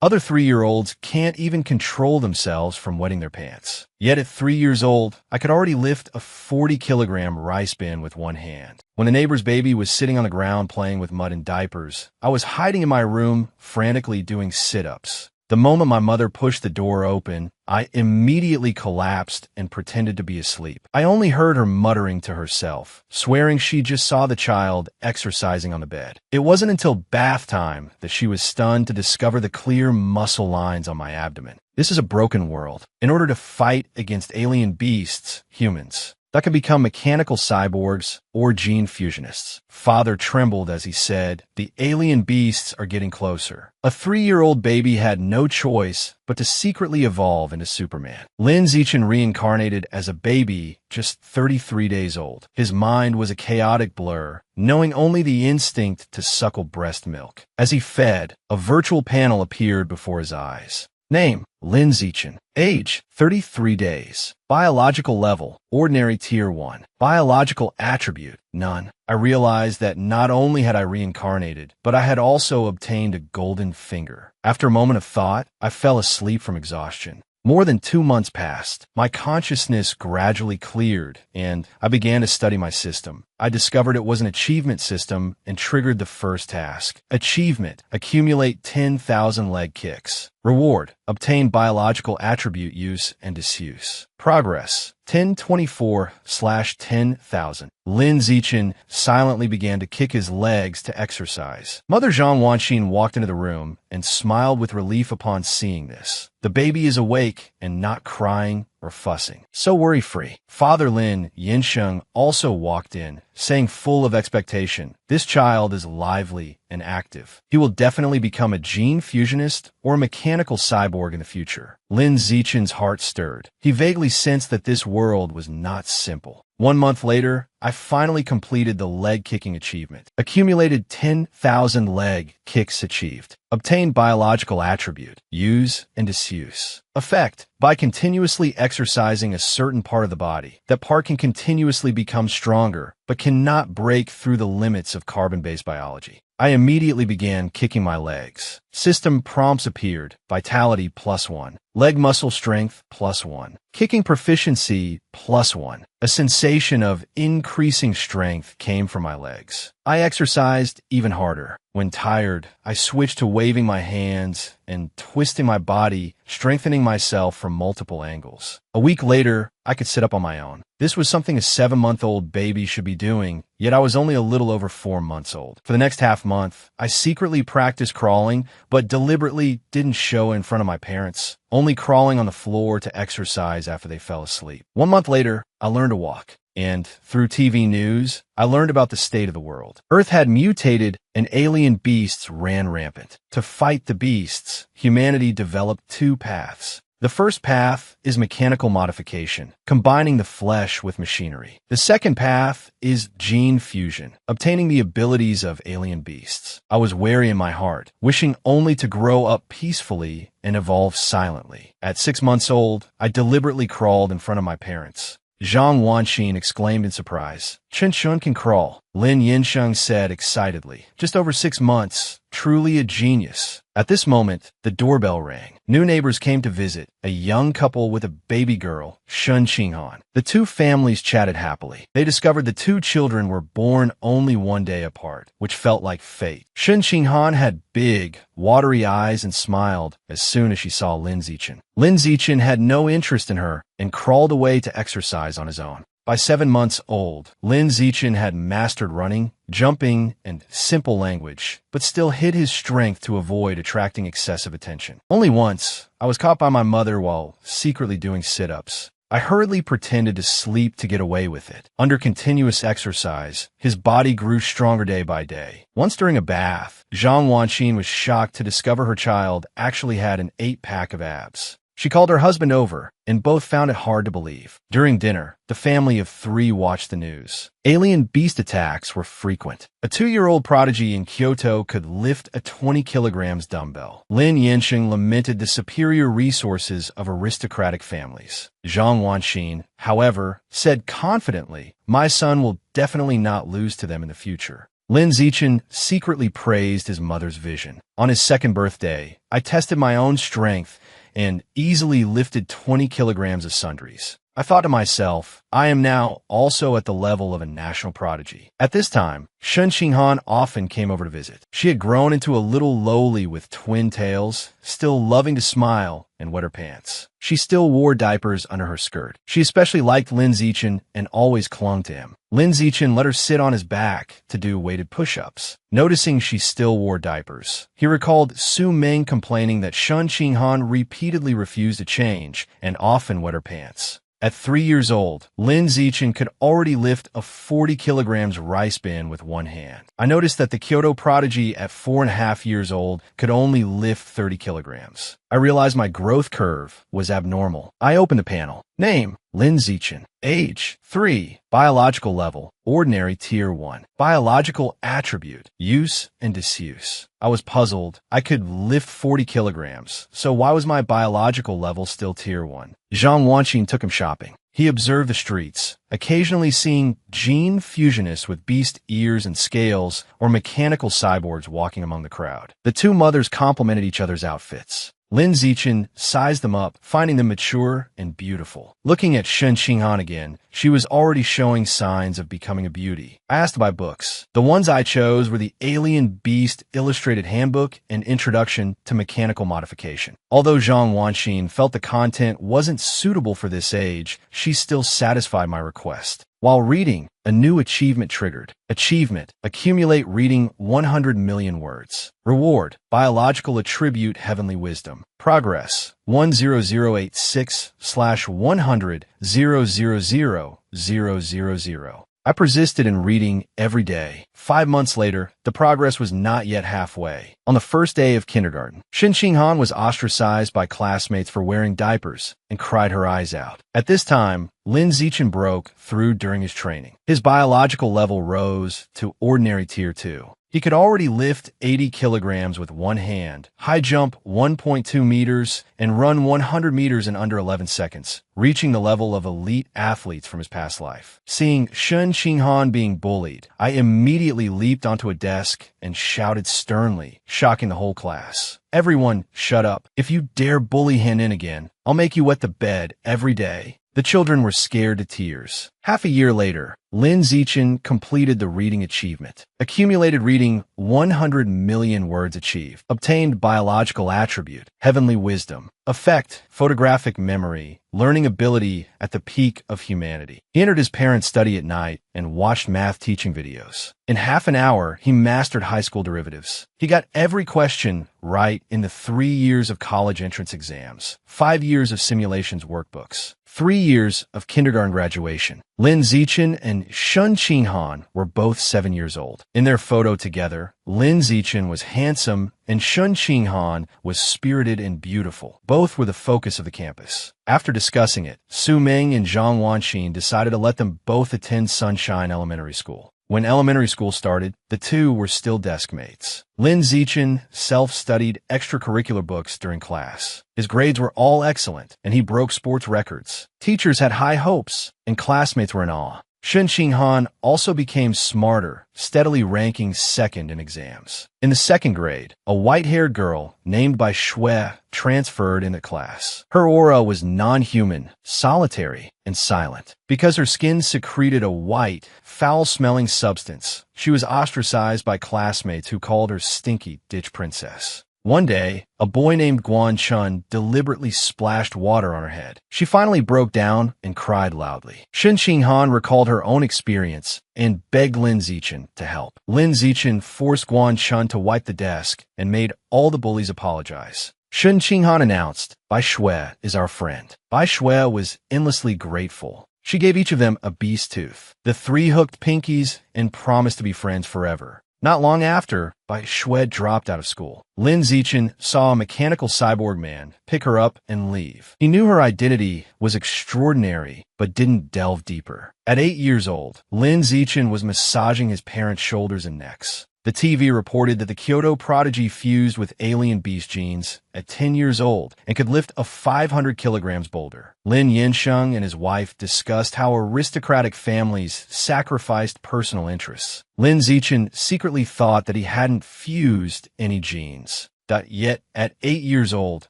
Other 3-year-olds can't even control themselves from wetting their pants. Yet at 3 years old, I could already lift a 40-kilogram rice bin with one hand. When a neighbor's baby was sitting on the ground playing with mud and diapers, I was hiding in my room, frantically doing sit-ups. The moment my mother pushed the door open, I immediately collapsed and pretended to be asleep. I only heard her muttering to herself, swearing she just saw the child exercising on the bed. It wasn't until bath time that she was stunned to discover the clear muscle lines on my abdomen. This is a broken world. In order to fight against alien beasts, humans, that could become mechanical cyborgs or gene fusionists. Father trembled as he said, "The alien beasts are getting closer." A 3-year-old baby had no choice but to secretly evolve into Superman. Lin Zichin reincarnated as a baby, just 33 days old. His mind was a chaotic blur, knowing only the instinct to suckle breast milk. As he fed, a virtual panel appeared before his eyes. Name, Lin Zichin. Age, 33 days. Biological level, ordinary tier 1. Biological attribute, none. I realized that not only had I reincarnated, but I had also obtained a golden finger. After a moment of thought, I fell asleep from exhaustion. More than 2 months passed. My consciousness gradually cleared, and I began to study my system. I discovered it was an achievement system and triggered the first task. Achievement: accumulate 10,000 leg kicks. Reward: obtain biological attribute use and disuse. Progress: 1024/10,000. Lin Zichin silently began to kick his legs to exercise. Mother Zhang Wanxin walked into the room and smiled with relief upon seeing this. The baby is awake and not crying or fussing. So worry-free. Father Lin Yinsheng also walked in, saying full of expectation, "This child is lively and active. He will definitely become a gene fusionist or a mechanical cyborg in the future." Lin Zichin's heart stirred. He vaguely sensed that this world was not simple. 1 month later, I finally completed the leg-kicking achievement. Accumulated 10,000 leg kicks achieved. Obtained biological attribute, use and disuse. Effect: by continuously exercising a certain part of the body, that part can continuously become stronger, but cannot break through the limits of carbon-based biology. I immediately began kicking my legs. System prompts appeared. Vitality +1. Leg muscle strength +1. Kicking proficiency +1. A sensation of increasing strength came from my legs. I exercised even harder. When tired, I switched to waving my hands and twisting my body, strengthening myself from multiple angles. A week later, I could sit up on my own. This was something a 7-month-old baby should be doing, yet I was only a little over 4 months old. For the next half month, I secretly practiced crawling, but deliberately didn't show in front of my parents, only crawling on the floor to exercise after they fell asleep. 1 month later, I learned to walk. And through TV news, I learned about the state of the world. Earth had mutated and alien beasts ran rampant. To fight the beasts, humanity developed 2 paths. The first path is mechanical modification, combining the flesh with machinery. The second path is gene fusion, obtaining the abilities of alien beasts. I was wary in my heart, wishing only to grow up peacefully and evolve silently. At 6 months old, I deliberately crawled in front of my parents. Zhang Wanxin exclaimed in surprise. "Chen Shun can crawl," Lin Yinsheng said excitedly. "Just over 6 months. Truly a genius." At this moment, the doorbell rang. New neighbors came to visit, a young couple with a baby girl, Shun Qinghan. The 2 families chatted happily. They discovered the 2 children were born only 1 day apart, which felt like fate. Shun Qinghan had big, watery eyes and smiled as soon as she saw Lin Zichin. Lin Zichin had no interest in her and crawled away to exercise on his own. By 7 months old, Lin Zichin had mastered running, jumping, and simple language, but still hid his strength to avoid attracting excessive attention. Only once, I was caught by my mother while secretly doing sit-ups. I hurriedly pretended to sleep to get away with it. Under continuous exercise, his body grew stronger day by day. Once during a bath, Zhang Wanxin was shocked to discover her child actually had an 8-pack of abs. She called her husband over, and both found it hard to believe. During dinner, the family of 3 watched the news. Alien beast attacks were frequent. A 2-year-old prodigy in Kyoto could lift a 20 kilograms dumbbell. Lin Yinsheng lamented the superior resources of aristocratic families. Zhang Wanxin, however, said confidently, "My son will definitely not lose to them in the future." Lin Zichen secretly praised his mother's vision. On his second birthday, I tested my own strength and easily lifted 20 kilograms of sundries. I thought to myself, I am now also at the level of a national prodigy. At this time, Shen Qinghan often came over to visit. She had grown into a little lowly with twin tails, still loving to smile and wet her pants. She still wore diapers under her skirt. She especially liked Lin Zichen and always clung to him. Lin Zichen let her sit on his back to do weighted push-ups. Noticing she still wore diapers, he recalled Su Ming complaining that Shen Qinghan repeatedly refused to change and often wet her pants. At 3 years old, Lin Zichen could already lift a 40 kilograms rice bin with one hand. I noticed that the Kyoto prodigy at 4.5 years old could only lift 30 kilograms. I realized my growth curve was abnormal. I opened the panel. Name, Lin Zichen. Age, 3. Biological level, ordinary tier 1. Biological attribute, use and disuse. I was puzzled. I could lift 40 kilograms, so why was my biological level still tier 1? Zhang Wanqin took him shopping. He observed the streets, occasionally seeing gene fusionists with beast ears and scales or mechanical cyborgs walking among the crowd. The two mothers complimented each other's outfits. Lin Zichen sized them up, finding them mature and beautiful. Looking at Shen Qinghan again, she was already showing signs of becoming a beauty. I asked to buy books. The ones I chose were the Alien Beast Illustrated Handbook and Introduction to Mechanical Modification. Although Zhang Wanqin felt the content wasn't suitable for this age, she still satisfied my request. While reading, a new achievement triggered. Achievement: accumulate reading 100 million words. Reward: biological attribute heavenly wisdom. Progress: 10086/100,000,000. I persisted in reading every day. 5 months later, the progress was not yet halfway. On the first day of kindergarten, Shen Qinghan was ostracized by classmates for wearing diapers and cried her eyes out. At this time, Lin Zichen broke through during his training. His biological level rose to ordinary tier 2. He could already lift 80 kilograms with one hand, high jump 1.2 meters, and run 100 meters in under 11 seconds, reaching the level of elite athletes from his past life. Seeing Shen Qinghan being bullied, I immediately leaped onto a desk and shouted sternly, shocking the whole class. Everyone, shut up. If you dare bully Hen In again, I'll make you wet the bed every day. The children were scared to tears. Half a year later, Lin Zichen completed the reading achievement. Accumulated reading 100 million words achieved. Obtained biological attribute, heavenly wisdom. Effect, photographic memory, learning ability at the peak of humanity. He entered his parents' study at night and watched math teaching videos. In half an hour, he mastered high school derivatives. He got every question right in the 3 years of college entrance exams, 5 years of simulations workbooks, 3 years of kindergarten graduation. Lin Zichen and Shen Qinghan were both 7 years old. In their photo together, Lin Zichen was handsome and Shen Qinghan was spirited and beautiful. Both were the focus of the campus. After discussing it, Su Ming and Zhang Wanqin decided to let them both attend Sunshine Elementary School. When elementary school started, the two were still desk mates. Lin Zichen self-studied extracurricular books during class. His grades were all excellent, and he broke sports records. Teachers had high hopes, and classmates were in awe. Shen Qinghan also became smarter, steadily ranking second in exams. In the second grade, a white-haired girl named by Shui transferred into class. Her aura was non-human, solitary, and silent. Because her skin secreted a white, foul-smelling substance, she was ostracized by classmates who called her Stinky Ditch Princess. One day, a boy named Guan Chun deliberately splashed water on her head. She finally broke down and cried loudly. Shen Qinghan recalled her own experience and begged Lin Zichen to help. Lin Zichen forced Guan Chun to wipe the desk and made all the bullies apologize. Shen Qinghan announced, "Bai Shui is our friend." Bai Shui was endlessly grateful. She gave each of them a beast tooth. The three hooked pinkies and promised to be friends forever. Not long after, Bai Shui dropped out of school. Lin Zichen saw a mechanical cyborg man pick her up and leave. He knew her identity was extraordinary, but didn't delve deeper. At 8 years old, Lin Zichen was massaging his parents' shoulders and necks. The TV reported that the Kyoto prodigy fused with alien beast genes at 10 years old and could lift a 500 kilograms boulder. Lin Yinsheng and his wife discussed how aristocratic families sacrificed personal interests. Lin Zichen secretly thought that he hadn't fused any genes. Yet, at 8 years old,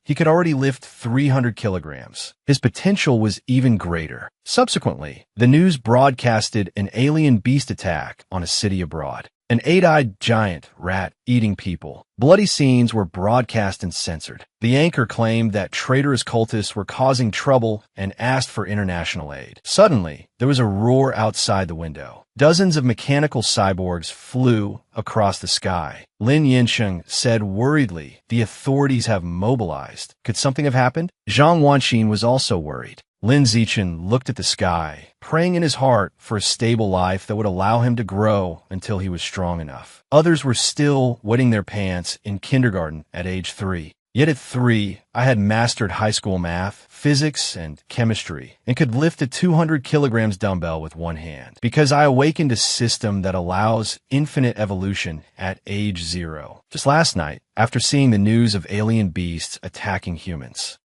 he could already lift 300 kilograms. His potential was even greater. Subsequently, the news broadcasted an alien beast attack on a city abroad. An 8-eyed giant rat eating people. Bloody scenes were broadcast and censored. The anchor claimed that traitorous cultists were causing trouble and asked for international aid. Suddenly, there was a roar outside the window. Dozens of mechanical cyborgs flew across the sky. Lin Yinsheng said worriedly, "The authorities have mobilized. Could something have happened?" Zhang Wanxin was also worried. Lin Zichen looked at the sky, praying in his heart for a stable life that would allow him to grow until he was strong enough. Others were still wetting their pants in kindergarten at age 3. Yet at 3, I had mastered high school math, physics, and chemistry, and could lift a 200 kilograms dumbbell with one hand, because I awakened a system that allows infinite evolution at age 0. Just last night, after seeing the news of alien beasts attacking humans,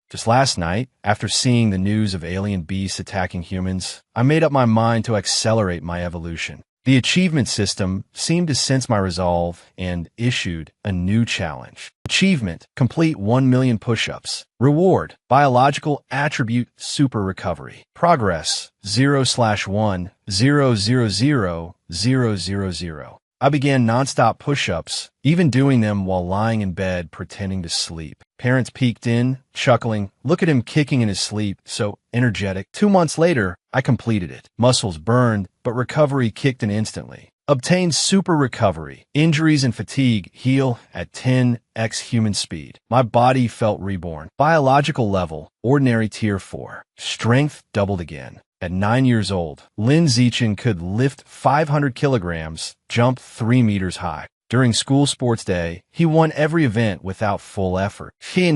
I made up my mind to accelerate my evolution. The achievement system seemed to sense my resolve and issued a new challenge. Achievement: complete 1 million push-ups. Reward: biological attribute super recovery. Progress: 0/1000000. I began nonstop push-ups, even doing them while lying in bed pretending to sleep. Parents peeked in, chuckling, "Look at him kicking in his sleep, so energetic." 2 months later, I completed it. Muscles burned, but recovery kicked in instantly. Obtained super recovery. Injuries and fatigue heal at 10x human speed. My body felt reborn. Biological level, ordinary tier 4. Strength doubled again. At 9 years old, Lin Zichen could lift 500 kilograms, jump 3 meters high. During school sports day, he won every event without full effort. Is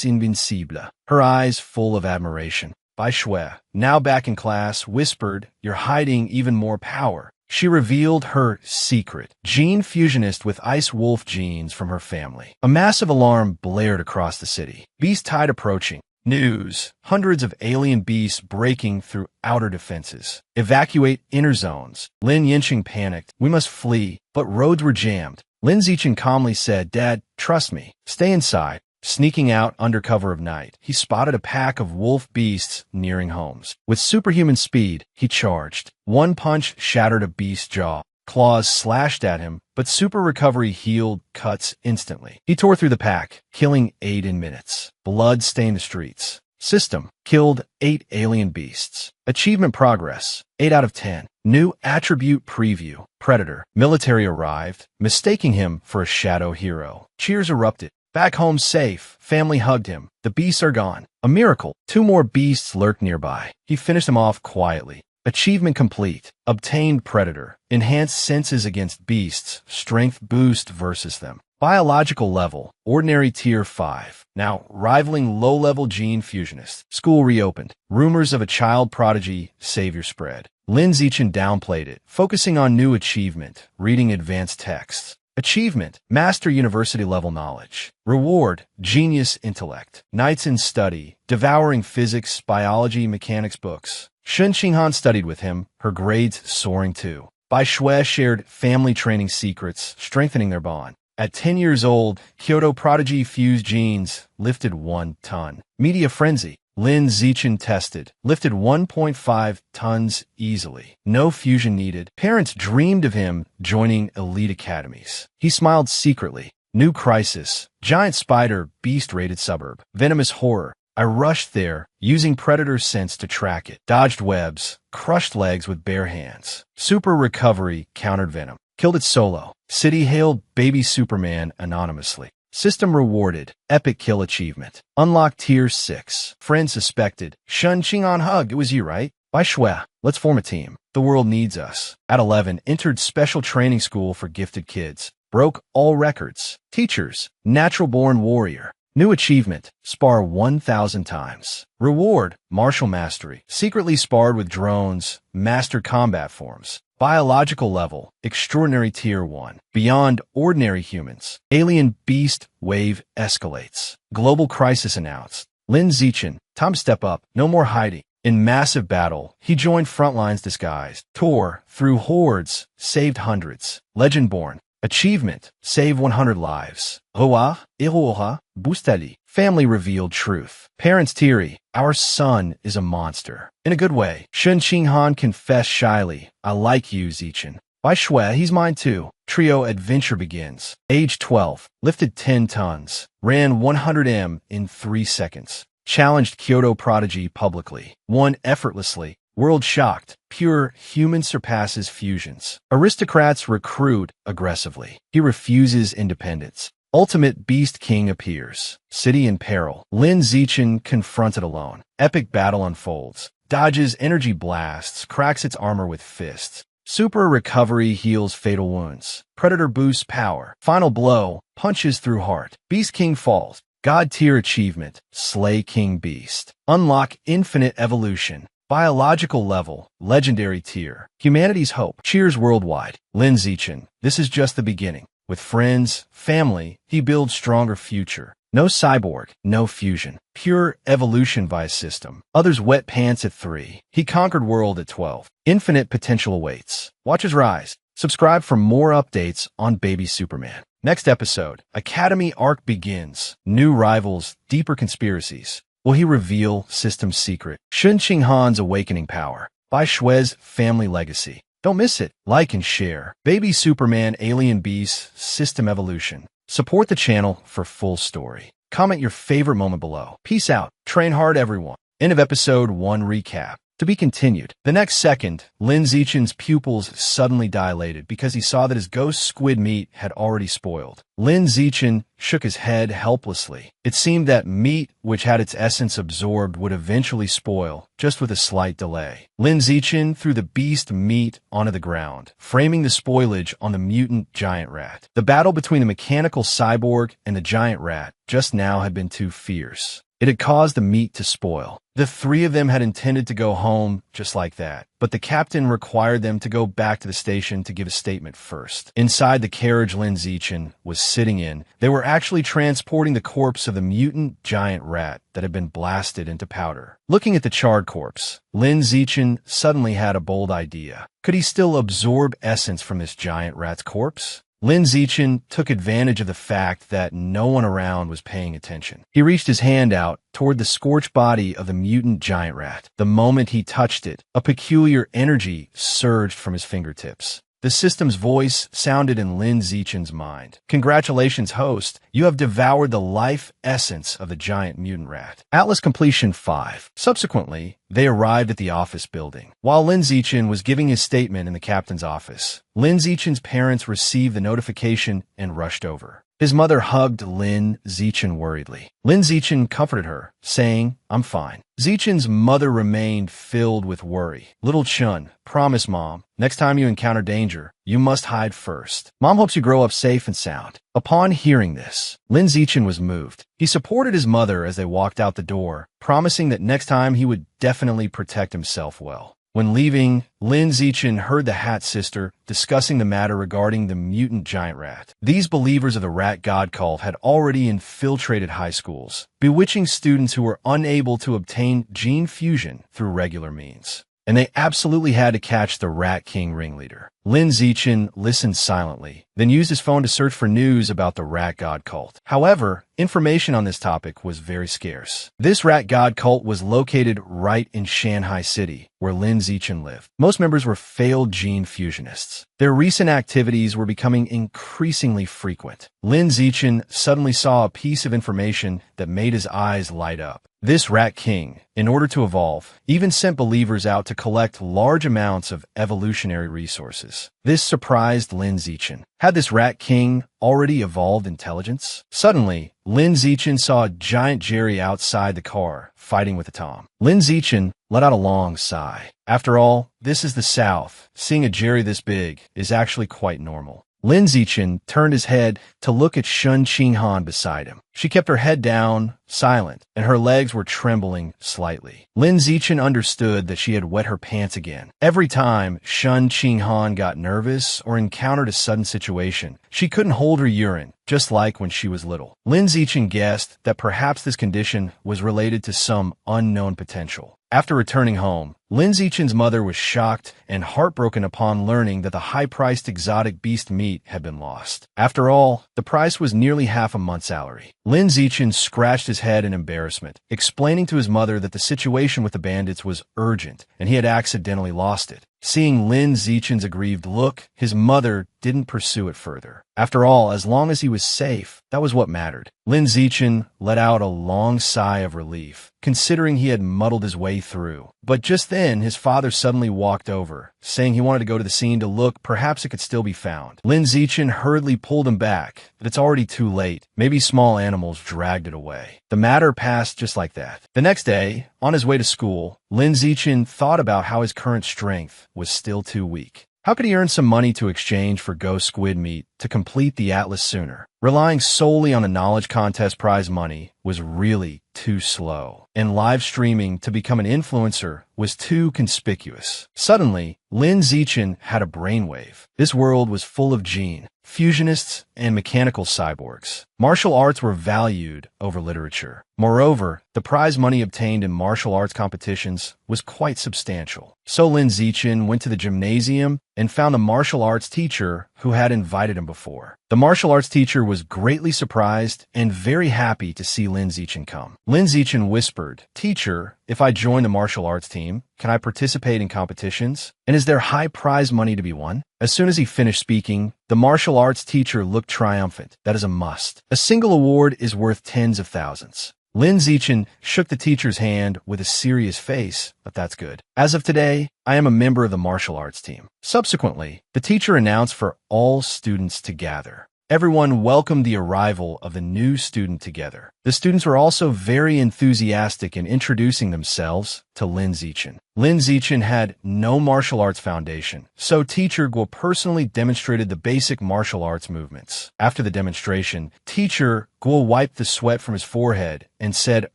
invincible. Her eyes full of admiration. Bai Shui, now back in class, whispered, "You're hiding even more power." She revealed her secret, gene fusionist with ice wolf genes from her family. A massive alarm blared across the city. Beast tide approaching. News: hundreds of alien beasts breaking through outer defenses. Evacuate inner zones. Lin Yinsheng panicked. "We must flee." But roads were jammed. Lin Zichen calmly said, "Dad, trust me. Stay inside." Sneaking out under cover of night, he spotted a pack of wolf beasts nearing homes. With superhuman speed, he charged. One punch shattered a beast's jaw. Claws slashed at him, but super recovery healed cuts instantly. He tore through the pack, killing 8 in minutes. Blood stained the streets. System: killed 8 alien beasts. Achievement progress: 8 out of 10. New attribute preview: Predator. Military arrived, mistaking him for a shadow hero. Cheers erupted. Back home safe. Family hugged him. The beasts are gone. A miracle. 2 more beasts lurked nearby. He finished them off quietly. Achievement complete. Obtained Predator. Enhanced senses against beasts. Strength boost versus them. Biological level: ordinary tier 5. Now rivaling low-level gene fusionist. School reopened. Rumors of a child prodigy savior spread. Lin Zichen downplayed it, focusing on new achievement: reading advanced texts. Achievement: master university-level knowledge. Reward: genius intellect. Nights in study, devouring physics, biology, mechanics books. Shun Xinghan studied with him, her grades soaring too. Bai Shui shared family training secrets, strengthening their bond. At 10 years old, Kyoto prodigy fused genes, lifted 1 ton. Media frenzy. Lin Zichen tested, lifted 1.5 tons easily. No fusion needed. Parents dreamed of him joining elite academies. He smiled secretly. New crisis. Giant spider, beast-rated suburb. Venomous horror. I rushed there, using predator sense to track it. Dodged webs, crushed legs with bare hands. Super recovery countered venom. Killed it solo. City hailed baby Superman anonymously. System rewarded. Epic kill achievement. Unlocked tier 6. Friend suspected. Shun Qing'an hugged. "It was you, right?" Bai Shui, "Let's form a team. The world needs us." At 11, entered special training school for gifted kids. Broke all records. Teachers: natural-born warrior. New achievement: spar 1,000 times. Reward: martial mastery. Secretly sparred with drones, mastered combat forms. Biological level, extraordinary tier 1. Beyond ordinary humans. Alien beast wave escalates. Global crisis announced. Lin Zichen, time to step up, no more hiding. In massive battle, he joined frontlines disguised. Tore through hordes, saved hundreds. Legend-born. Achievement, save 100 lives. Roa, Iroha, Bustali. Family revealed truth. Parents' teary, our son is a monster. In a good way. Shun Qinghan confessed shyly, I like you, Zichen. By Shui, he's mine too. Trio adventure begins. Age 12, lifted 10 tons, ran 100 m in 3 seconds. Challenged Kyoto prodigy publicly. Won effortlessly. World shocked. Pure human surpasses fusions. Aristocrats recruit aggressively. He refuses independence. Ultimate Beast King appears. City in peril. Lin Zichen confronted alone. Epic battle unfolds. Dodges energy blasts, cracks its armor with fists. Super recovery heals fatal wounds. Predator boosts power. Final blow, punches through heart. Beast King falls. God tier achievement, slay King Beast. Unlock infinite evolution. Biological level, legendary tier. Humanity's hope, cheers worldwide. Lin Zichen, this is just the beginning. With friends, family, he builds stronger future. No cyborg, no fusion. Pure evolution via system. Others wet pants at 3. He conquered world at 12. Infinite potential awaits. Watch his rise. Subscribe for more updates on Baby Superman. Next episode, Academy arc begins. New rivals, deeper conspiracies. Will he reveal system's secret? Shun Qinghan's awakening power. Bai Shui's family legacy. Don't miss it. Like and share. Baby Superman Alien Beast System Evolution. Support the channel for full story. Comment your favorite moment below. Peace out. Train hard, everyone. End of episode 1 recap. To be continued. The next second, Lin Zichen's pupils suddenly dilated because he saw that his ghost squid meat had already spoiled. Lin Zichen shook his head helplessly. It seemed that meat, which had its essence absorbed, would eventually spoil, just with a slight delay. Lin Zichen threw the beast meat onto the ground, framing the spoilage on the mutant giant rat. The battle between the mechanical cyborg and the giant rat just now had been too fierce. It had caused the meat to spoil. The 3 of them had intended to go home just like that, but the captain required them to go back to the station to give a statement first. Inside the carriage Lin Zichen was sitting in, they were actually transporting the corpse of the mutant giant rat that had been blasted into powder. Looking at the charred corpse, Lin Zichen suddenly had a bold idea. Could he still absorb essence from this giant rat's corpse? Lin Zichen took advantage of the fact that no one around was paying attention. He reached his hand out toward the scorched body of the mutant giant rat. The moment he touched it, a peculiar energy surged from his fingertips. The system's voice sounded in Lin Zichen's mind. Congratulations, host. You have devoured the life essence of the giant mutant rat. Atlas completion 5. Subsequently, they arrived at the office building. While Lin Zichen was giving his statement in the captain's office, Lin Zichen's parents received the notification and rushed over. His mother hugged Lin Zichen worriedly. Lin Zichen comforted her, saying, I'm fine. Zichen's mother remained filled with worry. Little Chun, promise Mom, next time you encounter danger, you must hide first. Mom hopes you grow up safe and sound. Upon hearing this, Lin Zichen was moved. He supported his mother as they walked out the door, promising that next time he would definitely protect himself well. When leaving, Lin Zichen heard the Hat sister discussing the matter regarding the mutant giant rat. These believers of the rat god cult had already infiltrated high schools, bewitching students who were unable to obtain gene fusion through regular means. And they absolutely had to catch the Rat King ringleader. Lin Zichen listened silently, then used his phone to search for news about the rat god cult. However, information on this topic was very scarce. This rat god cult was located right in Shanghai City, where Lin Zichen lived. Most members were failed gene fusionists. Their recent activities were becoming increasingly frequent. Lin Zichen suddenly saw a piece of information that made his eyes light up. This Rat King, in order to evolve, even sent believers out to collect large amounts of evolutionary resources. This surprised Lin Zichen. Had this Rat King already evolved intelligence? Suddenly, Lin Zichen saw a giant Jerry outside the car, fighting with a Tom. Lin Zichen let out a long sigh. After all, this is the South. Seeing a Jerry this big is actually quite normal. Lin Zichen turned his head to look at Shun Qinghan beside him. She kept her head down, silent, and her legs were trembling slightly. Lin Zichen understood that she had wet her pants again. Every time Shun Qinghan got nervous or encountered a sudden situation, she couldn't hold her urine, just like when she was little. Lin Zichen guessed that perhaps this condition was related to some unknown potential. After returning home, Lin Zichen's mother was shocked and heartbroken upon learning that the high-priced exotic beast meat had been lost. After all, the price was nearly half a month's salary. Lin Zichen scratched his head in embarrassment, explaining to his mother that the situation with the bandits was urgent and he had accidentally lost it. Seeing Lin Zichen's aggrieved look, his mother didn't pursue it further. After all, as long as he was safe, that was what mattered. Lin Zichen let out a long sigh of relief, considering he had muddled his way through. But just then, his father suddenly walked over, saying he wanted to go to the scene to look, perhaps it could still be found. Lin Zichen hurriedly pulled him back, but it's already too late. Maybe small animals dragged it away. The matter passed just like that. The next day, on his way to school, Lin Zichen thought about how his current strength was still too weak. How could he earn some money to exchange for ghost squid meat to complete the atlas sooner? Relying solely on the knowledge contest prize money was really too slow, and live streaming to become an influencer was too conspicuous. Suddenly, Lin Zichen had a brainwave. This world was full of gene, fusionists, and mechanical cyborgs. Martial arts were valued over literature. Moreover, the prize money obtained in martial arts competitions was quite substantial. So Lin Zichen went to the gymnasium and found a martial arts teacher who had invited him before. The martial arts teacher was greatly surprised and very happy to see Lin Zichen come. Lin Zichen whispered, "Teacher, if I join the martial arts team, can I participate in competitions? And is there high prize money to be won?" As soon as he finished speaking, the martial arts teacher looked triumphant. "That is a must. A single award is worth tens of thousands." Lin Zichen shook the teacher's hand with a serious face, but that's good. "As of today, I am a member of the martial arts team." Subsequently, the teacher announced for all students to gather. Everyone welcomed the arrival of the new student together. The students were also very enthusiastic in introducing themselves to Lin Zichen. Lin Zichen had no martial arts foundation, so teacher Guo personally demonstrated the basic martial arts movements. After the demonstration, teacher Guo wiped the sweat from his forehead and said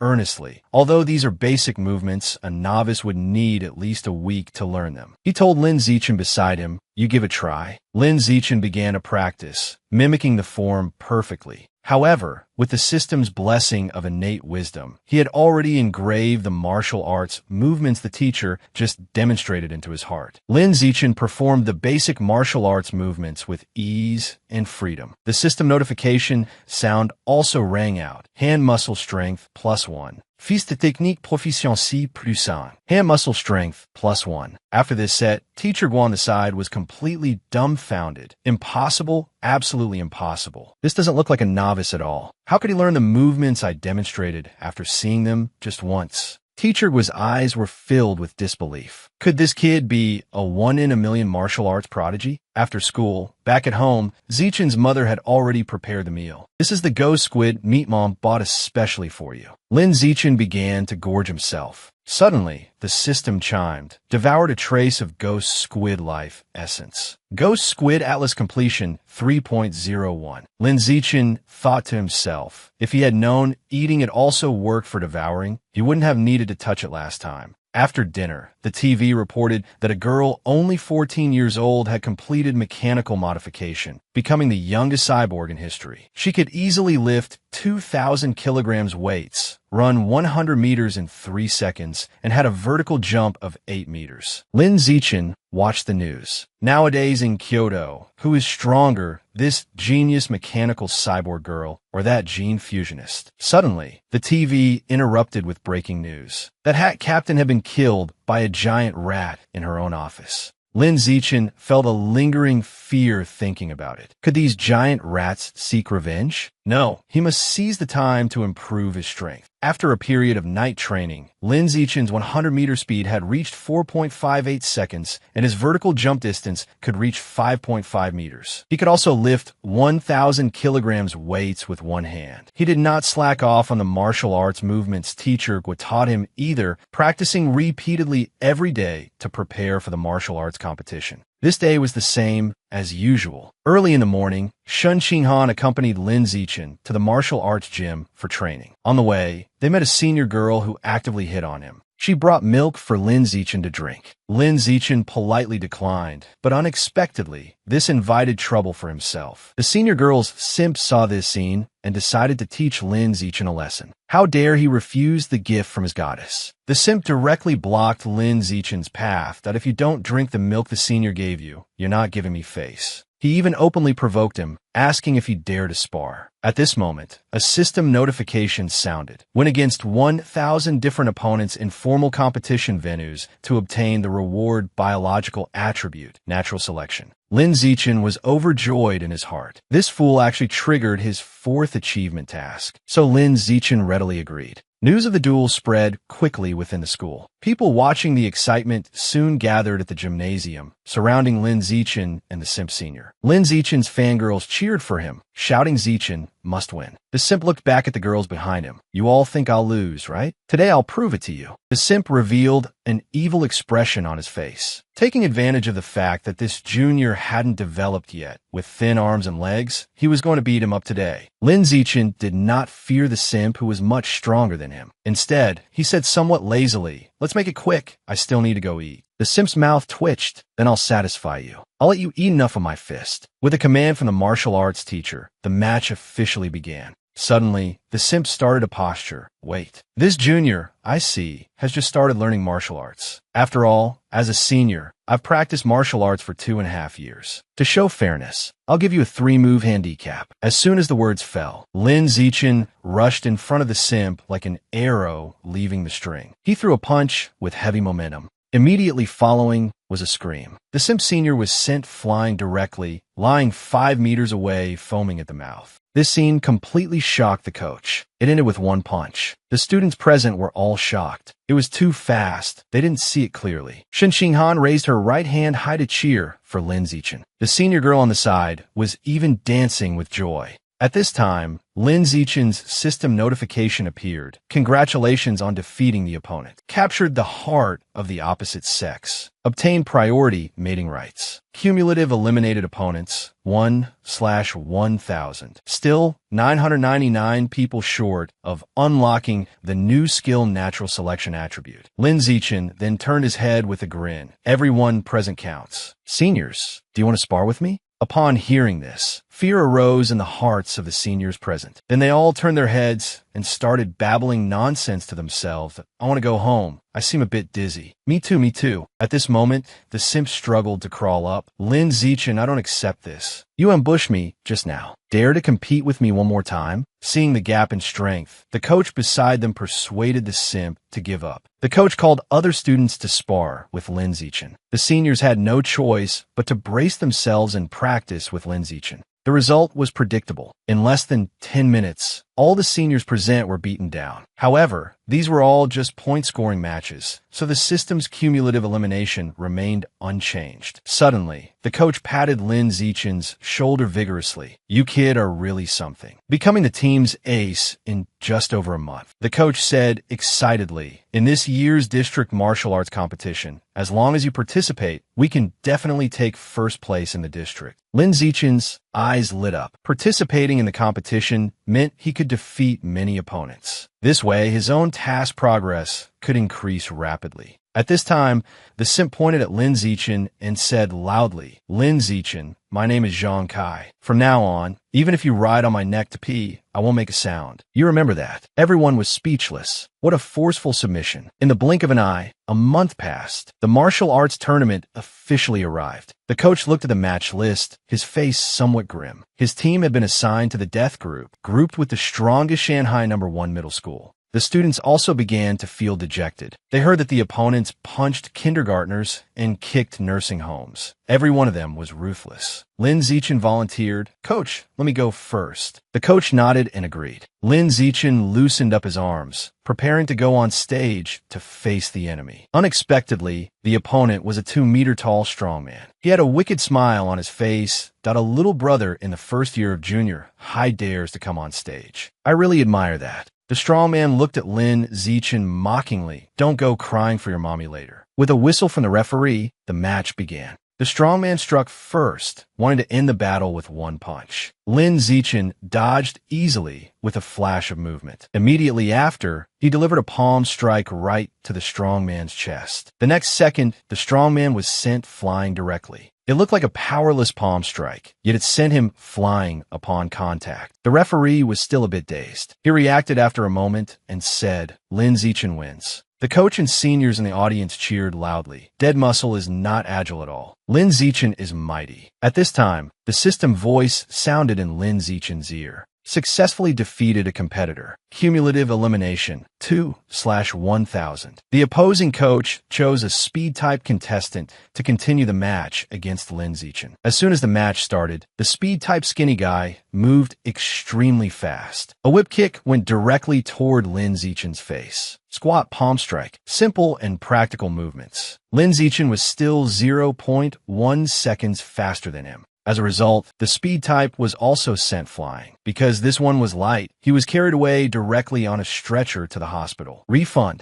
earnestly, "Although these are basic movements, a novice would need at least a week to learn them." He told Lin Zichen beside him, "You give a try." Lin Zichen began to practice, mimicking the form perfectly. However, with the system's blessing of innate wisdom, he had already engraved the martial arts movements the teacher just demonstrated into his heart. Lin Zichen performed the basic martial arts movements with ease and freedom. The system notification sound also rang out. Hand muscle strength +1. Fiche de technique proficiency +1. Hand muscle strength +1. After this set, teacher Guo on the side was completely dumbfounded. Impossible? Absolutely impossible. This doesn't look like a novice at all. How could he learn the movements I demonstrated after seeing them just once? Teacher Guo's eyes were filled with disbelief. Could this kid be a one-in-a-million martial arts prodigy? After school, back at home, Zichen's mother had already prepared the meal. "This is the ghost squid meat Mom bought especially for you." Lin Zichen began to gorge himself. Suddenly, the system chimed, devoured a trace of ghost squid life essence. Ghost squid atlas completion 3.01. Lin Zichen thought to himself, if he had known eating it also worked for devouring, he wouldn't have needed to touch it last time. After dinner, the TV reported that a girl only 14 years old had completed mechanical modification, becoming the youngest cyborg in history. She could easily lift 2,000 kilograms weights, run 100 meters in 3 seconds, and had a vertical jump of 8 meters. Lin Zichen watched the news. Nowadays in Kyoto, who is stronger, this genius mechanical cyborg girl or that gene fusionist? Suddenly, the TV interrupted with breaking news. That hat captain had been killed by a giant rat in her own office. Lin Zichen felt a lingering fear thinking about it. Could these giant rats seek revenge? No, he must seize the time to improve his strength. After a period of night training, Lin Zichen's 100-meter speed had reached 4.58 seconds, and his vertical jump distance could reach 5.5 meters. He could also lift 1,000 kilograms weights with one hand. He did not slack off on the martial arts movements teacher Guo taught him either, practicing repeatedly every day to prepare for the martial arts competition. This day was the same as usual. Early in the morning, Shun Qinghan accompanied Lin Zichen to the martial arts gym for training. On the way, they met a senior girl who actively hit on him. She brought milk for Lin Zichen to drink. Lin Zichen politely declined, but unexpectedly, this invited trouble for himself. The senior girl's simp saw this scene and decided to teach Lin Zichen a lesson. How dare he refuse the gift from his goddess? The simp directly blocked Lin Zichen's path that if you don't drink the milk the senior gave you, you're not giving me face. He even openly provoked him, asking if he'd dare to spar. At this moment, a system notification sounded. Win against 1,000 different opponents in formal competition venues to obtain the reward biological attribute, natural selection. Lin Zichen was overjoyed in his heart. This fool actually triggered his fourth achievement task, so Lin Zichen readily agreed. News of the duel spread quickly within the school. People watching the excitement soon gathered at the gymnasium, surrounding Lin Zichen and the simp senior. Lin Zichen's fangirls cheered for him, shouting Zichen must win. The simp looked back at the girls behind him. You all think I'll lose, right? Today I'll prove it to you. The simp revealed an evil expression on his face. Taking advantage of the fact that this junior hadn't developed yet, with thin arms and legs, he was going to beat him up today. Lin Zichen did not fear the simp who was much stronger than him. Instead, he said somewhat lazily, "Let's make it quick. I still need to go eat." The simp's mouth twitched. "Then I'll satisfy you. I'll let you eat enough of my fist." With a command from the martial arts teacher, the match officially began. Suddenly, the simp started a posture. Wait, this junior, I see, has just started learning martial arts. After all, as a senior, I've practiced martial arts for 2.5 years. To show fairness, I'll give you a 3-move handicap. As soon as the words fell, Lin Zichen rushed in front of the simp like an arrow leaving the string. He threw a punch with heavy momentum. Immediately following was a scream. The simp senior was sent flying directly, lying 5 meters away, foaming at the mouth. This scene completely shocked the coach. It ended with one punch. The students present were all shocked. It was too fast. They didn't see it clearly. Shun Qinghan raised her right hand high to cheer for Lin Zichen. The senior girl on the side was even dancing with joy. At this time, Lin Zichen's system notification appeared. Congratulations on defeating the opponent. Captured the heart of the opposite sex. Obtained priority mating rights. Cumulative eliminated opponents, 1/1000. Still, 999 people short of unlocking the new skill natural selection attribute. Lin Zichen then turned his head with a grin. Everyone present counts. Seniors, do you want to spar with me? Upon hearing this, fear arose in the hearts of the seniors present. Then they all turned their heads and started babbling nonsense to themselves. I want to go home. I seem a bit dizzy. Me too, me too. At this moment, the simp struggled to crawl up. Lin Zichen, I don't accept this. You ambushed me just now. Dare to compete with me one more time? Seeing the gap in strength, the coach beside them persuaded the simp to give up. The coach called other students to spar with Lin Zichen. The seniors had no choice but to brace themselves and practice with Lin Zichen. The result was predictable. In less than 10 minutes, all the seniors present were beaten down. However, these were all just point-scoring matches, so the system's cumulative elimination remained unchanged. Suddenly, the coach patted Lin Zichen's shoulder vigorously. You kid are really something. Becoming the team's ace in just over a month. The coach said excitedly, in this year's district martial arts competition, as long as you participate, we can definitely take first place in the district. Lin Zichen's eyes lit up. Participating in the competition meant he could defeat many opponents. This way, his own task progress could increase rapidly. At this time, the simp pointed at Lin Zichen and said loudly, Lin Zichen, my name is Zhang Kai. From now on, even if you ride on my neck to pee, I won't make a sound. You remember that. Everyone was speechless. What a forceful submission. In the blink of an eye, a month passed. The martial arts tournament officially arrived. The coach looked at the match list, his face somewhat grim. His team had been assigned to the death group, grouped with the strongest Shanghai #1 middle school. The students also began to feel dejected. They heard that the opponents punched kindergartners and kicked nursing homes. Every one of them was ruthless. Lin Zichen volunteered, Coach, let me go first. The coach nodded and agreed. Lin Zichen loosened up his arms, preparing to go on stage to face the enemy. Unexpectedly, the opponent was a 2-meter-tall strongman. He had a wicked smile on his face that a little brother in the first year of junior high dares to come on stage. I really admire that. The strongman looked at Lin Zichen mockingly. Don't go crying for your mommy later. With a whistle from the referee, the match began. The strongman struck first, wanting to end the battle with one punch. Lin Zichen dodged easily with a flash of movement. Immediately after, he delivered a palm strike right to the strongman's chest. The next second, the strongman was sent flying directly. It looked like a powerless palm strike, yet it sent him flying upon contact. The referee was still a bit dazed. He reacted after a moment and said, "Lin Zichen wins." The coach and seniors in the audience cheered loudly. Dead Muscle is not agile at all. Lin Zichen is mighty. At this time, the system voice sounded in Lin Zichen's ear. Successfully defeated a competitor. Cumulative elimination, 2/1000. The opposing coach chose a speed-type contestant to continue the match against Lin Zichen. As soon as the match started, the speed-type skinny guy moved extremely fast. A whip kick went directly toward Lin Zichen's face. Squat palm strike. Simple and practical movements. Lin Zichen was still 0.1 seconds faster than him. As a result, the speed type was also sent flying. Because this one was light, he was carried away directly on a stretcher to the hospital. Refund.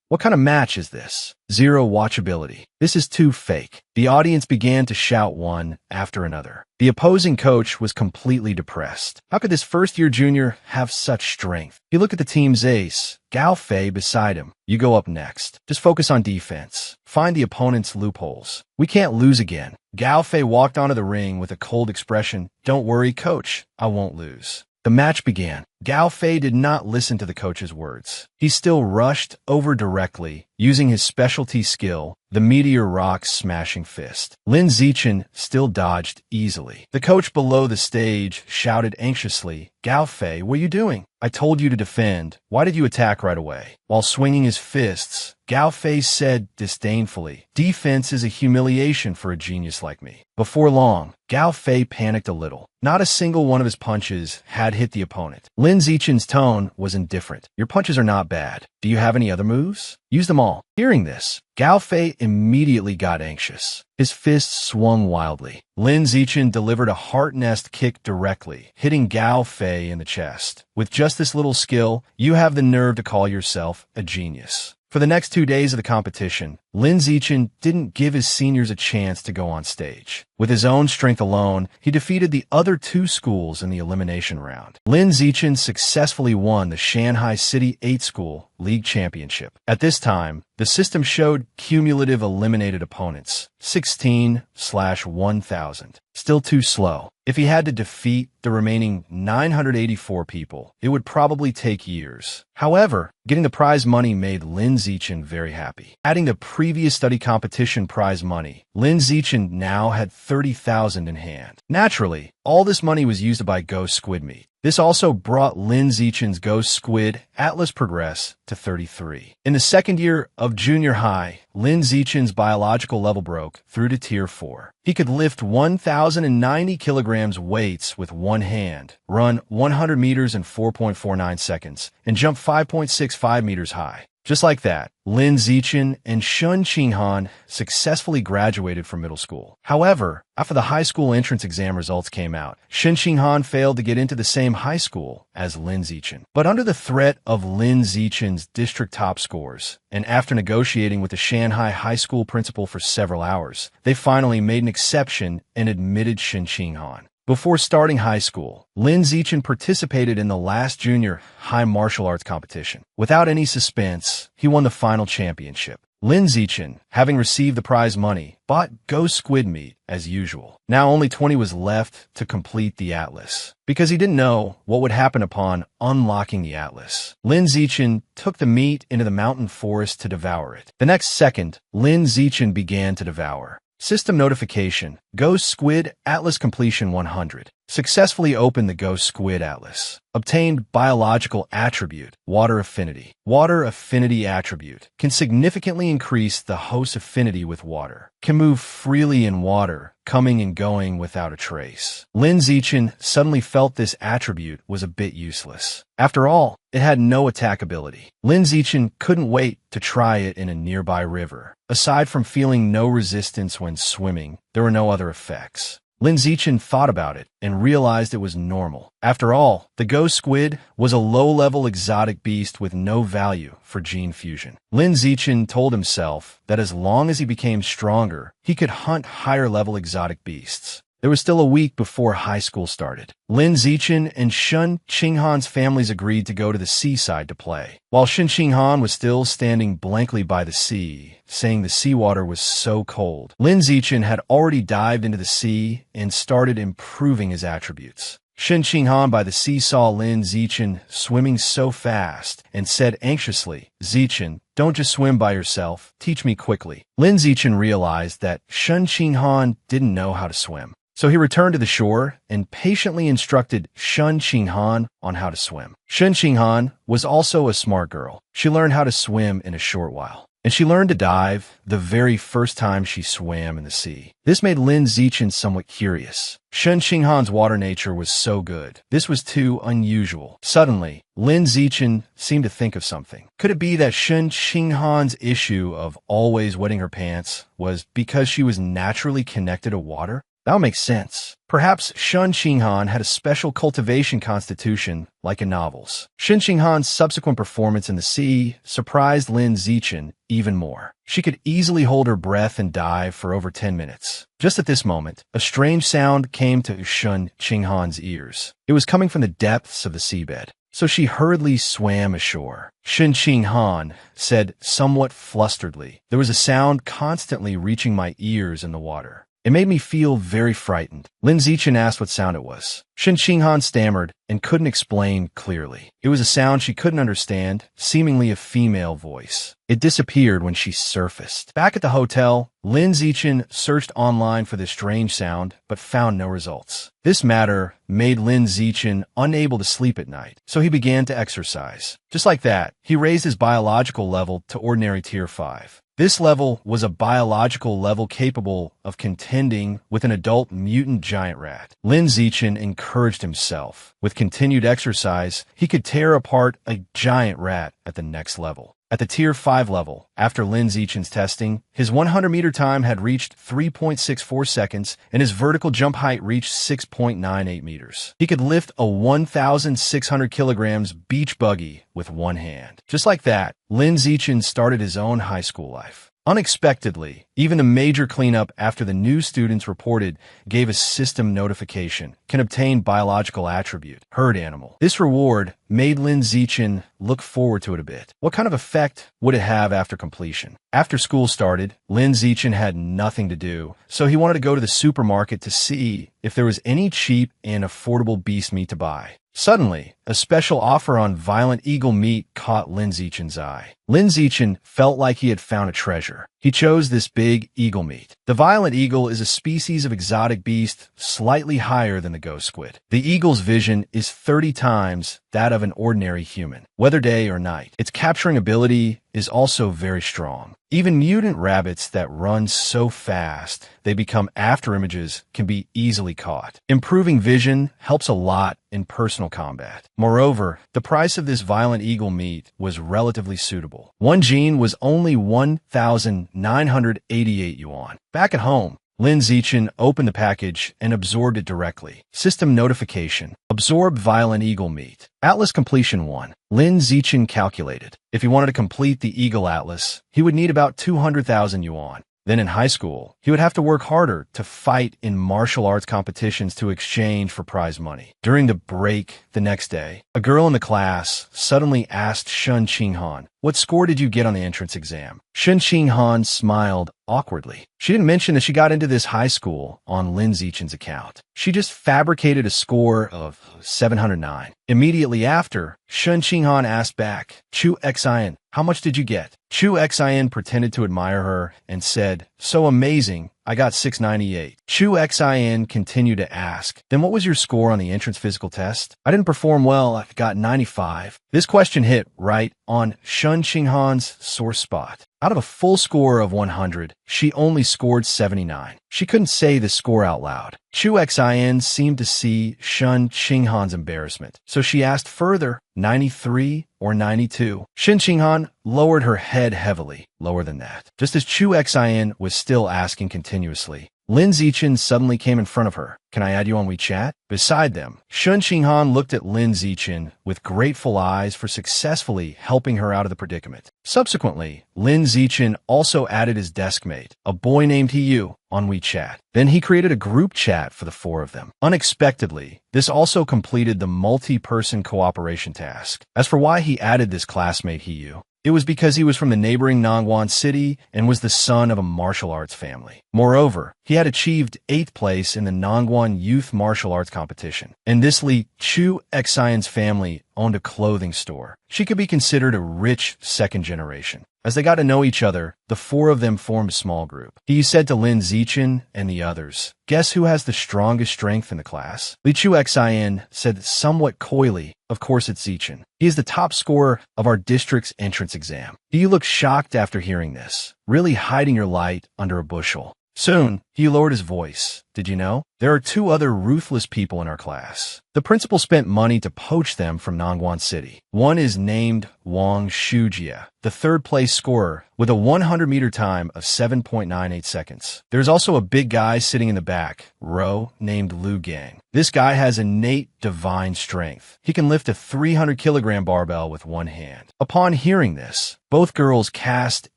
What kind of match is this? Zero watchability. This is too fake. The audience began to shout one after another. The opposing coach was completely depressed. How could this first-year junior have such strength? He looked at the team's ace, Gao Fei, beside him. "You go up next. Just focus on defense. Find the opponent's loopholes. We can't lose again." Gao Fei walked onto the ring with a cold expression. "Don't worry, coach. I won't lose." The match began. Gao Fei did not listen to the coach's words. He still rushed over directly, using his specialty skill, the Meteor Rock smashing fist. Lin Zichen still dodged easily. The coach below the stage shouted anxiously, "Gao Fei, what are you doing? I told you to defend. Why did you attack right away?" While swinging his fists, Gao Fei said disdainfully, "Defense is a humiliation for a genius like me." Before long, Gao Fei panicked a little. Not a single one of his punches had hit the opponent. Lin Zichen's tone was indifferent. "Your punches are not bad. Do you have any other moves? Use them all." Hearing this, Gao Fei immediately got anxious. His fists swung wildly. Lin Zichen delivered a heart nest kick directly, hitting Gao Fei in the chest. "With just this little skill, you have the nerve to call yourself a genius." For the next 2 days of the competition, Lin Zichen didn't give his seniors a chance to go on stage. With his own strength alone, he defeated the other 2 schools in the elimination round. Lin Zichen successfully won the Shanghai City 8 School League Championship. At this time, the system showed cumulative eliminated opponents, 16/1000. Still too slow. If he had to defeat the remaining 984 people, it would probably take years. However, getting the prize money made Lin Zichen very happy. Adding the previous study competition prize money, Lin Zichen now had 30,000 in hand. Naturally, all this money was used to buy ghost squid meat. This also brought Lin Zichen's Ghost Squid Atlas Progress to 33. In the second year of junior high, Lin Zichen's biological level broke through to Tier 4. He could lift 1,090 kilograms weights with one hand, run 100 meters in 4.49 seconds, and jump 5.65 meters high. Just like that, Lin Zichen and Shun Qinghan successfully graduated from middle school. However, after the high school entrance exam results came out, Shun Qinghan failed to get into the same high school as Lin Zichen. But under the threat of Lin Zichen's district top scores, and after negotiating with the Shanghai high school principal for several hours, they finally made an exception and admitted Shun Qinghan. Before starting high school, Lin Zichen participated in the last junior high martial arts competition. Without any suspense, he won the final championship. Lin Zichen, having received the prize money, bought ghost squid meat as usual. Now only 20 was left to complete the Atlas. Because he didn't know what would happen upon unlocking the Atlas, Lin Zichen took the meat into the mountain forest to devour it. The next second, Lin Zichen began to devour. System notification, Ghost Squid Atlas completion 100. Successfully opened the Ghost Squid Atlas. Obtained biological attribute, water affinity. Water affinity attribute can significantly increase the host's affinity with water. Can move freely in water, coming and going without a trace. Lin Zichen suddenly felt this attribute was a bit useless. After all, it had no attack ability. Lin Zichen couldn't wait to try it in a nearby river. Aside from feeling no resistance when swimming, there were no other effects. Lin Zichen thought about it and realized it was normal. After all, the ghost squid was a low-level exotic beast with no value for gene fusion. Lin Zichen told himself that as long as he became stronger, he could hunt higher-level exotic beasts. There was still a week before high school started. Lin Zichen and Shun Qinghan's families agreed to go to the seaside to play. While Shun Qinghan was still standing blankly by the sea, saying the seawater was so cold, Lin Zichen had already dived into the sea and started improving his attributes. Shun Qinghan by the sea saw Lin Zichen swimming so fast and said anxiously, "Zichen, don't just swim by yourself. Teach me quickly." Lin Zichen realized that Shun Qinghan didn't know how to swim. So he returned to the shore and patiently instructed Shun Qinghan on how to swim. Shun Qinghan was also a smart girl. She learned how to swim in a short while. And she learned to dive the very first time she swam in the sea. This made Lin Zichen somewhat curious. Shun Qinghan's water nature was so good. This was too unusual. Suddenly, Lin Zichen seemed to think of something. Could it be that Shun Qinghan's issue of always wetting her pants was because she was naturally connected to water? That would make sense. Perhaps Shun Qinghan had a special cultivation constitution like in novels. Shun Qinghan's subsequent performance in the sea surprised Lin Zichen even more. She could easily hold her breath and dive for over 10 minutes. Just at this moment, a strange sound came to Shun Qinghan's ears. It was coming from the depths of the seabed. So she hurriedly swam ashore. Shun Qinghan said somewhat flusteredly, "There was a sound constantly reaching my ears in the water. It made me feel very frightened." Lin Zichen asked what sound it was. Shun Qinghan stammered and couldn't explain clearly. It was a sound she couldn't understand, seemingly a female voice. It disappeared when she surfaced. Back at the hotel, Lin Zichen searched online for this strange sound, but found no results. This matter made Lin Zichen unable to sleep at night, so he began to exercise. Just like that, he raised his biological level to ordinary tier 5. This level was a biological level capable of contending with an adult mutant giant rat. Lin Zichen encouraged himself. With continued exercise, he could tear apart a giant rat at the next level. At the Tier 5 level, after Lin Zichen's testing, his 100-meter time had reached 3.64 seconds, and his vertical jump height reached 6.98 meters. He could lift a 1,600 kilograms beach buggy with one hand. Just like that, Lin Zichen started his own high school life. Unexpectedly, even a major cleanup after the new students reported gave a system notification, can obtain biological attribute, herd animal. This reward made Lin Zichen look forward to it a bit. What kind of effect would it have after completion? After school started, Lin Zichen had nothing to do, so he wanted to go to the supermarket to see if there was any cheap and affordable beast meat to buy. Suddenly, a special offer on violent eagle meat caught Lin Zichen's eye. Lin Zichen felt like he had found a treasure. He chose this big eagle meat. The violent eagle is a species of exotic beast slightly higher than the ghost squid. The eagle's vision is 30 times that of an ordinary human, whether day or night. Its capturing ability is also very strong. Even mutant rabbits that run so fast they become afterimages can be easily caught. Improving vision helps a lot in personal combat. Moreover, the price of this violent eagle meat was relatively suitable. One gene was only 1,988 yuan. Back at home, Lin Zichen opened the package and absorbed it directly. System notification. Absorb violent eagle meat. Atlas completion 1. Lin Zichen calculated. If he wanted to complete the Eagle Atlas, he would need about 200,000 yuan. Then in high school, he would have to work harder to fight in martial arts competitions to exchange for prize money. During the break the next day, a girl in the class suddenly asked Shun Qinghan, "What score did you get on the entrance exam?" Shun Qinghan smiled awkwardly. She didn't mention that she got into this high school on Lin Zichen's account. She just fabricated a score of 709. Immediately after, Shun Qinghan asked back, "Chu Xian, how much did you get?" Chu Xian pretended to admire her and said, "So amazing, I got 698. Chu Xian continued to ask, "Then what was your score on the entrance physical test?" "I didn't perform well, I got 95. This question hit right on Shun Qinghan's sore spot. Out of a full score of 100, she only scored 79. She couldn't say the score out loud. Chu Xian seemed to see Shun Qinghan's embarrassment, so she asked further, 93 or 92? Shun Qinghan lowered her head heavily, lower than that. Just as Chu Xian was still asking continuously, Lin Zichen suddenly came in front of her. Can I add you on WeChat? Beside them, Shun Qinghan looked at Lin Zichen with grateful eyes for successfully helping her out of the predicament. Subsequently, Lin Zichen also added his deskmate, a boy named Hiyu, on WeChat. Then he created a group chat for the four of them. Unexpectedly, this also completed the multi-person cooperation task. As for why he added this classmate Hiyu, it was because he was from the neighboring Nangwon city and was the son of a martial arts family. Moreover, he had achieved 8th place in the Nangwon Youth Martial Arts Competition. And this Li Chu Xian's family owned a clothing store. She could be considered a rich second generation. As they got to know each other, the four of them formed a small group. He said to Lin Zichen and the others, "Guess who has the strongest strength in the class?" Li Chu Xian said somewhat coyly, "Of course it's Zichen. He is the top scorer of our district's entrance exam." He looked shocked after hearing this, really hiding your light under a bushel. Soon, he lowered his voice. "Did you know? There are 2 other ruthless people in our class. The principal spent money to poach them from Nangwon City. One is named Wang Shujia, the 3rd place scorer, with a 100-meter time of 7.98 seconds. There's also a big guy sitting in the back row named Lu Gang. This guy has innate divine strength. He can lift a 300-kilogram barbell with one hand." Upon hearing this, both girls cast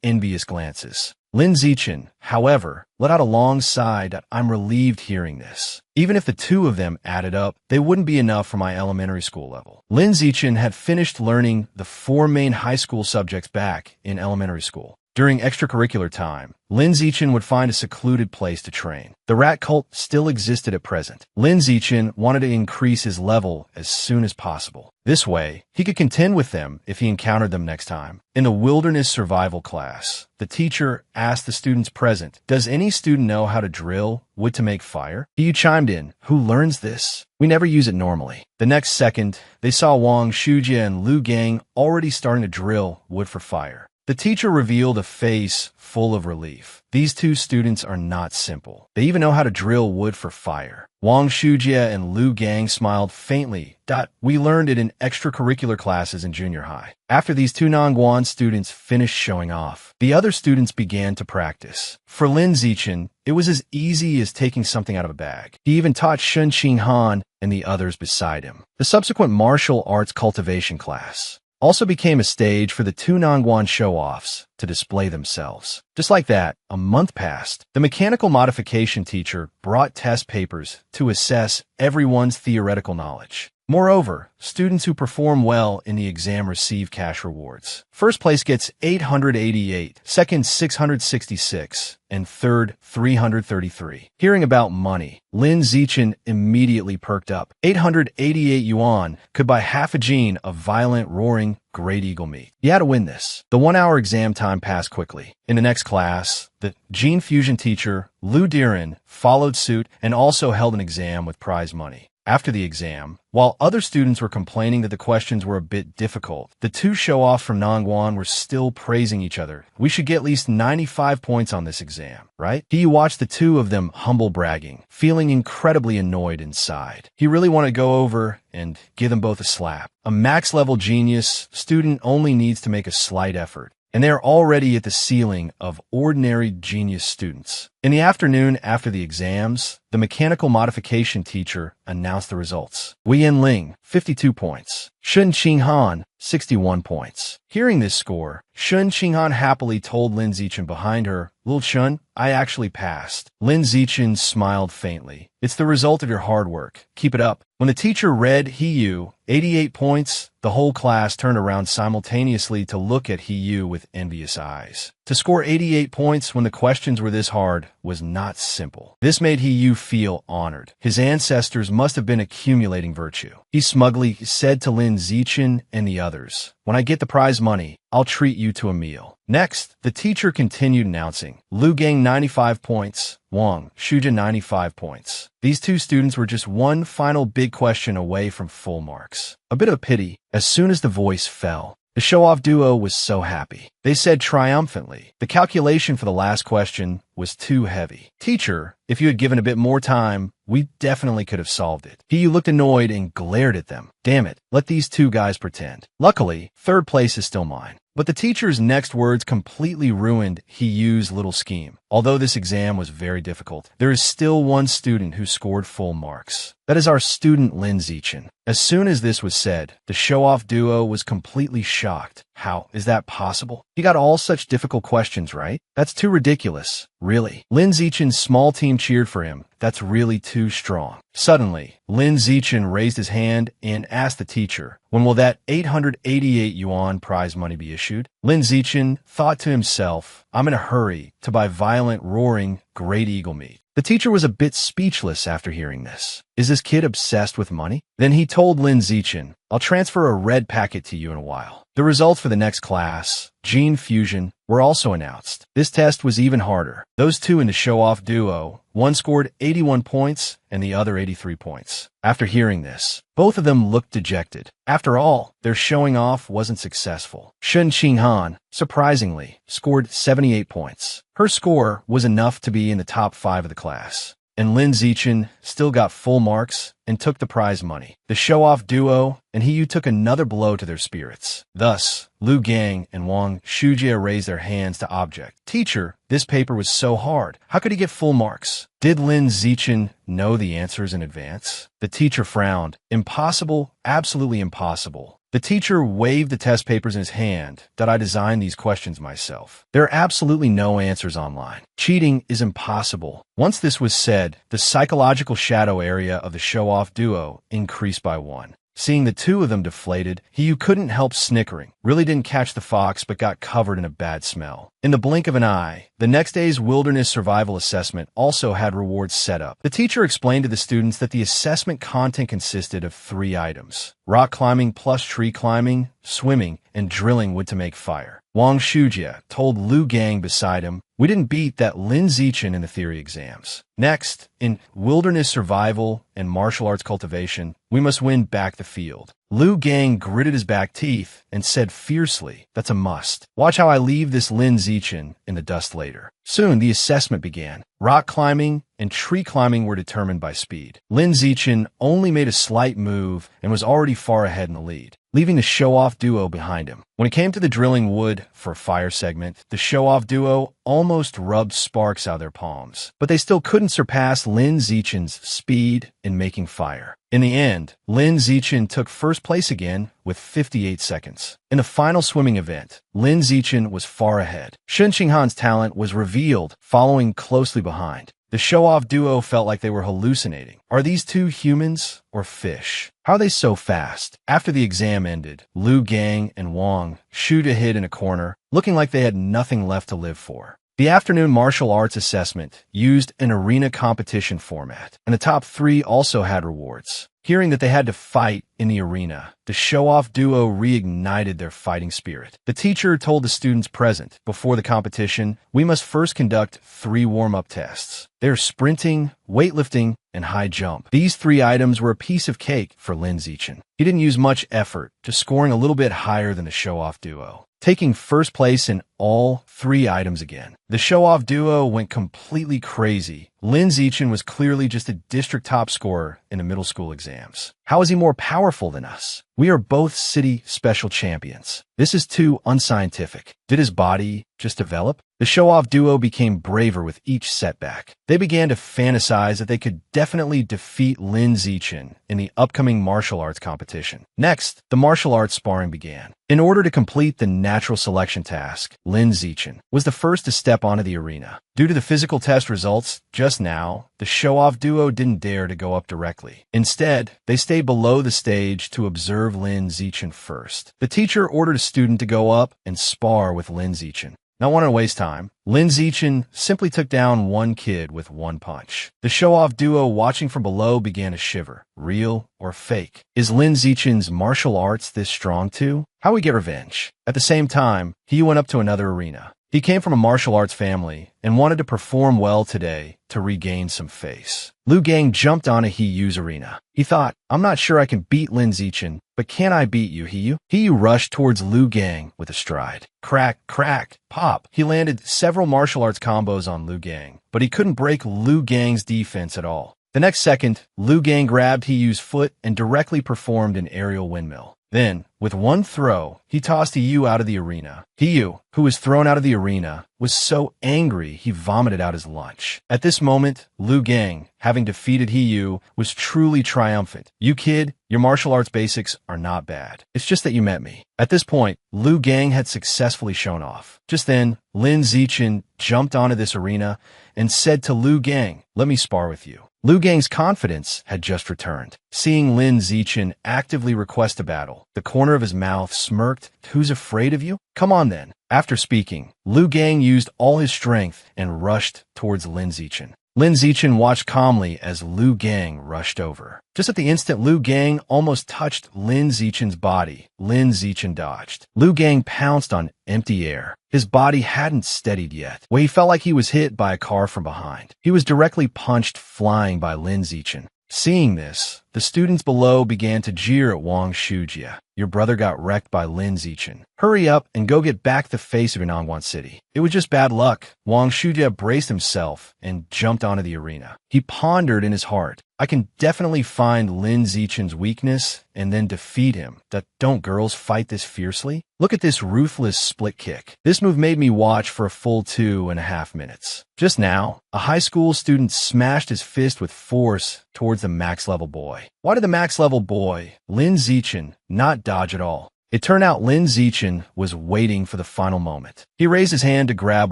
envious glances. Lin Zichen, however, let out a long sigh that I'm relieved hearing this. Even if the 2 of them added up, they wouldn't be enough for my elementary school level. Lin Zichen had finished learning the 4 main high school subjects back in elementary school. During extracurricular time, Lin Zichen would find a secluded place to train. The rat cult still existed at present. Lin Zichen wanted to increase his level as soon as possible. This way, he could contend with them if he encountered them next time. In the wilderness survival class, the teacher asked the students present, "Does any student know how to drill wood to make fire?" He chimed in, "Who learns this? We never use it normally." The next second, they saw Wang Shujia and Lu Gang already starting to drill wood for fire. The teacher revealed a face full of relief. These 2 students are not simple. They even know how to drill wood for fire. Wang Shujia and Lu Gang smiled faintly. "We learned it in extracurricular classes in junior high." After these 2 Nangwon students finished showing off, the other students began to practice. For Lin Zichen, it was as easy as taking something out of a bag. He even taught Shun Qinghan and the others beside him. The subsequent martial arts cultivation class also became a stage for the 2 Nangwon show-offs to display themselves. Just like that, a month passed. The mechanical modification teacher brought test papers to assess everyone's theoretical knowledge. Moreover, students who perform well in the exam receive cash rewards. First place gets 888, second 666, and third 333. Hearing about money, Lin Zichen immediately perked up. 888 yuan could buy half a gene of violent, roaring, great eagle meat. He had to win this. The 1-hour exam time passed quickly. In the next class, the gene fusion teacher, Lu Diren, followed suit and also held an exam with prize money. After the exam, while other students were complaining that the questions were a bit difficult, the 2 show-offs from Nangwon were still praising each other. "We should get at least 95 points on this exam, right?" He watched the 2 of them humble bragging, feeling incredibly annoyed inside. He really wanted to go over and give them both a slap. A max-level genius student only needs to make a slight effort, and they are already at the ceiling of ordinary genius students. In the afternoon after the exams, the mechanical modification teacher announced the results. Wei Ling, 52 points. Shun Qinghan, 61 points. Hearing this score, Shun Qinghan happily told Lin Zichen behind her, "Lil Shun, I actually passed." Lin Zichen smiled faintly. "It's the result of your hard work. Keep it up." When the teacher read Hiyu, 88 points, the whole class turned around simultaneously to look at Hiyu with envious eyes. To score 88 points when the questions were this hard was not simple. This made Hiyu feel honored. His ancestors must have been accumulating virtue. He smugly said to Lin Zichen and the others, "When I get the prize money, I'll treat you to a meal." Next, the teacher continued announcing, Lu Gang 95 points, Wang Shuja 95 points. These 2 students were just one final big question away from full marks. A bit of a pity, as soon as the voice fell. The show-off duo was so happy. They said triumphantly, "The calculation for the last question was too heavy. Teacher, if you had given a bit more time, we definitely could have solved it." He looked annoyed and glared at them. "Damn it, let these 2 guys pretend. Luckily, 3rd place is still mine." But the teacher's next words completely ruined He Yu's little scheme. Although this exam was very difficult, there is still one student who scored full marks. That is our student Lin Zichen. As soon as this was said, the show-off duo was completely shocked. How is that possible? He got all such difficult questions right? That's too ridiculous. Really? Lin Zichen's small team cheered for him. That's really too strong. Suddenly, Lin Zichen raised his hand and asked the teacher, when will that 888 yuan prize money be issued? Lin Zichen thought to himself, I'm in a hurry to buy violent, roaring, great eagle meat. The teacher was a bit speechless after hearing this. Is this kid obsessed with money? Then he told Lin Zichen, I'll transfer a red packet to you in a while. The results for the next class, Gene Fusion, were also announced. This test was even harder. Those two in the show-off duo, one scored 81 points and the other 83 points. After hearing this, both of them looked dejected. After all, their showing off wasn't successful. Shen Qinghan, surprisingly, scored 78 points. Her score was enough to be in the top 5 of the class. And Lin Zichen still got full marks and took the prize money. The show-off duo and He Yu took another blow to their spirits. Thus, Lu Gang and Wang Shujie raised their hands to object. Teacher, this paper was so hard. How could he get full marks? Did Lin Zichen know the answers in advance? The teacher frowned. Impossible, absolutely impossible. The teacher waved the test papers in his hand. Did I design these questions myself? There are absolutely no answers online. Cheating is impossible. Once this was said, the psychological shadow area of the show-off duo increased by 1. Seeing the two of them deflated, He Yu couldn't help snickering. Really didn't catch the fox, but got covered in a bad smell. In the blink of an eye, the next day's wilderness survival assessment also had rewards set up. The teacher explained to the students that the assessment content consisted of 3 items: rock climbing plus tree climbing, swimming, and drilling wood to make fire. Wang Shujie told Lu Gang beside him, we didn't beat that Lin Zichen in the theory exams. Next, in wilderness survival and martial arts cultivation, we must win back the field. Lu Gang gritted his back teeth and said fiercely, that's a must. Watch how I leave this Lin Zichen in the dust later. Soon, the assessment began. Rock climbing and tree climbing were determined by speed. Lin Zichen only made a slight move and was already far ahead in the lead, leaving the show-off duo behind him. When it came to the drilling wood for a fire segment, the show-off duo almost rubbed sparks out of their palms, but they still couldn't surpass Lin Zichen's speed in making fire. In the end, Lin Zichen took first place again with 58 seconds. In the final swimming event, Lin Zichen was far ahead. Shen Qinghan's talent was revealed, following closely behind. The show-off duo felt like they were hallucinating. Are these two humans or fish? How are they so fast? After the exam ended, Lu Gang and Wang Shujie hid in a corner, looking like they had nothing left to live for. The afternoon martial arts assessment used an arena competition format, and the top 3 also had rewards. Hearing that they had to fight in the arena, the show-off duo reignited their fighting spirit. The teacher told the students present, before the competition, we must first conduct 3 warm-up tests. They're sprinting, weightlifting, and high jump. These 3 items were a piece of cake for Lin Zichen. He didn't use much effort, just scoring a little bit higher than the show-off duo, taking first place in all 3 items again. The show-off duo went completely crazy. Lin Zichen was clearly just a district top scorer in the middle school exams. How is he more powerful than us? We are both city special champions. This is too unscientific. Did his body just develop? The show-off duo became braver with each setback. They began to fantasize that they could definitely defeat Lin Zichen in the upcoming martial arts competition. Next, the martial arts sparring began. In order to complete the natural selection task, Lin Zichen was the first to step onto the arena. Due to the physical test results just now, the show-off duo didn't dare to go up directly. Instead, they stayed below the stage to observe Lin Zichen first. The teacher ordered a student to go up and spar with Lin Zichen. Not wanting to waste time, Lin Zichen simply took down one kid with one punch. The show-off duo watching from below began to shiver. Real or fake? Is Lin Zichen's martial arts this strong too? How we get revenge? At the same time, he went up to another arena. He came from a martial arts family and wanted to perform well today to regain some face. Lu Gang jumped onto He Yu's arena. He thought, I'm not sure I can beat Lin Zichen, but can I beat you, He Yu? He Yu rushed towards Lu Gang with a stride. Crack, crack, pop. He landed several martial arts combos on Lu Gang, but he couldn't break Lu Gang's defense at all. The next second, Lu Gang grabbed He Yu's foot and directly performed an aerial windmill. Then, with one throw, he tossed Hiyu out of the arena. Hiyu, who was thrown out of the arena, was so angry he vomited out his lunch. At this moment, Liu Gang, having defeated Hiyu, was truly triumphant. "You kid, your martial arts basics are not bad. It's just that you met me." At this point, Liu Gang had successfully shown off. Just then, Lin Zichen jumped onto this arena and said to Liu Gang, "Let me spar with you." Liu Gang's confidence had just returned. Seeing Lin Zichen actively request a battle, the corner of his mouth smirked. "Who's afraid of you? Come on then." After speaking, Liu Gang used all his strength and rushed towards Lin Zichen. Lin Zichen watched calmly as Liu Gang rushed over. Just at the instant Liu Gang almost touched Lin Zichen's body, Lin Zichen dodged. Liu Gang pounced on empty air. His body hadn't steadied yet, where he felt like he was hit by a car from behind. He was directly punched flying by Lin Zichen. Seeing this, the students below began to jeer at Wang Shujia. "Your brother got wrecked by Lin Zichen. Hurry up and go get back the face of Yanangwan City." It was just bad luck. Wang Shujia braced himself and jumped onto the arena. He pondered in his heart, "I can definitely find Lin Zichen's weakness and then defeat him. Don't girls fight this fiercely? Look at this ruthless split kick." This move made me watch for a full 2.5 minutes. Just now, a high school student smashed his fist with force towards the max level boy. Why did the max level boy, Lin Zichen, not dodge at all? It turned out Lin Zichen was waiting for the final moment. He raised his hand to grab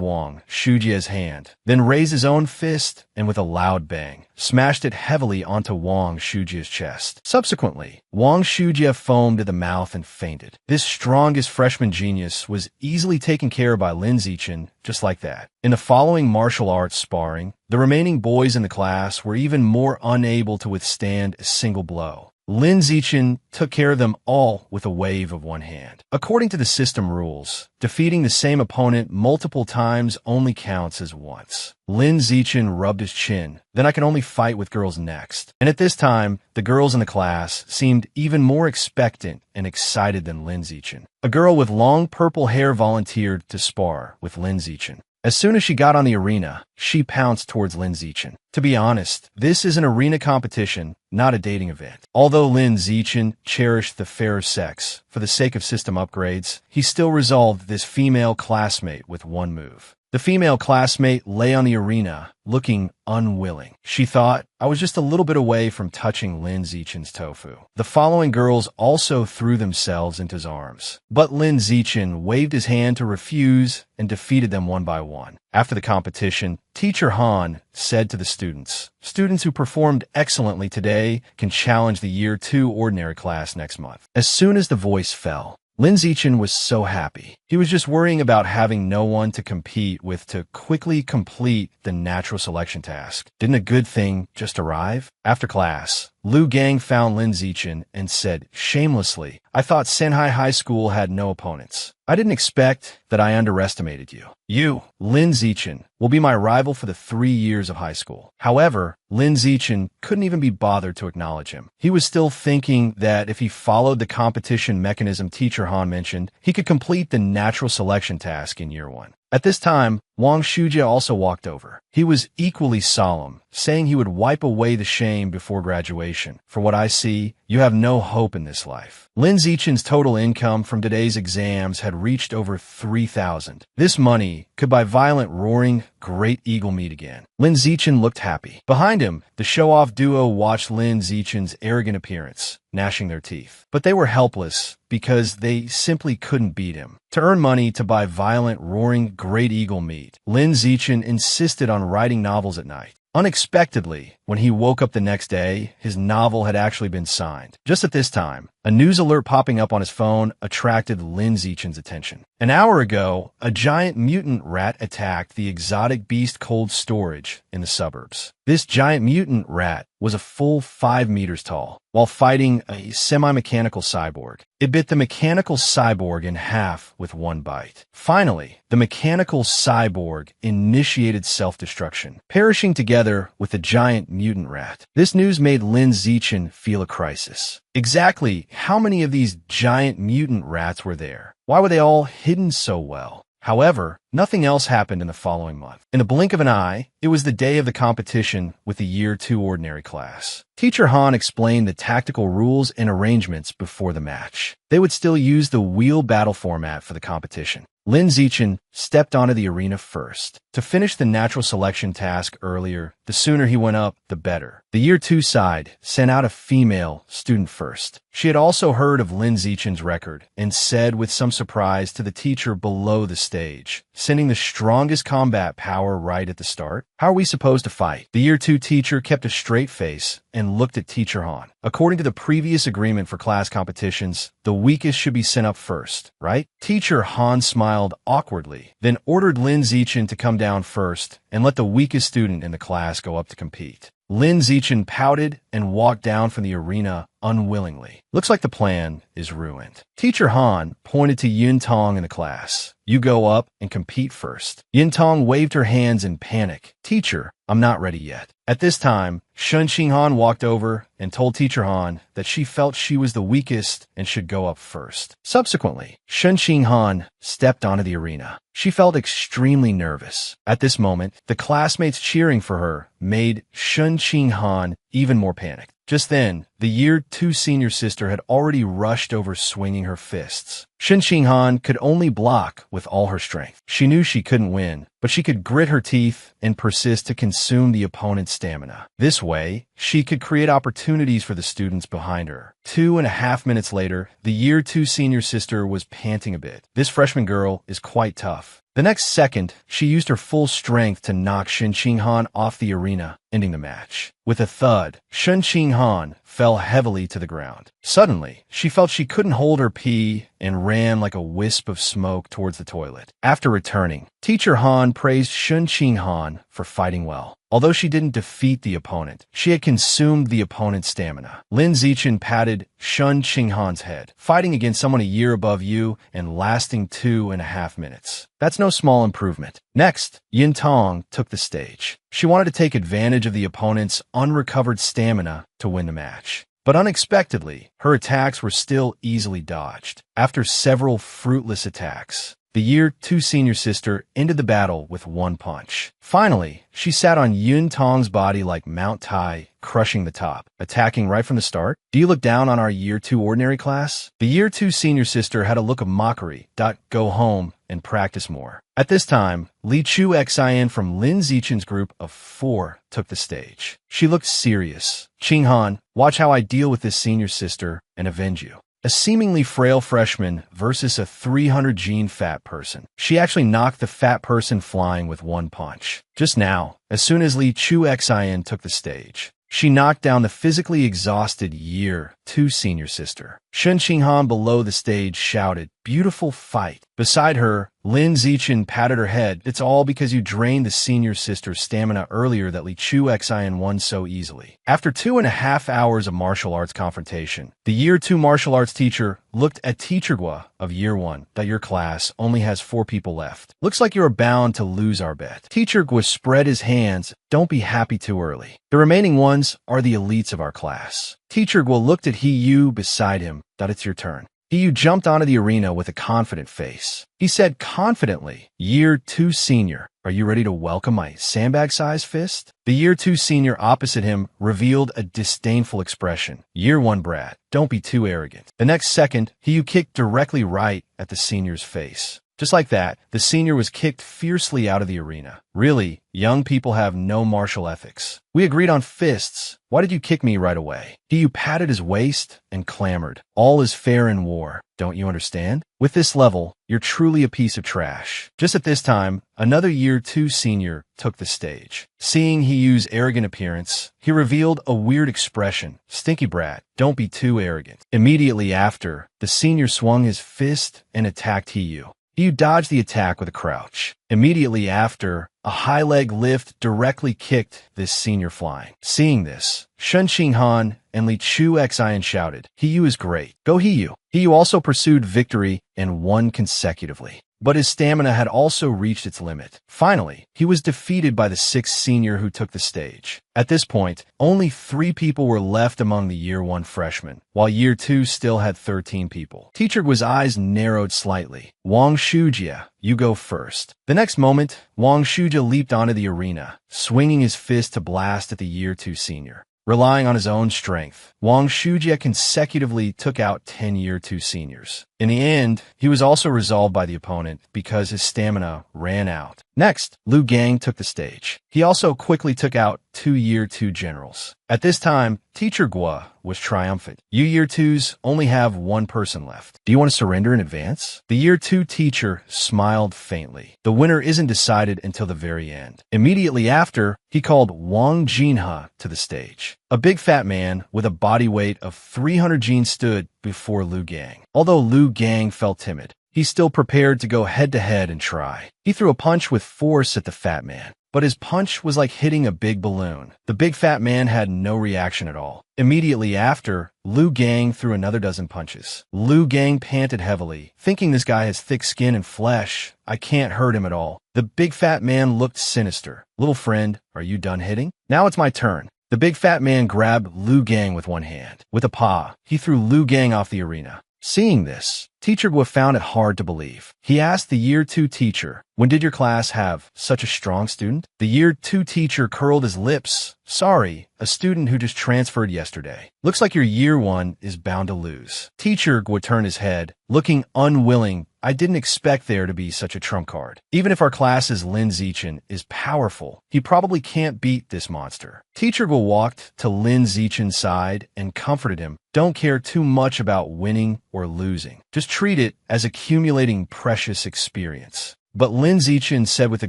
Wang Shujia's hand, then raised his own fist and with a loud bang, smashed it heavily onto Wang Shujia's chest. Subsequently, Wang Shujia foamed at the mouth and fainted. This strongest freshman genius was easily taken care of by Lin Zichen just like that. In the following martial arts sparring, the remaining boys in the class were even more unable to withstand a single blow. Lin Zichen took care of them all with a wave of one hand. According to the system rules, defeating the same opponent multiple times only counts as once. Lin Zichen rubbed his chin. "Then I can only fight with girls next." And at this time, the girls in the class seemed even more expectant and excited than Lin Zichen. A girl with long purple hair volunteered to spar with Lin Zichen. As soon as she got on the arena, she pounced towards Lin Zichen. To be honest, this is an arena competition, not a dating event. Although Lin Zichen cherished the fairer sex for the sake of system upgrades, he still resolved this female classmate with one move. The female classmate lay on the arena, looking unwilling. She thought, "I was just a little bit away from touching Lin Zichen's tofu." The following girls also threw themselves into his arms, but Lin Zichen waved his hand to refuse and defeated them one by one. After the competition, Teacher Han said to the students, "Students who performed excellently today can challenge the Year 2 ordinary class next month." As soon as the voice fell, Lin Zichen was so happy. He was just worrying about having no one to compete with to quickly complete the natural selection task. Didn't a good thing just arrive? After class, Liu Gang found Lin Zichen and said shamelessly, "I thought Senhai High School had no opponents. I didn't expect that I underestimated you. You, Lin Zichen, will be my rival for the 3 years of high school." However, Lin Zichen couldn't even be bothered to acknowledge him. He was still thinking that if he followed the competition mechanism Teacher Han mentioned, he could complete the natural selection task in year 1. At this time, Wang Shujia also walked over. He was equally solemn, saying he would wipe away the shame before graduation. "For what I see, you have no hope in this life." Lin Zichen's total income from today's exams had reached over 3,000. This money could buy Violent Roaring Great Eagle meat again. Lin Zichen looked happy. Behind him, the show-off duo watched Lin Zichen's arrogant appearance, gnashing their teeth. But they were helpless because they simply couldn't beat him. To earn money to buy Violent Roaring Great Eagle meat, Lin Zichen insisted on writing novels at night. Unexpectedly, when he woke up the next day, his novel had actually been signed. Just at this time, a news alert popping up on his phone attracted Lin Zichen's attention. An hour ago, a giant mutant rat attacked the exotic beast cold storage in the suburbs. This giant mutant rat was a full 5 meters tall, while fighting a semi-mechanical cyborg. It bit the mechanical cyborg in half with one bite. Finally, the mechanical cyborg initiated self-destruction, perishing together with the giant mutant rat. This news made Lin Zichen feel a crisis. Exactly how many of these giant mutant rats were there? Why were they all hidden so well? However, Nothing else happened in the following month. In the blink of an eye, it was the day of the competition with the Year 2 ordinary class. Teacher Han explained the tactical rules and arrangements before the match. They would still use the wheel battle format for the competition. Lin Zichen stepped onto the arena first. To finish the natural selection task earlier, the sooner he went up, the better. The Year 2 side sent out a female student first. She had also heard of Lin Zichen's record and said with some surprise to the teacher below the stage, sending the strongest combat power right at the start. How are we supposed to fight? The Year 2 teacher kept a straight face and looked at Teacher Han. According to the previous agreement for class competitions, the weakest should be sent up first, right? Teacher Han smiled awkwardly, then ordered Lin Zichen to come down first and let the weakest student in the class go up to compete. Lin Zichen pouted and walked down from the arena unwillingly. Looks like the plan is ruined. Teacher Han pointed to Yun Tong in the class. You go up and compete first. Yun Tong waved her hands in panic. Teacher, I'm not ready yet. At this time, Shun Qinghan walked over and told Teacher Han that she felt she was the weakest and should go up first. Subsequently, Shun Qinghan stepped onto the arena. She felt extremely nervous. At this moment, the classmates cheering for her made Shun Qinghan even more panicked. Just then, the Year 2 senior sister had already rushed over swinging her fists. Shun Qinghan could only block with all her strength. She knew she couldn't win, but she could grit her teeth and persist to consume the opponent's stamina. This way, she could create opportunities for the students behind her. 2.5 minutes later, the Year 2 senior sister was panting a bit. This freshman girl is quite tough. The next second, she used her full strength to knock Shun Qinghan off the arena, ending the match. With a thud, Shun Qinghan fell heavily to the ground. Suddenly, she felt she couldn't hold her pee and ran like a wisp of smoke towards the toilet. After returning, Teacher Han praised Shun Qinghan for fighting well. Although she didn't defeat the opponent, she had consumed the opponent's stamina. Lin Zichen patted Shun Qinghan's head. Fighting against someone a year above you and lasting 2.5 minutes. That's no small improvement. Next, Yun Tong took the stage. She wanted to take advantage of the opponent's unrecovered stamina to win the match. But unexpectedly, her attacks were still easily dodged. After several fruitless attacks, the Year 2 senior sister ended the battle with one punch. Finally, she sat on Yun Tong's body like Mount Tai, crushing the top, attacking right from the start. Do you look down on our Year 2 ordinary class? The Year 2 senior sister had a look of mockery. Go home and practice more. At this time, Li Chu Xian from Lin Zichen's group of 4 took the stage. She looked serious. Qinghan, watch how I deal with this senior sister and avenge you. A seemingly frail freshman versus a 300-gene fat person. She actually knocked the fat person flying with one punch. Just now, as soon as Li Chu Xian took the stage, she knocked down the physically exhausted Year 2 senior sister. Shun Qinghan below the stage shouted, "Beautiful fight." Beside her, Lin Zichen patted her head. It's all because you drained the senior sister's stamina earlier that Li Chu Xian won so easily. After 2.5 hours of martial arts confrontation, the Year 2 martial arts teacher looked at Teacher Gua of Year 1 that your class only has 4 people left. Looks like you're bound to lose our bet. Teacher Gua spread his hands. Don't be happy too early. The remaining ones are the elites of our class. Teacher Gua looked at He Yu beside him. That it's your turn. He Yu jumped onto the arena with a confident face. He said confidently, Year 2 senior, are you ready to welcome my sandbag-sized fist? The Year 2 senior opposite him revealed a disdainful expression. Year 1 brat, don't be too arrogant. The next second, He Yu kicked directly right at the senior's face. Just like that, the senior was kicked fiercely out of the arena. Really, young people have no martial ethics. We agreed on fists. Why did you kick me right away? He Yu patted his waist and clamored. All is fair in war. Don't you understand? With this level, you're truly a piece of trash. Just at this time, another Year 2 senior took the stage. Seeing He Yu's arrogant appearance, he revealed a weird expression. Stinky brat, don't be too arrogant. Immediately after, the senior swung his fist and attacked He Yu. He Yu dodged the attack with a crouch. Immediately after, a high leg lift directly kicked this senior flying. Seeing this, Shun Qinghan and Li Chu Xian shouted, He Yu is great. Go He Yu. He Yu also pursued victory and won consecutively. but his stamina had also reached its limit. Finally, he was defeated by the sixth senior who took the stage. At this point, only 3 people were left among the Year 1 freshmen, while Year 2 still had 13 people. Teacher Guo's eyes narrowed slightly. Wang Shujia, you go first. The next moment, Wang Shujia leaped onto the arena, swinging his fist to blast at the Year 2 senior. Relying on his own strength, Wang Shujia consecutively took out 10 Year 2 seniors. In the end, he was also resolved by the opponent because his stamina ran out. Next, Lu Gang took the stage. He also quickly took out 2 Year 2 generals. At this time, Teacher Guo was triumphant. You Year 2s only have 1 person left. Do you want to surrender in advance? The Year 2 teacher smiled faintly. The winner isn't decided until the very end. Immediately after, he called Wang Jinhe to the stage. A big fat man with a body weight of 300 Jin stood before Lu Gang. Although Lu Gang felt timid, he still prepared to go head-to-head and try. He threw a punch with force at the fat man, but his punch was like hitting a big balloon. The big fat man had no reaction at all. Immediately after, Lu Gang threw another dozen punches. Lu Gang panted heavily, thinking this guy has thick skin and flesh. I can't hurt him at all. The big fat man looked sinister. Little friend, are you done hitting? Now it's my turn. The big fat man grabbed Lu Gang with one hand. With a paw, he threw Lu Gang off the arena. Seeing this, Teacher Guo found it hard to believe. He asked the Year 2 teacher, when did your class have such a strong student? The Year 2 teacher curled his lips. Sorry, a student who just transferred yesterday. Looks like your Year 1 is bound to lose. Teacher Guo turned his head, looking unwilling. I didn't expect there to be such a trump card. Even if our class's Lin Zichen is powerful, he probably can't beat this monster. Teacher Guo walked to Lin Zichen's side and comforted him. Don't care too much about winning or losing. Just treat it as accumulating precious experience. But Lin Zichen said with a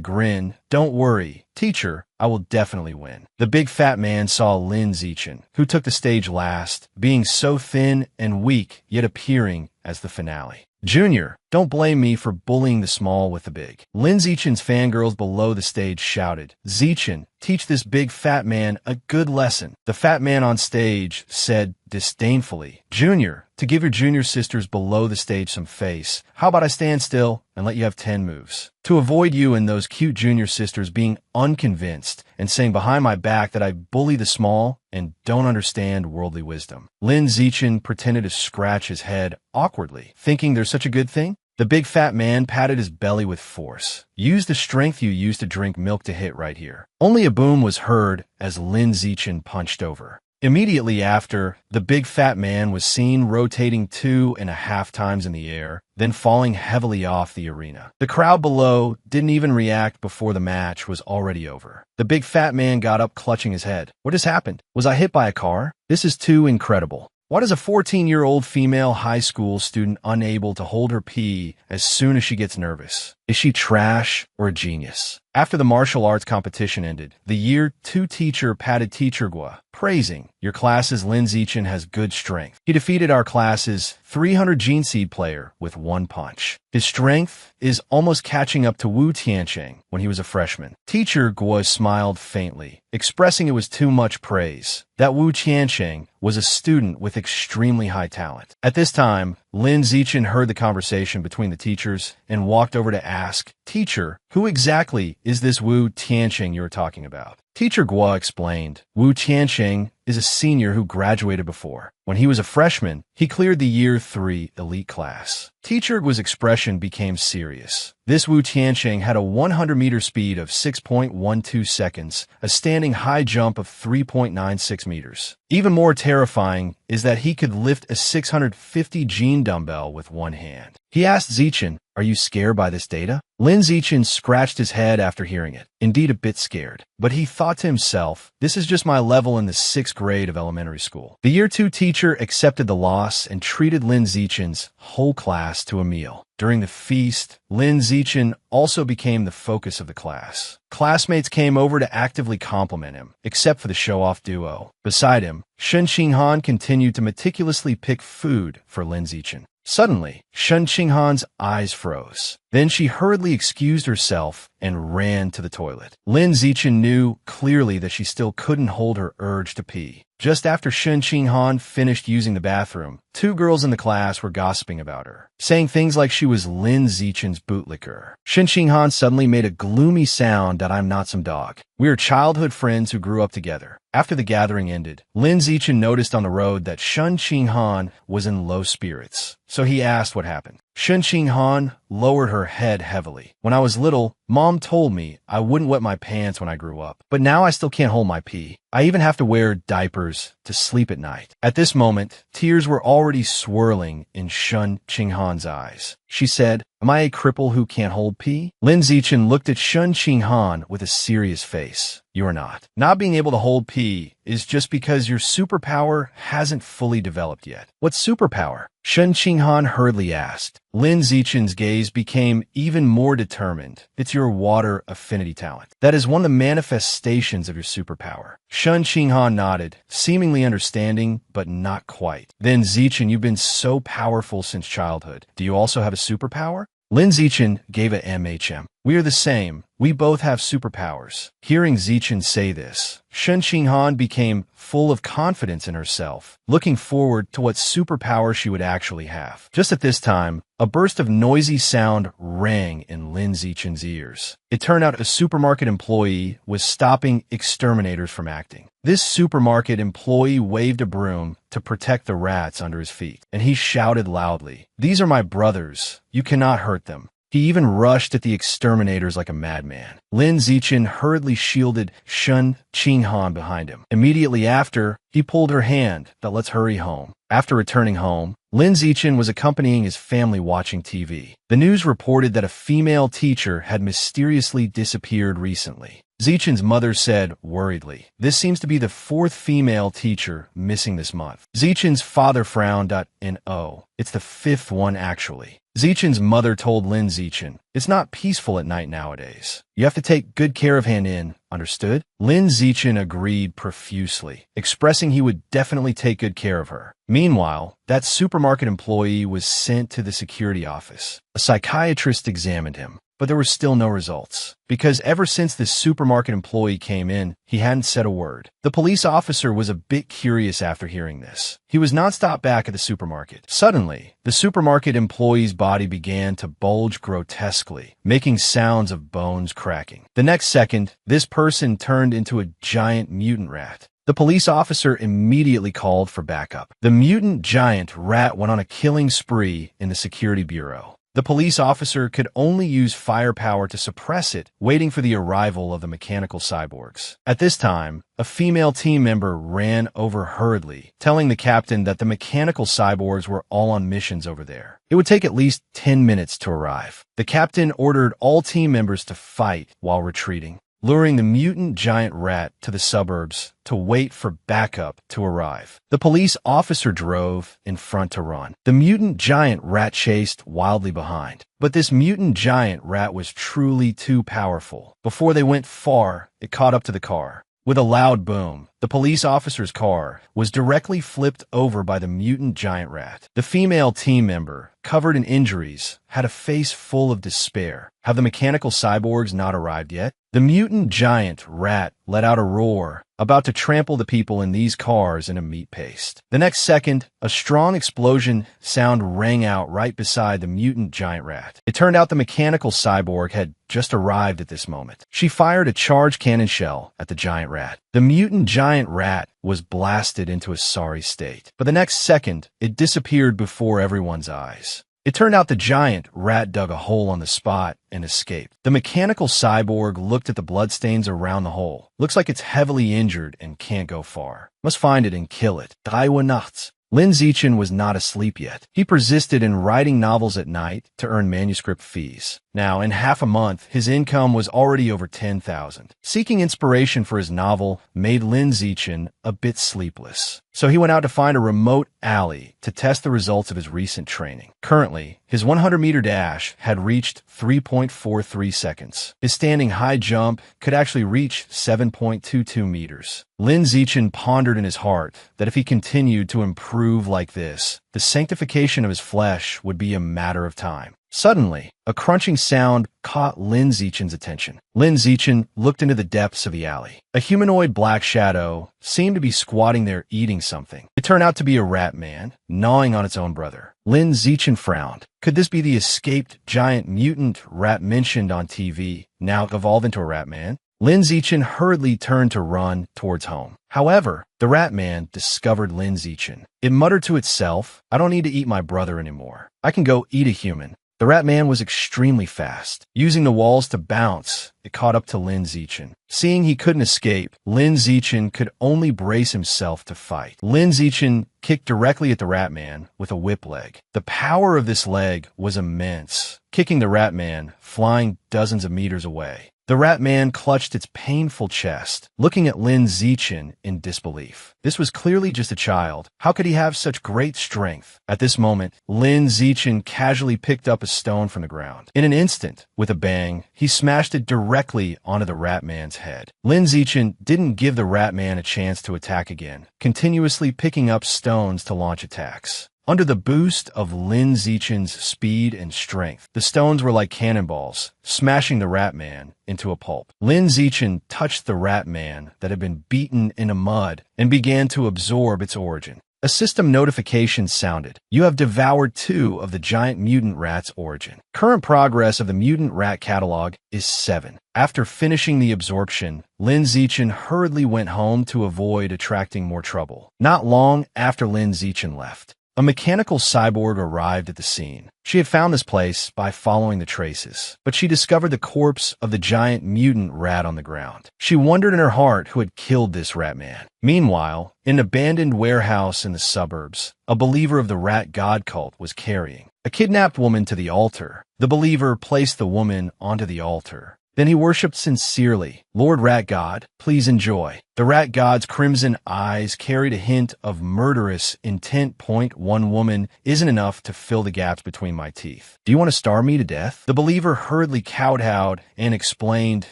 grin, don't worry, teacher, I will definitely win. The big fat man saw Lin Zichen, who took the stage last, being so thin and weak, yet appearing as the finale. Junior, don't blame me for bullying the small with the big. Lin Zichen's fangirls below the stage shouted, Zichen, teach this big fat man a good lesson. The fat man on stage said disdainfully, Junior, to give your junior sisters below the stage some face, how about I stand still and let you have 10 moves? To avoid you and those cute junior sisters being unconvinced and saying behind my back that I bully the small and don't understand worldly wisdom. Lin Zichen pretended to scratch his head awkwardly, thinking there's such a good thing. The big fat man patted his belly with force. Use the strength you used to drink milk to hit right here. Only a boom was heard as Lin Zichen punched over. Immediately after, the big fat man was seen rotating 2.5 times in the air, then falling heavily off the arena. The crowd below didn't even react before the match was already over. The big fat man got up clutching his head. What just happened? Was I hit by a car? This is too incredible. Why is a 14-year-old female high school student unable to hold her pee as soon as she gets nervous? Is she trash or a genius? After the martial arts competition ended, the Year 2 teacher patted Teacher Guo, praising, your class's Lin Zichen has good strength. He defeated our class's 300 Gene Seed player with one punch. His strength is almost catching up to Wu Tiancheng when he was a freshman. Teacher Guo smiled faintly, expressing it was too much praise. That Wu Tiancheng was a student with extremely high talent. At this time, Lin Zichen heard the conversation between the teachers and walked over to ask, Teacher, who exactly is this Wu Tiancheng you were talking about? Teacher Guo explained, Wu Tiancheng is a senior who graduated before. When he was a freshman, he cleared the Year 3 elite class. Teacher Guo's expression became serious. This Wu Tiancheng had a 100-meter speed of 6.12 seconds, a standing high jump of 3.96 meters. Even more terrifying is that he could lift a 650 gene dumbbell with one hand. He asked Zichen, are you scared by this data? Lin Zichen scratched his head after hearing it, indeed a bit scared. But he thought to himself, this is just my level in the 6th grade of elementary school. The Year 2 teacher accepted the loss and treated Lin Zichen's whole class to a meal. During the feast, Lin Zichen also became the focus of the class. Classmates came over to actively compliment him, except for the show-off duo. Beside him, Shen Qinghan continued to meticulously pick food for Lin Zichen. Suddenly, Shen Qinghan's eyes froze. Then she hurriedly excused herself and ran to the toilet. Lin Zichen knew clearly that she still couldn't hold her urge to pee. Just after Shun Qinghan finished using the bathroom, two girls in the class were gossiping about her, saying things like she was Lin Zichen's bootlicker. Shun Qinghan suddenly made a gloomy sound that I'm not some dog. We are childhood friends who grew up together. After the gathering ended, Lin Zichen noticed on the road that Shun Qinghan was in low spirits, so he asked what happened. Shun Qinghan lowered her head heavily. When I was little, Mom told me I wouldn't wet my pants when I grew up, but now I still can't hold my pee. I even have to wear diapers to sleep at night. At this moment, tears were already swirling in Shun Qinghan's eyes. She said, "Am I a cripple who can't hold pee?" Lin Zichen looked at Shun Qinghan with a serious face. "You are not. Not being able to hold pee is just because your superpower hasn't fully developed yet." "What superpower?" Shun Qinghan hurriedly asked. Lin Zichen's gaze became even more determined. "It's your water affinity talent. That is one of the manifestations of your superpower." Shun Qinghan nodded, seemingly understanding, but not quite. "Then Zichen, you've been so powerful since childhood. Do you also have a superpower?" Lin Zichen gave a MHM. "We are the same. We both have superpowers." Hearing Zichen say this, Shun Qinghan became full of confidence in herself, looking forward to what superpower she would actually have. Just at this time, a burst of noisy sound rang in Lin Zichen's ears. It turned out a supermarket employee was stopping exterminators from acting. This supermarket employee waved a broom to protect the rats under his feet, and he shouted loudly, "These are my brothers. You cannot hurt them." He even rushed at the exterminators like a madman. Lin Zichen hurriedly shielded Shun Qinghan behind him. Immediately after, he pulled her hand that "Let's hurry home." After returning home, Lin Zichen was accompanying his family watching TV. The news reported that a female teacher had mysteriously disappeared recently. Zichen's mother said worriedly, "This seems to be the fourth female teacher missing this month." Zichen's father frowned. "No, it's the fifth one actually." Zichen's mother told Lin Zichen, "It's not peaceful at night nowadays. You have to take good care of Han-in, understood?" Lin Zichen agreed profusely, expressing he would definitely take good care of her. Meanwhile, that supermarket employee was sent to the security office. A psychiatrist examined him, but there were still no results, because ever since this supermarket employee came in, he hadn't said a word. The police officer was a bit curious after hearing this. He was nonstop back at the supermarket. Suddenly, the supermarket employee's body began to bulge grotesquely, making sounds of bones cracking. The next second, this person turned into a giant mutant rat. The police officer immediately called for backup. The mutant giant rat went on a killing spree in the security bureau. The police officer could only use firepower to suppress it, waiting for the arrival of the mechanical cyborgs. At this time, a female team member ran over hurriedly, telling the captain that the mechanical cyborgs were all on missions over there. It would take at least 10 minutes to arrive. The captain ordered all team members to fight while retreating, luring the mutant giant rat to the suburbs to wait for backup to arrive. The police officer drove in front to run. The mutant giant rat chased wildly behind. But this mutant giant rat was truly too powerful. Before they went far, it caught up to the car. With a loud boom, the police officer's car was directly flipped over by the mutant giant rat. The female team member, covered in injuries, had a face full of despair. Have the mechanical cyborgs not arrived yet? The mutant giant rat let out a roar, about to trample the people in these cars in a meat paste. The next second, a strong explosion sound rang out right beside the mutant giant rat. It turned out the mechanical cyborg had just arrived at this moment. She fired a charged cannon shell at the giant rat. The mutant giant rat was blasted into a sorry state, but the next second, it disappeared before everyone's eyes. It turned out the giant rat dug a hole on the spot and escaped. The mechanical cyborg looked at the bloodstains around the hole. Looks like it's heavily injured and can't go far. Must find it and kill it. 3 Uhr nachts. Lin Zichen was not asleep yet. He persisted in writing novels at night to earn manuscript fees. Now, in half a month, his income was already over 10,000. Seeking inspiration for his novel made Lin Zichen a bit sleepless. So he went out to find a remote alley to test the results of his recent training. Currently, his 100-meter dash had reached 3.43 seconds. His standing high jump could actually reach 7.22 meters. Lin Zichen pondered in his heart that if he continued to improve like this, the sanctification of his flesh would be a matter of time. Suddenly, a crunching sound caught Lin Zichen's attention. Lin Zichen looked into the depths of the alley. A humanoid black shadow seemed to be squatting there eating something. It turned out to be a rat man, gnawing on its own brother. Lin Zichen frowned. Could this be the escaped giant mutant rat mentioned on TV, now evolved into a rat man? Lin Zichen hurriedly turned to run towards home. However, the rat man discovered Lin Zichen. It muttered to itself, "I don't need to eat my brother anymore. I can go eat a human." The rat man was extremely fast. Using the walls to bounce, it caught up to Lin Zichen. Seeing he couldn't escape, Lin Zichen could only brace himself to fight. Lin Zichen kicked directly at the rat man with a whip leg. The power of this leg was immense, kicking the rat man flying dozens of meters away. The rat man clutched its painful chest, looking at Lin Zichen in disbelief. This was clearly just a child. How could he have such great strength? At this moment, Lin Zichen casually picked up a stone from the ground. In an instant, with a bang, he smashed it directly onto the rat man's head. Lin Zichen didn't give the rat man a chance to attack again, continuously picking up stones to launch attacks. Under the boost of Lin Zichen's speed and strength, the stones were like cannonballs, smashing the rat man into a pulp. Lin Zichen touched the rat man that had been beaten into mud and began to absorb its origin. A system notification sounded. You have devoured 2 of the giant mutant rat's origin. Current progress of the mutant rat catalog is 7. After finishing the absorption, Lin Zichen hurriedly went home to avoid attracting more trouble. Not long after Lin Zichen left, a mechanical cyborg arrived at the scene. She had found this place by following the traces, but she discovered the corpse of the giant mutant rat on the ground. She wondered in her heart who had killed this rat man. Meanwhile, in an abandoned warehouse in the suburbs, a believer of the rat god cult was carrying a kidnapped woman to the altar. The believer placed the woman onto the altar. Then he worshipped sincerely. "Lord Rat God, please enjoy." The rat god's crimson eyes carried a hint of murderous intent. One woman isn't enough to fill the gaps between my teeth. Do you want to starve me to death? The believer hurriedly kowtowed and explained,